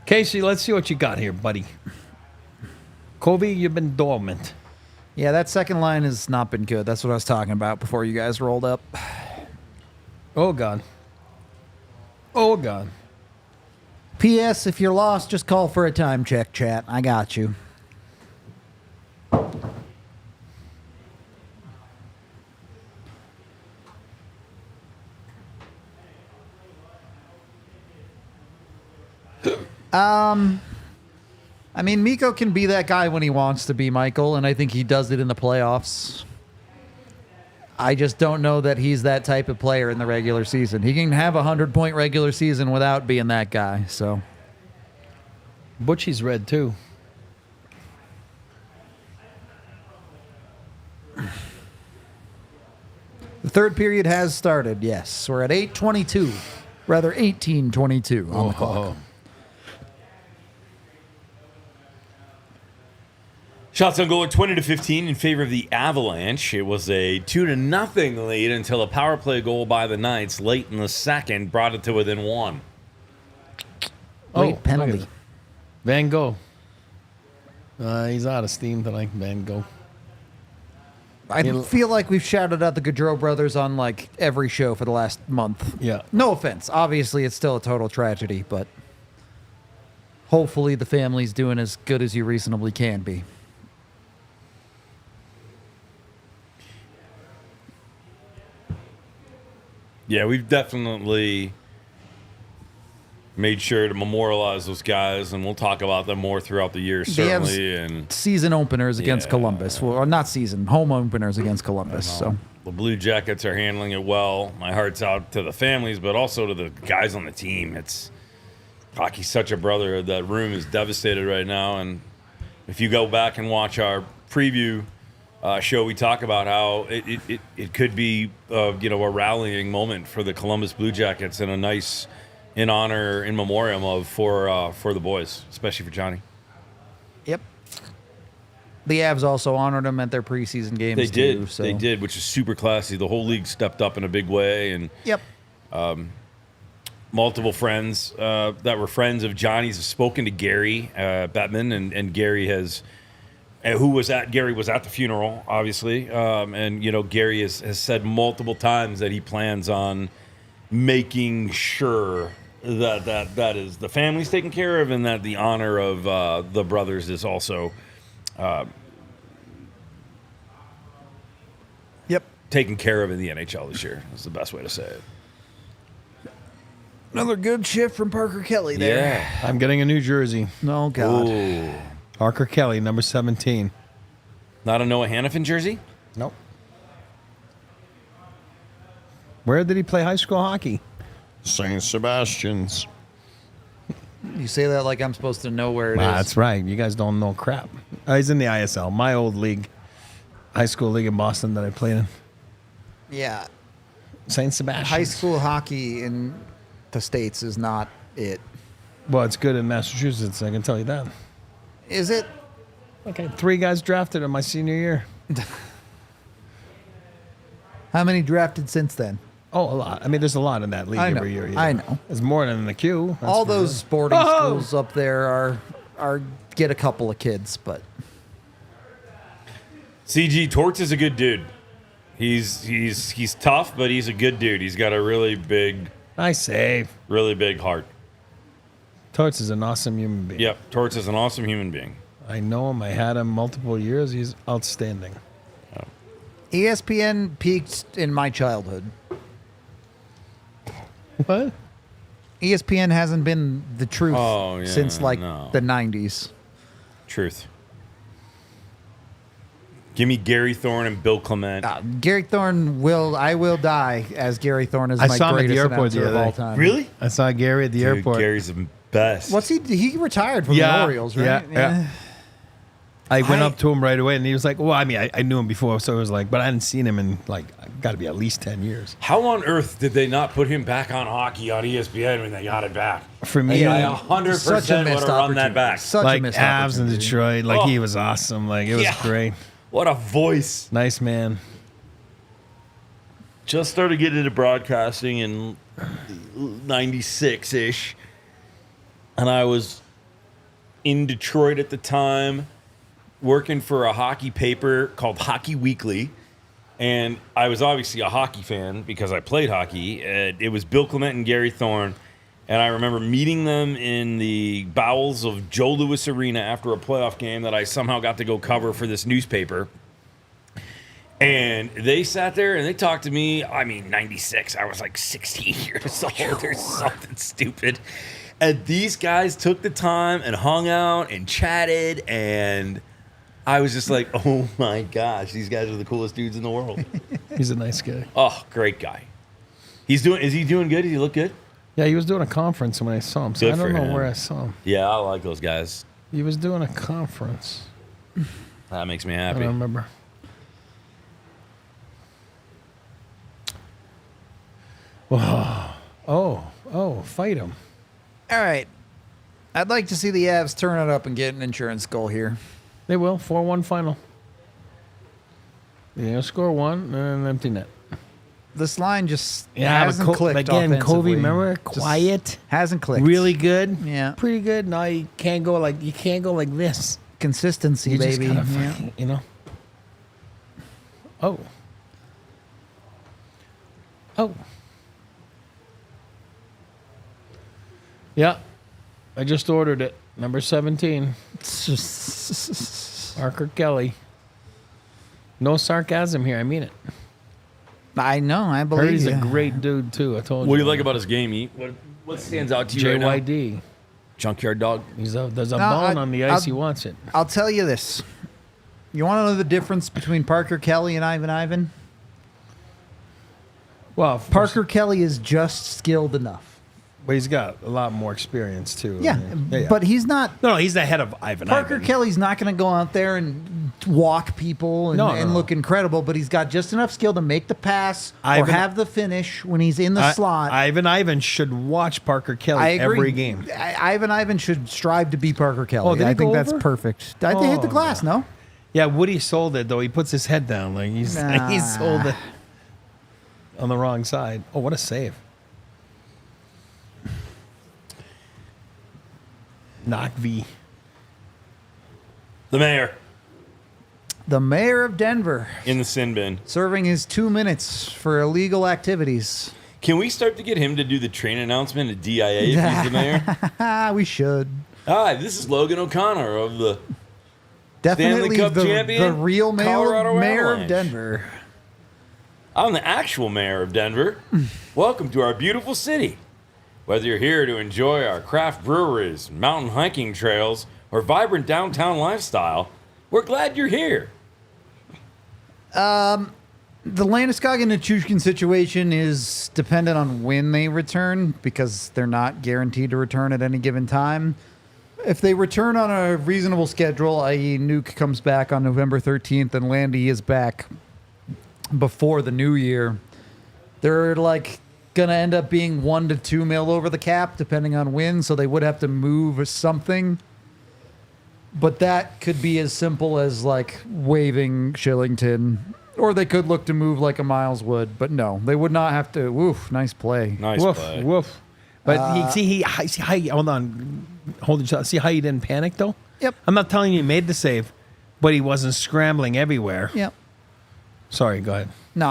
Casey, let's see what you got here, buddy. Kobe, you've been dormant. Yeah, that second line has not been good. That's what I was talking about before you guys rolled up. Oh, God. Oh, God. P.S. If you're lost, just call for a time check, chat. I got you. I mean, Mikko can be that guy when he wants to be, Michael, and I think he does it in the playoffs. I just don't know that he's that type of player in the regular season. He can have a 100-point regular season without being that guy, so. Butchie's red, too. The third period has started, yes. We're at 8:22, rather 18:22 on the clock. Shots on goal are 20-15 in favor of the Avalanche. It was a 2-0 lead until a power play goal by the Knights late in the second brought it to within one. Late penalty. look at it. Van Gogh. He's out of steam tonight, Van Gogh. I feel like we've shouted out the Gaudreau brothers on like every show for the last month. Yeah. No offense. Obviously, it's still a total tragedy, but hopefully the family's doing as good as you reasonably can be. Yeah, we've definitely made sure to memorialize those guys, and we'll talk about them more throughout the year, certainly. And season openers against Yeah. Columbus. Well, or not season, home openers against Columbus. So the Blue Jackets are handling it well. My heart's out to the families, but also to the guys on the team. It's hockey's such a brotherhood. That room is devastated right now, and if you go back and watch our preview show, we talk about how it could be a rallying moment for the Columbus Blue Jackets and a nice in honor, in memoriam of for the boys, especially for Johnny. Yep. The Avs also honored him at their preseason games. They did. Too, so. They did, which is super classy. The whole league stepped up in a big way, and Yep. multiple friends that were friends of Johnny's have spoken to Gary Bettman, and Gary has. Gary was at the funeral, obviously, and Gary has said multiple times that he plans on making sure that is the family's taken care of, and that the honor of the brothers is also taken care of in the NHL this year. That's the best way to say it. Another good shift from Parker Kelly there. Yeah. I'm getting a New Jersey. Oh, God. Ooh. Parker Kelly, number 17. Not a Noah Hannafin jersey? Nope. Where did he play high school hockey? St. Sebastian's. You say that like I'm supposed to know where it is. That's right. You guys don't know crap. He's in the ISL, my old league, high school league in Boston that I played in. Yeah. St. Sebastian's. High school hockey in the States is not it. Well, it's good in Massachusetts, I can tell you that. Is it? Okay, 3 guys drafted in my senior year. How many drafted since then? Oh, a lot. I mean, there's a lot in that league I know. every year. Yeah. I know. There's more than in the queue. That's All for those sure. boarding schools up there are get a couple of kids, but CG Torts is a good dude. He's tough, but he's a good dude. He's got a really big heart. Torts is an awesome human being. Yep, Torts is an awesome human being. I know him. I had him multiple years. He's outstanding. ESPN peaked in my childhood. What? ESPN hasn't been the truth since like no. the 90s. Truth. Give me Gary Thorne and Bill Clement. Gary Thorne I will die as Gary Thorne is I my saw him at the greatest airport the announcer of other all day. time. Really? I saw Gary at the Dude, airport. Gary's the best. What's he retired from the Orioles, right? Yeah. I went up to him right away, and he was like, well, I mean, I knew him before, so it was like, but I hadn't seen him in, like, got to be at least 10 years. How on earth did they not put him back on hockey on ESPN when they got it back? For me, I Such a 100% would have missed run that opportunity. back. Such a like missed Avs in opportunity. Detroit, like he was awesome. Like it was great. What a voice. Nice man. Just started getting into broadcasting in 96-ish. And I was in Detroit at the time, working for a hockey paper called Hockey Weekly. And I was obviously a hockey fan because I played hockey. It was Bill Clement and Gary Thorne. And I remember meeting them in the bowels of Joe Louis Arena after a playoff game that I somehow got to go cover for this newspaper. And they sat there and they talked to me. I mean, 96. I was like 16 years old or something stupid. And these guys took the time and hung out and chatted. And I was just like, oh my gosh, these guys are the coolest dudes in the world. He's a nice guy. Oh, great guy. Is he doing good? Does he look good? Yeah, he was doing a conference when I saw him. So Good I don't for know him. where I saw him. Yeah, I like those guys. He was doing a conference. That makes me I happy. don't remember. Oh, fight him. All right. I'd like to see the Avs turn it up and get an insurance goal here. They will. 4-1 final. Yeah, score one and an empty net. This line just Yeah, hasn't but clicked again, offensively. Kobe, remember, Just quiet, hasn't clicked. really good, Yeah. pretty good. No, you can't go like this. Consistency, You just baby. gotta Yeah. fucking, you know. Oh. Yeah, I just ordered it. Number 17, Parker Kelly. No sarcasm here. I mean it. I know. I Heard believe he's you. a great dude too. I told you. What do you like about his game, E? What stands out to you right now? JYD? Junkyard Dog. There's a No, bone on the ice. I'll- He wants it. I'll tell you this. You want to know the difference between Parker Kelly and Ivan? Well, Parker Kelly is just skilled enough. but he's got a lot more experience too. Yeah, I mean, but he's not. no, he's the head of Ivan. Parker Kelly's not going to go out there and walk people and, No, and no. look incredible, but he's got just enough skill to make the pass or Ivan- have the finish when he's in the slot. Ivan should watch Parker Kelly I agree. every game. Ivan should strive to be Parker Kelly. Oh, did he I think go that's over? perfect. They hit the Oh, glass, no? Yeah, Woody sold it though. He puts his head down like he sold it on the wrong side. Oh, what a save! Knock V. The mayor The mayor of Denver in the sin bin. serving his 2 minutes for illegal activities. Can we start to get him to do the train announcement at DIA if he's the mayor? We should. Hi, this is Logan O'Connor of the Definitely Cup the champion, real Colorado mayor of Avalanche. Denver. I'm the actual mayor of Denver. Welcome to our beautiful city. Whether you're here to enjoy our craft breweries, mountain hiking trails, or vibrant downtown lifestyle, we're glad you're here. The Landeskog and Nichushkin situation is dependent on when they return because they're not guaranteed to return at any given time. If they return on a reasonable schedule, i.e. Nuke comes back on November 13th and Landy is back before the new year, they're like going to end up being 1 to 2 mil over the cap depending on when, so they would have to move something. But that could be as simple as like waiving Shillington, or they could look to move like a Miles would. But no, they would not have to. Woof, nice play. Nice Woof, play. woof. But see how hold on, hold it. See how you didn't panic though. Yep. I'm not telling you he made the save, but he wasn't scrambling everywhere. Yep. Sorry, go ahead. No,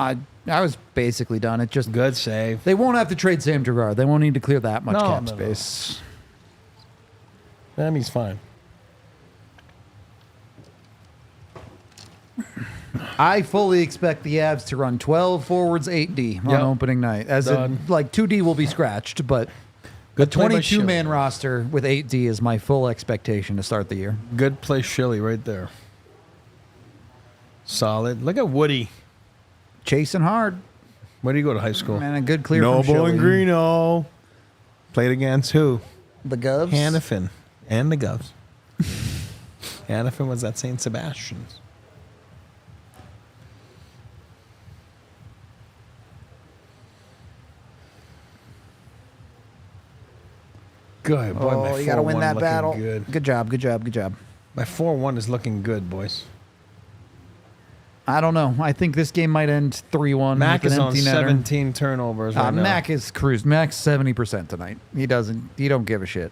I was basically done. It just Good save. they won't have to trade Sam Girard. They won't need to clear that much No, cap no, no. space. That means fine. I fully expect the Avs to run 12 forwards, 8D on Yep. opening night. As Done. in, like 2D will be scratched, but Good the play by 22-man Schilly. roster with 8D is my full expectation to start the year. Good play, Shilly, right there. Solid. Look at Woody. Chasing hard Where do you go to high school? and a good clear No from Bowling Schilly. Greeno. Played against who? The Govs. Hannafin and the Govs. Hannafin was at St. Sebastian's. Good. Boy, my Oh, you got to 4-1 win that looking battle. Good. Good job. Good job. Good job. My 4-1 is looking good, boys. I don't know. I think this game might end 3-1. Mac with is an on empty netter. 17 turnovers right now. Mac is cruised. Mac's 70% tonight. He don't give a shit.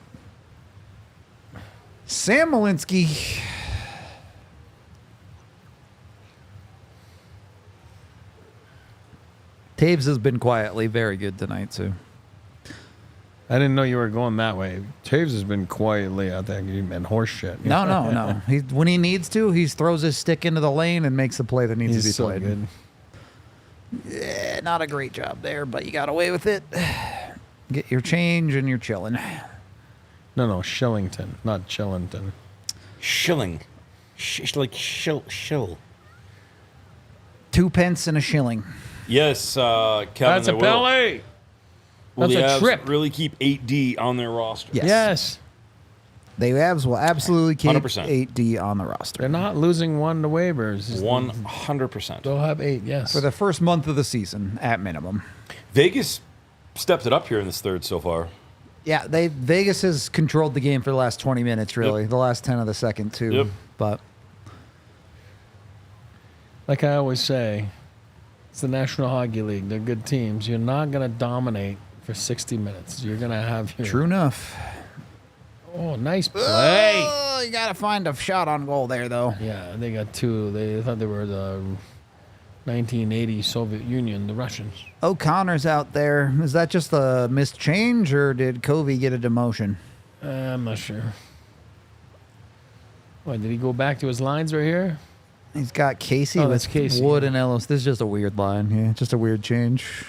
Sam Malinsky. Taves has been quietly very good tonight, too. I didn't know you were going that way. Taves has been quietly out there and horse shit. No. When he needs to, he throws his stick into the lane and makes the play that needs to be He's so played. good. Yeah, not a great job there, but you got away with it. Get your change and you're chilling. No, Shillington, not Chillington. Shilling. Like shill. 2 pence and a shilling. Yes, Kevin. That's they a will. belly. Will That's the a Avs trip. really keep 8D on their roster? Yes. Yes. The Avs will absolutely keep 100%. 8D on the roster. They're not losing one to waivers. 100%. They'll have 8, yes. For the first month of the season, at minimum. Vegas stepped it up here in this third so far. Yeah, Vegas has controlled the game for the last 20 minutes, really. Yep. The last 10 of the second, too. Yep. But Like I always say, it's the National Hockey League. They're good teams. You're not going to dominate for 60 minutes. You're going to have your... true enough. Oh, nice play. Oh, you got to find a shot on goal there, though. Yeah, they got 2. They thought they were the 1980 Soviet Union, the Russians. O'Connor's out there. Is that just a missed change, or did Covey get a demotion? I'm not sure. What, did he go back to his lines right here? He's got Casey Oh, with that's Casey. Wood and Ellis. This is just a weird line. Yeah, just a weird change.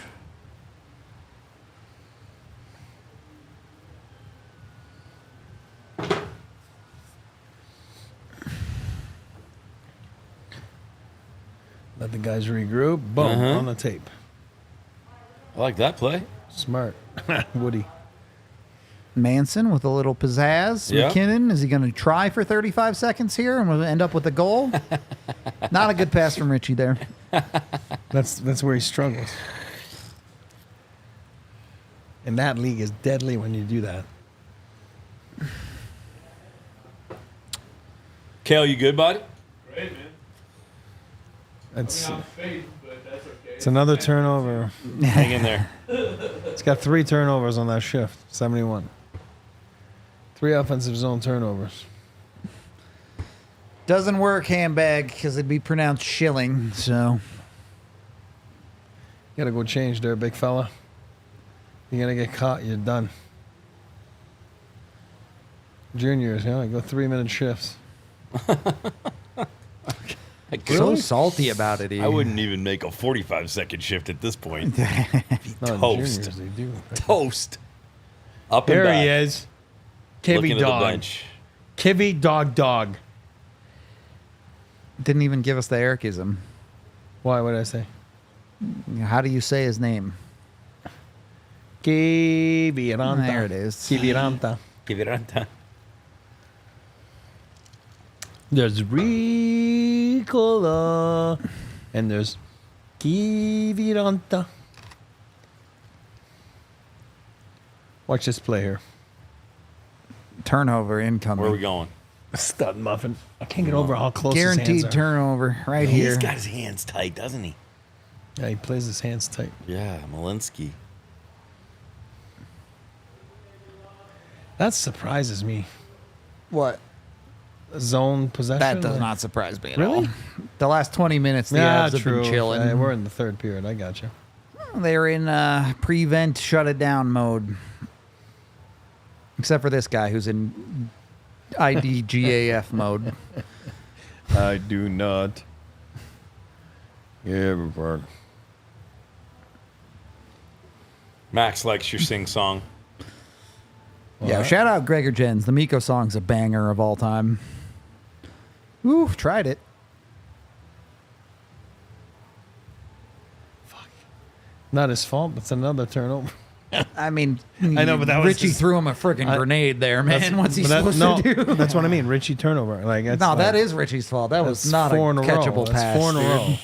Let the guys regroup. Boom, on the tape. I like that play. Smart. Woody. Manson with a little pizzazz. Yeah. McKinnon, is he going to try for 35 seconds here and we'll end up with a goal? Not a good pass from Richie there. That's where he struggles. And that league is deadly when you do that. Kale, you good, buddy? Great, man. It's Not faith, but that's okay. it's another turnover. Hang in there. It's got 3 turnovers on that shift. 71. 3 offensive zone turnovers. Doesn't work, handbag, because it'd be pronounced shilling. So You gotta go change there, big fella. You're gonna get caught, you're done. Juniors, go 3-minute shifts. so salty about it. I wouldn't even make a 45-second shift at this point. No, Toast. juniors, they do. Toast. Up and There back. he is. Looking Kivy at the dog. bench. Kivy dog. Didn't even give us the Ericism. Why would I say? How do you say his name? Kiviranta. There it is. Kiviranta. Kiviranta. There's Ricola. And there's Kiviranta. Watch this play here. Turnover incoming. Where are we going? Stud muffin. I can't get over how close his hands Guaranteed are. turnover right here. He's got his hands tight, doesn't he? Yeah, he plays his hands tight. Yeah, Malinsky. That surprises me. What? Zone possession. That does not surprise me at Really? all. The last 20 minutes, the Yeah, Avs have true. been chilling. We're in the third period. I got you. They're in prevent, shut it down mode. Except for this guy who's in IDGAF mode. I do not. Yeah, Robert. Max likes your sing song. Yeah, shout out Gregor Jens. The Miko song's a banger of all time. Ooh, tried it. Not his fault. It's another turnover. I mean, I know, but that was Richie just- threw him a freaking grenade there, man. What's he supposed to do? That's what I mean. Richie turnover. Like that's No, like, that is Richie's fault. That was that's not a 4 in a row. catchable That's pass. 4 in a dude. row.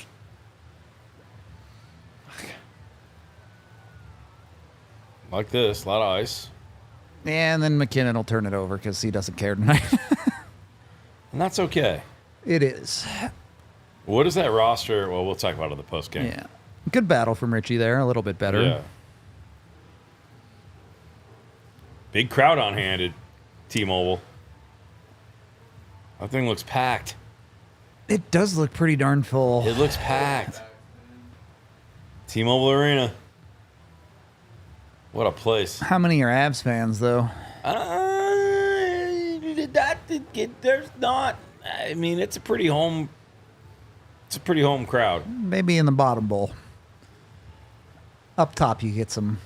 Like this, a lot of ice. Yeah, and then McKinnon will turn it over because he doesn't care tonight. And that's okay. It is. What is that roster? Well, we'll talk about it in the post game. Yeah. Good battle from Richie there. A little bit better. Yeah. Big crowd on hand at T-Mobile. That thing looks packed. It does look pretty darn full. It looks packed. T-Mobile Arena. What a place. How many are Avs fans, though? There's not. I mean, it's a pretty home. It's a pretty home crowd. Maybe in the bottom bowl. Up top, you get some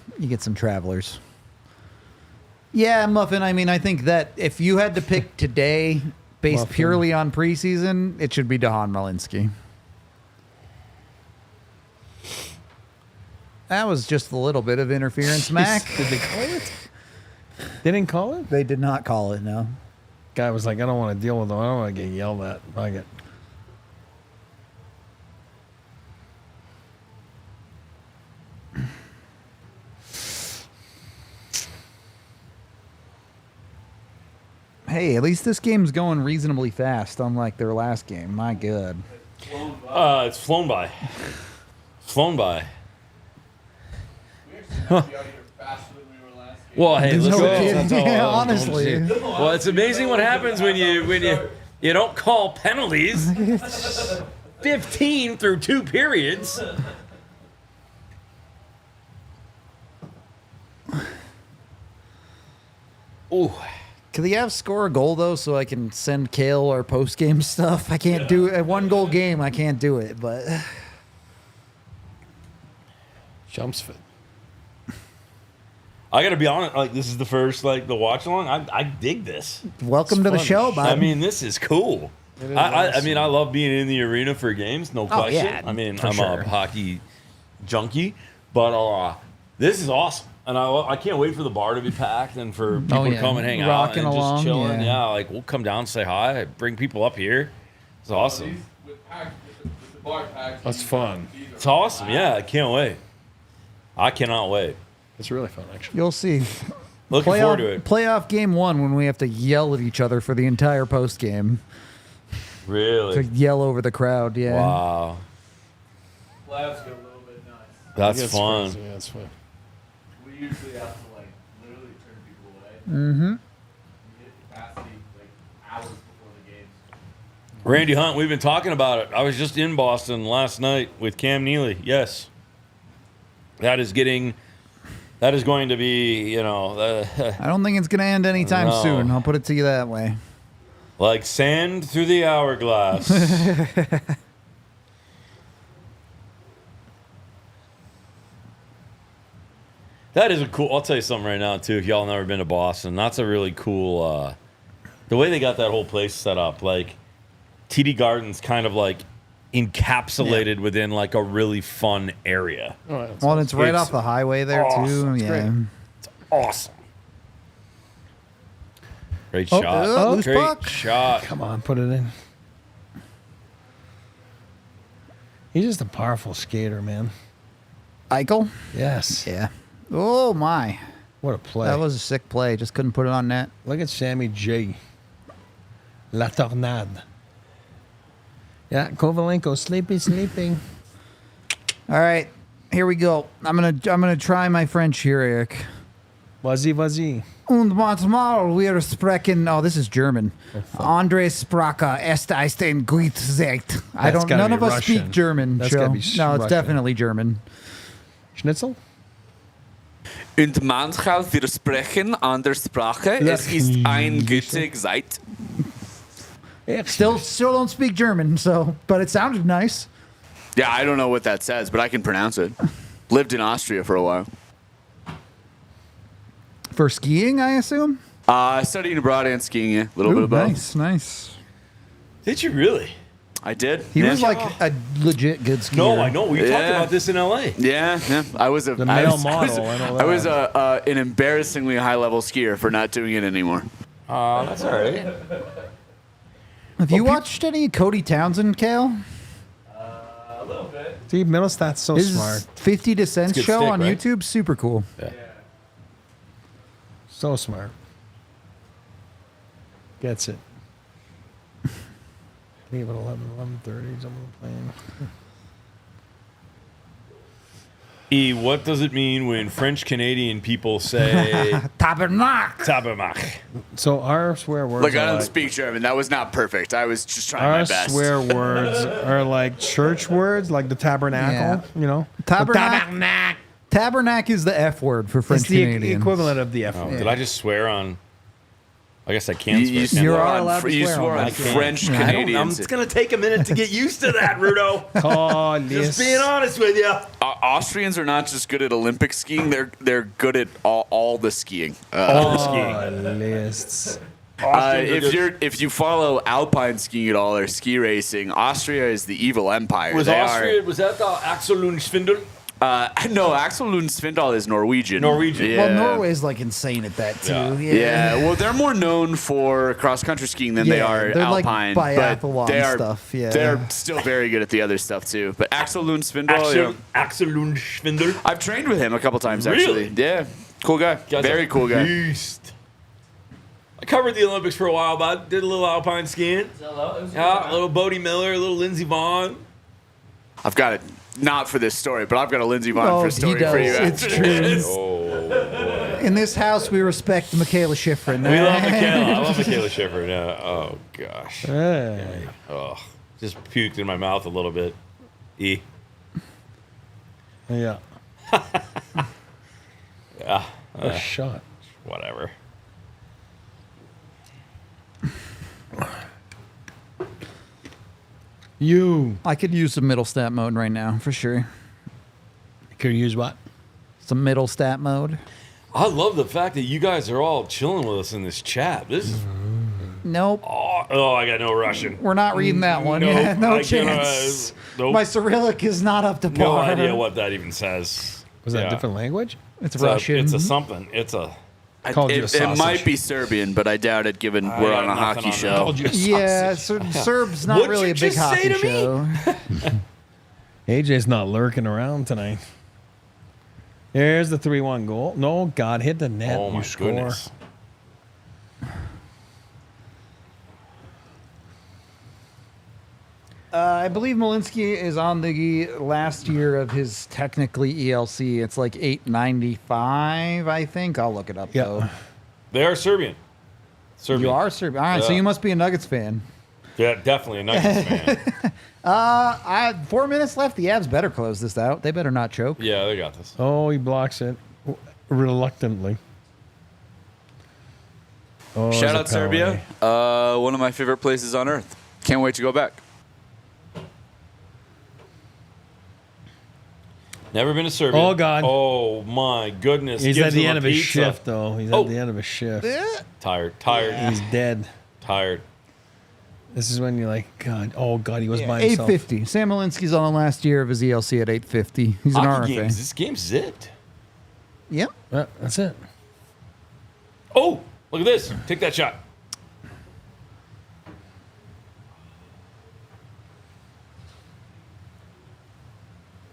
travelers. Yeah, Muffin. I mean, I think that if you had to pick today, based Muffin. purely on preseason, it should be Dahan Malinsky. That was just a little bit of interference, Mac. Did they call it? They didn't call it? They did not call it, no. Guy was like, I don't want to deal with them. I don't want to get yelled at. I get. Hey, at least this game's going reasonably fast, unlike their last game. My God. It's flown by. Flown by. We actually might be out here faster than we were last game. Well, hey, No listen. kidding. that's all- Yeah, don't honestly. see. Well, it's amazing what happens when you don't call penalties. 15 through 2 periods. Ooh. Can the Avs score a goal, though, so I can send Kale our post-game stuff? I can't do it. A one-goal game, I can't do it, but... Jumps fit. I gotta be honest, like this is the first the watch along. I dig this. Welcome to the fun. show, bud. I mean, this is cool. It is I mean, I love being in the arena for games, no question. yeah, I mean, for I'm sure. a hockey junkie, but this is awesome, and I can't wait for the bar to be packed and for people to yeah. come and hang out Rocking and along, just chilling. yeah. Yeah, like we'll come down, say hi, bring people up here. It's awesome. These, with the bar packed, That's fun. these are It's awesome. Yeah, I can't wait. I cannot wait. It's really fun, actually. You'll see. Looking forward to it. Playoff game 1 when we have to yell at each other for the entire post-game. To Really? yell over the crowd, yeah. Wow. Labs get a little bit nuts. That's It's fun. crazy. Yeah, it's fun. We usually have to literally turn people away. Mm-hmm. We hit capacity hours before the games. Randy Hunt, we've been talking about it. I was just in Boston last night with Cam Neely. Yes. That is going to be, I don't think it's going to end anytime No. soon. I'll put it to you that way. like sand through the hourglass. That is a cool, I'll tell you something right now, too, if y'all never been to Boston. That's a really cool, the way they got that whole place set up. Like, TD Garden's kind of encapsulated within a really fun area. Oh, that's Well, it's right It's off the highway there, awesome. too. It's Yeah. great. Awesome. Great Oh, shot. loose Great puck. shot. Come on, put it in. He's just a powerful skater, man. Eichel? Yes. Yeah. Oh, my. What a play. That was a sick play. Just couldn't put it on net. Look at Sammy J. La Tornade. Yeah, Kovalenko sleeping. All right. Here we go. I'm gonna try my French here, Eric. Vas-y. Und manchmal wir sprechen. Oh, this is German. Andre Spraka est ein gut gesagt. I That's don't. gotta None be of us Russian. speak German. That's Joe. gotta be No, it's Russian. definitely German. Schnitzel? Und manchmal wir sprechen andere Sprache. Es ist ein gute Zeit. Still don't speak German. So, but it sounded nice. Yeah, I don't know what that says, but I can pronounce it. Lived in Austria for a while. For skiing, I assume. Studying abroad and skiing, yeah. A little bit Ooh, of both. nice. Did you really? I did. He Yeah. was like a legit good skier. No, I know. We talked Yeah. about this in LA. Yeah. I was The male model. I know that. I was an embarrassingly high level skier for not doing it anymore. That's all right. Have you watched any Cody Townsend, Kale? A little bit. Steve Middlestat's so His smart. 50 to Cents good show stick, on right? YouTube, super cool. Yeah. So smart. Gets it. I think about 11:30, someone playing. E, what does it mean when French Canadian people say Tabernacle. tabernacle? So our swear words Look, I are don't like, speak German. That was not perfect. I was just trying my our best. swear words are like church words, like the tabernacle, you know? Tabernacle. Tabernacle is the F word for French It's the Canadians. equivalent of the F Oh, word. did I just swear on? I guess I can You swear. You're can't I? all allowed to you swear swore on on that. French I don't know. Canadians. It's gonna take a minute to get used to that, Rudo. Oh, Just being honest with you. Austrians are not just good at Olympic skiing; they're good at all the skiing. All the skiing. lists. If you follow alpine skiing at all or ski racing, Austria is the evil empire. Was They Austria? Was that the Axel Lund Svindel? No, Axel Lund Svindal is Norwegian. Norwegian. Yeah. Well, Norway's like insane at that too. Yeah. Yeah, well, they're more known for cross-country skiing than they Yeah, are they're like alpine. biathlon but they are, stuff, yeah. They're still very good at the other stuff too. But Axel Lund Svindal, Axel Lund Svindel. I've trained with him a couple times Really? actually. Yeah, cool guy. Guy's Very a cool guy. Beast. I covered the Olympics for a while, but did a little alpine skiing. Yeah, a little Bodie Miller, a little Lindsey Vonn. I've got it. Not for this story, but I've got a Lindsey Vonn Oh, for he story does. for you. It's after true. this. Oh, In this house, we respect Michaela Schifrin. we love Michaela. I love Michaela Schiffer. Yeah. Oh gosh. Hey. Oh, just puked in my mouth a little bit. E. Yeah. Yeah. A shot. Whatever. You I could use some middle stat mode right now for sure. could use what? Some middle stat mode. I love the fact that you guys are all chilling with us in this chat. This is Nope. oh, I got no Russian. We're not reading that one. Nope, Yeah, no I cannot- chance. nope. My Cyrillic is not up to No par. idea what that even says. Was that Yeah. a different language? It's It's Russian. it's a something. It's a. Called you a It sausage. might be Serbian, but I doubt it given we're got on a nothing hockey on that. show. Called you a yeah, sausage. Serb's not What'd really you a big just say hockey to me? show. AJ's not lurking around tonight. There's the 3-1 goal. No, God, hit the net. Oh you my score. goodness. I believe Malinsky is on the last year of his technically ELC. It's like 895, I think. I'll look it up Yeah. though. They are Serbian. Serbian. You are Serbian. All right, so Yeah. you must be a Nuggets fan. Yeah, definitely a Nuggets fan. I have 4 minutes left. The Avs better close this out. They better not choke. Yeah, they got this. Oh, he blocks it reluctantly. Oh, Shout it's a out Serbia. One of my favorite places on earth. Can't wait to go back. Never been to Serbia. Oh, God. Oh my goodness. He's Gives at the them end a of his pizza. shift, though. He's Oh. at the end of his shift. Tired. He's dead. Tired. This is when you're like, God, oh, God, he was by himself. 850. Sam Malinsky's on the last year of his ELC at 850. He's an Hockey RFA. games. This game's zipped. Yep. Yeah, that's it. Oh, look at this. Take that shot.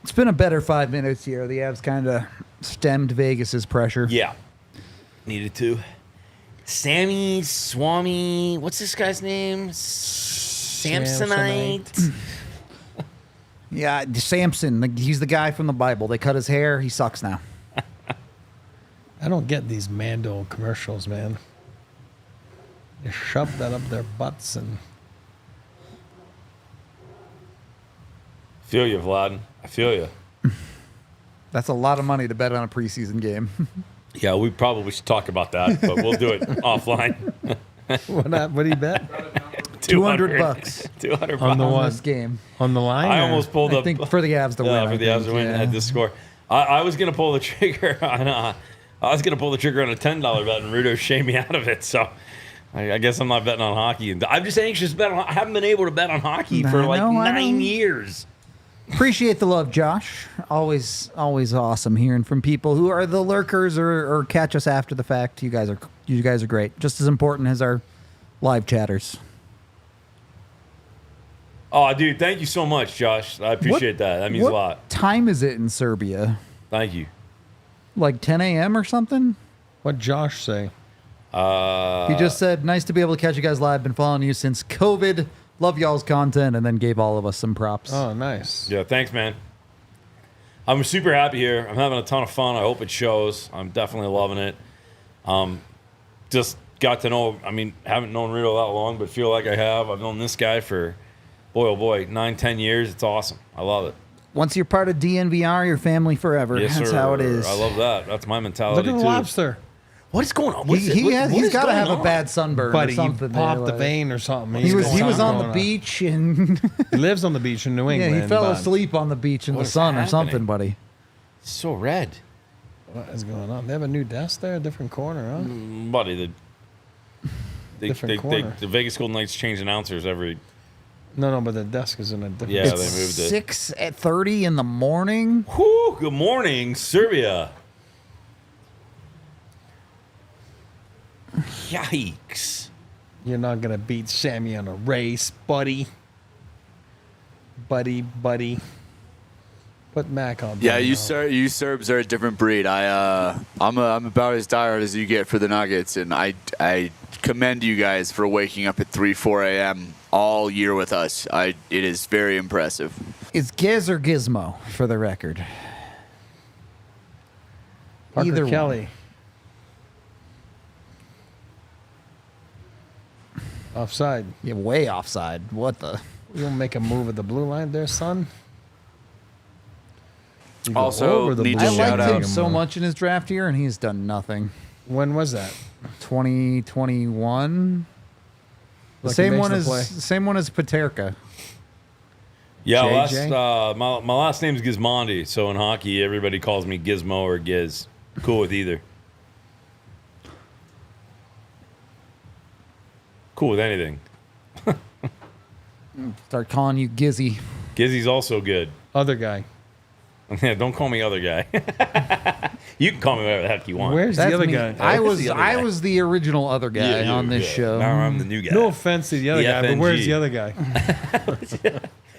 It's been a better 5 minutes here. The Avs kind of stemmed Vegas's pressure. Yeah. Needed to. Sammy Swami. What's this guy's name? Samsonite. Yeah, Samson. He's the guy from the Bible. They cut his hair. He sucks now. I don't get these Mando commercials, man. They shove that up their butts and Feel you, Vlad. I feel you. That's a lot of money to bet on a preseason game. Yeah, we probably should talk about that, but we'll do it offline. what do you bet? $200 $200 On the on one. this game. On the line? I or- almost pulled I up. think for the Avs to win. Yeah, I for the think, Avs to win yeah. at this score. I was gonna pull the trigger on. I was gonna pull the trigger on a $10 bet, and Rudo shamed me out of it. So I guess I'm not betting on hockey. I'm just anxious to bet on. I haven't been able to bet on hockey for like I know. 9 years. Appreciate the love, Josh. Always awesome hearing from people who are the lurkers or catch us after the fact. You guys are great. Just as important as our live chatters. Oh, dude, thank you so much, Josh. I appreciate that. That means a lot. What time is it in Serbia? Thank you. Like 10 a.m. or something? What'd Josh say? He just said, nice to be able to catch you guys live. Been following you since COVID. Love y'all's content, and then gave all of us some props. Oh, nice. Yeah, thanks, man. I'm super happy here. I'm having a ton of fun. I hope it shows. I'm definitely loving it. Just got to know, haven't known Rudo that long, but feel like I have. I've known this guy for, boy, oh boy, 9-10 years. It's awesome. I love it. Once you're part of DNVR, your family forever. Yes, That's sir. how it is. I love that. That's my mentality, Look at the too. lobster. What is going on? He's got to have a bad sunburn Buddy, or something. you popped there, the like- vein or something. He was Something on the going beach and He lives on the beach in New England. yeah, he fell but asleep on the beach in What the is sun or happening? something, buddy. It's so red. What is going on? They have a new desk there, a different corner, huh? Buddy, Different corner. the Vegas Golden Knights change announcers every... No, but the desk is in a different. Yeah, It's they moved it. 6:30 in the morning. Whew, good morning, Serbia. Yikes. You're not gonna beat Sammy on a race, buddy. Buddy. Put Mac on. Yeah, buddy, you now. you Serbs are a different breed. I'm about as diehard as you get for the Nuggets, and I commend you guys for waking up at 3-4 a.m. all year with us. It is very impressive. It's Giz or Gismo, for the record. Parker Either Kelly. Offside. Yeah, way offside. What the? You don't make a move at the blue line there, son. You go Also, over the need blue to I line. shout liked him out- so much in his draft year, and he's done nothing. When was that? 2021. The Like he same makes one the as play. same one as Paterka. Yeah, JJ? my last name's Gizmondi, so in hockey, everybody calls me Gizmo or Giz. Cool with either. Cool with anything. Start calling you Gizzy. Gizzy's also good. Other guy. Yeah, don't call me other guy. You can call me whatever the heck you want. Where's That's the other me. guy? I was the other guy? the original other guy Yeah, on this yeah. show. Now I'm the new guy. No offense to the other The guy, but where's FNG. the other guy?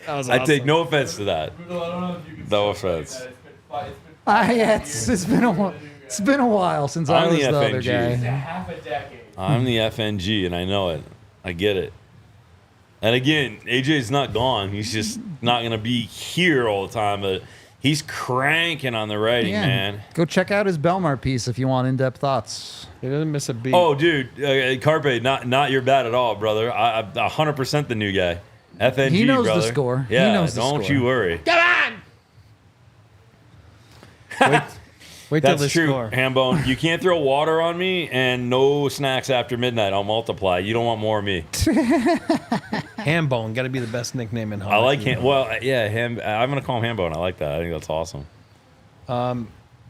That was I take awesome. no offense to that. Rudo, I don't know if you can No say offense. that. It's Yeah, it's been a while since I I'm was the the other FNG. guy. half a decade. I'm the FNG, and I know it. I get it. And again, AJ's not gone. He's just not going to be here all the time, but he's cranking on the writing, Yeah. man. Go check out his Belmar piece if you want in-depth thoughts. He doesn't miss a beat. Oh, dude, Carpe, not your bad at all, brother. I'm 100% the new guy. FNG, He knows the brother. score. He Yeah, knows the don't score. you worry. Wait till That's they true, score. Hambone. You can't throw water on me and no snacks after midnight. I'll multiply. You don't want more of me. Hambone, got to be the best nickname in hockey. I like him. Well, yeah, I'm going to call him Hambone. I like that. I think that's awesome.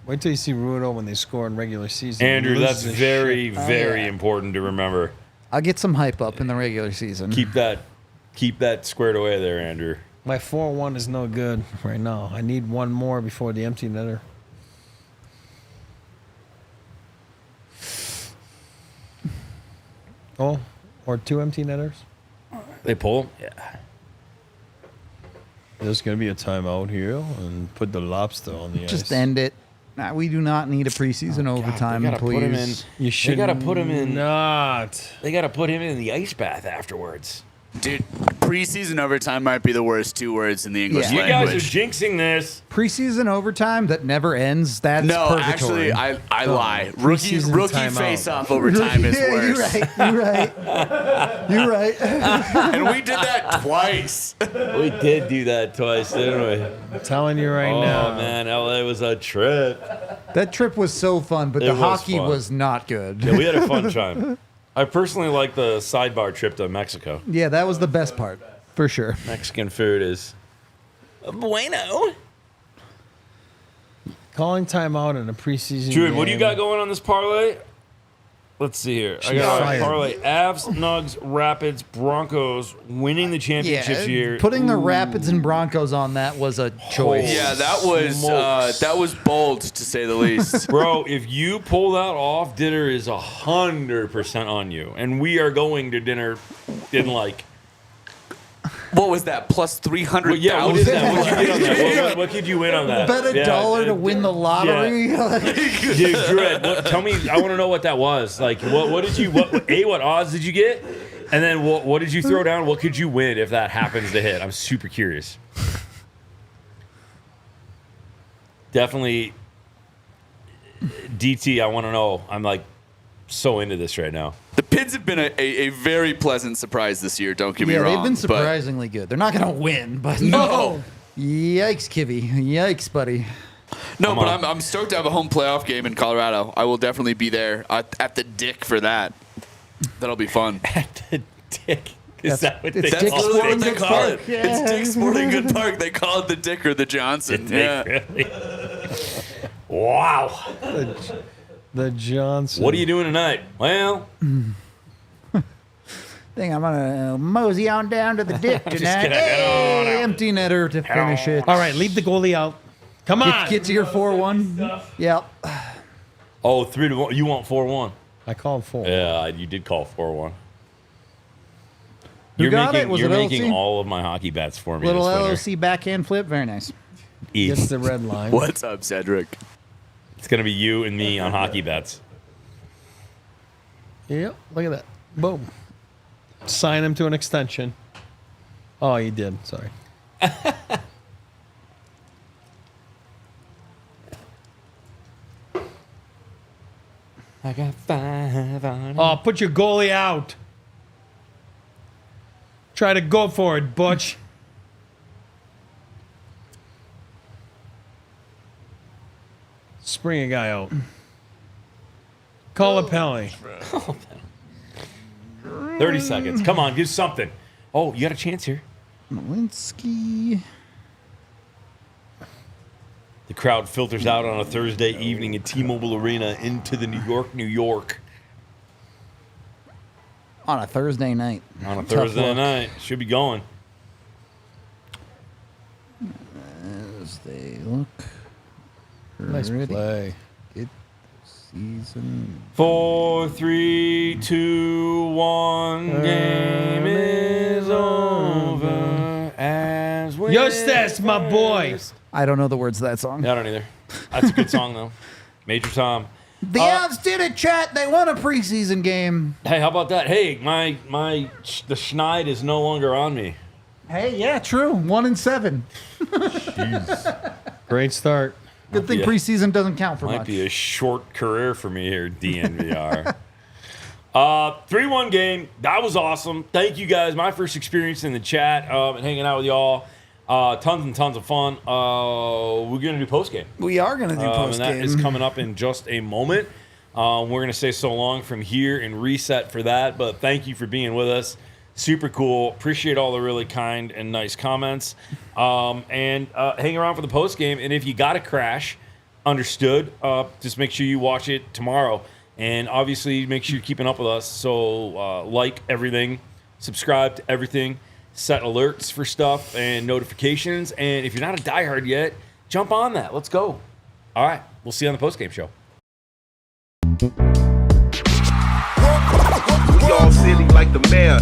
Wait till you see Rudo when they score in regular season. Andrew, He that's loses his very, shit. very important to remember. I'll get some hype up in the regular season. Keep that squared away there, Andrew. My 4-1 is no good right now. I need one more before the empty netter. Oh, or 2 empty netters. They pull? Yeah. There's going to be a timeout here and put the lobster on the Just ice. end it. Nah, we do not need a preseason overtime, they gotta please. put him in. You should gotta put him in- Not. They got to put him in the ice bath afterwards. Dude, preseason overtime might be the worst 2 words in the English Yeah. You guys are language. jinxing this. Preseason overtime that never ends. That's No, purgatory. actually, I lie. Rookie Preseason timeout. face-off overtime is yeah, worse. You're right. You're right. And we did that twice. We did do that twice, didn't we? I'm telling you right Oh, now. man. LA was a trip. That trip was so fun, but It the was hockey fun. was not good. Yeah, we had a fun time. I personally like the sidebar trip to Mexico. Yeah, that was the best part, for sure. Mexican food is bueno. Calling timeout in a preseason Jude, what do you game. got going on this parlay? Let's see here. I got a parlay. Avs, Nugs, Rapids, Broncos winning the championships here. Putting the Rapids and Broncos on that was a choice. Yeah, that was bold to say the least. Bro, if you pull that off, dinner is 100% on you. And we are going to dinner in like... What was that? Plus 300,000? Yeah, what is that? What did you get on that? What could you win on that? Bet $1 to win the lottery. Yeah. Dude, Dread, tell me, I want to know what that was. Like, what did you, what odds did you get? And then what did you throw down? What could you win if that happens to hit? I'm super curious. Definitely, DT, I want to know. I'm like so into this right now. The Pids have been a very pleasant surprise this year, don't get me wrong. Yeah, they've been surprisingly good. They're not going to win, but no. Yikes, Kivy. Yikes, buddy. No, but I'm stoked to have a home playoff game in Colorado. I will definitely be there at the Dick for that. That'll be fun. At the Dick. Is that what it's they Dick call Sporting it? Goods Park. Yeah. It's Dick Sporting Goods Park. They call it the Dick or the Johnson. Really? Wow. The Johnson. What are you doing tonight? Well, think I'm gonna mosey on down to the Dick tonight. Just kidding. Head on out. Empty netter to finish it. All right, leave the goalie out. Come on. Get to your 4-1. Yep. oh, 3-1. You want 4-1? I called 4. Yeah, you did call 4-1. Who got it? Was You're it making LC? all of my hockey bets for me. Little this winter. LOC backhand flip. Very nice. Gets the red line. What's up, Cedric? It's gonna be you and me on hockey bets. Yep, look at that. Boom. Sign him to an extension. Oh, you did. Sorry. I got 5 on it. Oh, put your goalie out. Try to go for it, Butch. Spring a guy out. Call a Pelly. 30 seconds. Come on, do something. Oh, you got a chance here. Nowinski. The crowd filters out on a Thursday evening at T-Mobile Arena into the New York. On a Thursday night. On a Tough Thursday luck. night. Should be going. As they look. Nice ready. play. Get season. 4, 3, 2, 1. Game is over. As we Justus, my boy. I don't know the words to that song. Yeah, I don't either. That's a good song, though. Major Tom. The Avs did it, chat. They won a preseason game. Hey, how about that? Hey, the schneid is no longer on me. Hey, yeah, true. 1-7. Great start. Good thing preseason doesn't count for Might much. be a short career for me here, DNVR. 3-1 game. That was awesome. Thank you guys. My first experience in the chat and hanging out with y'all. Tons and tons of fun. We're going to do post-game. We are going to do post And game. that is coming up in just a moment. We're going to say so long from here and reset for that. But thank you for being with us. Super cool. Appreciate all the really kind and nice comments. And hang around for the post game. And if you got a crash, understood. Just make sure you watch it tomorrow. And obviously, make sure you're keeping up with us. So like everything, subscribe to everything, set alerts for stuff and notifications. And if you're not a diehard yet, jump on that. Let's go. All right. We'll see you on the post game show. We all silly like the mayor.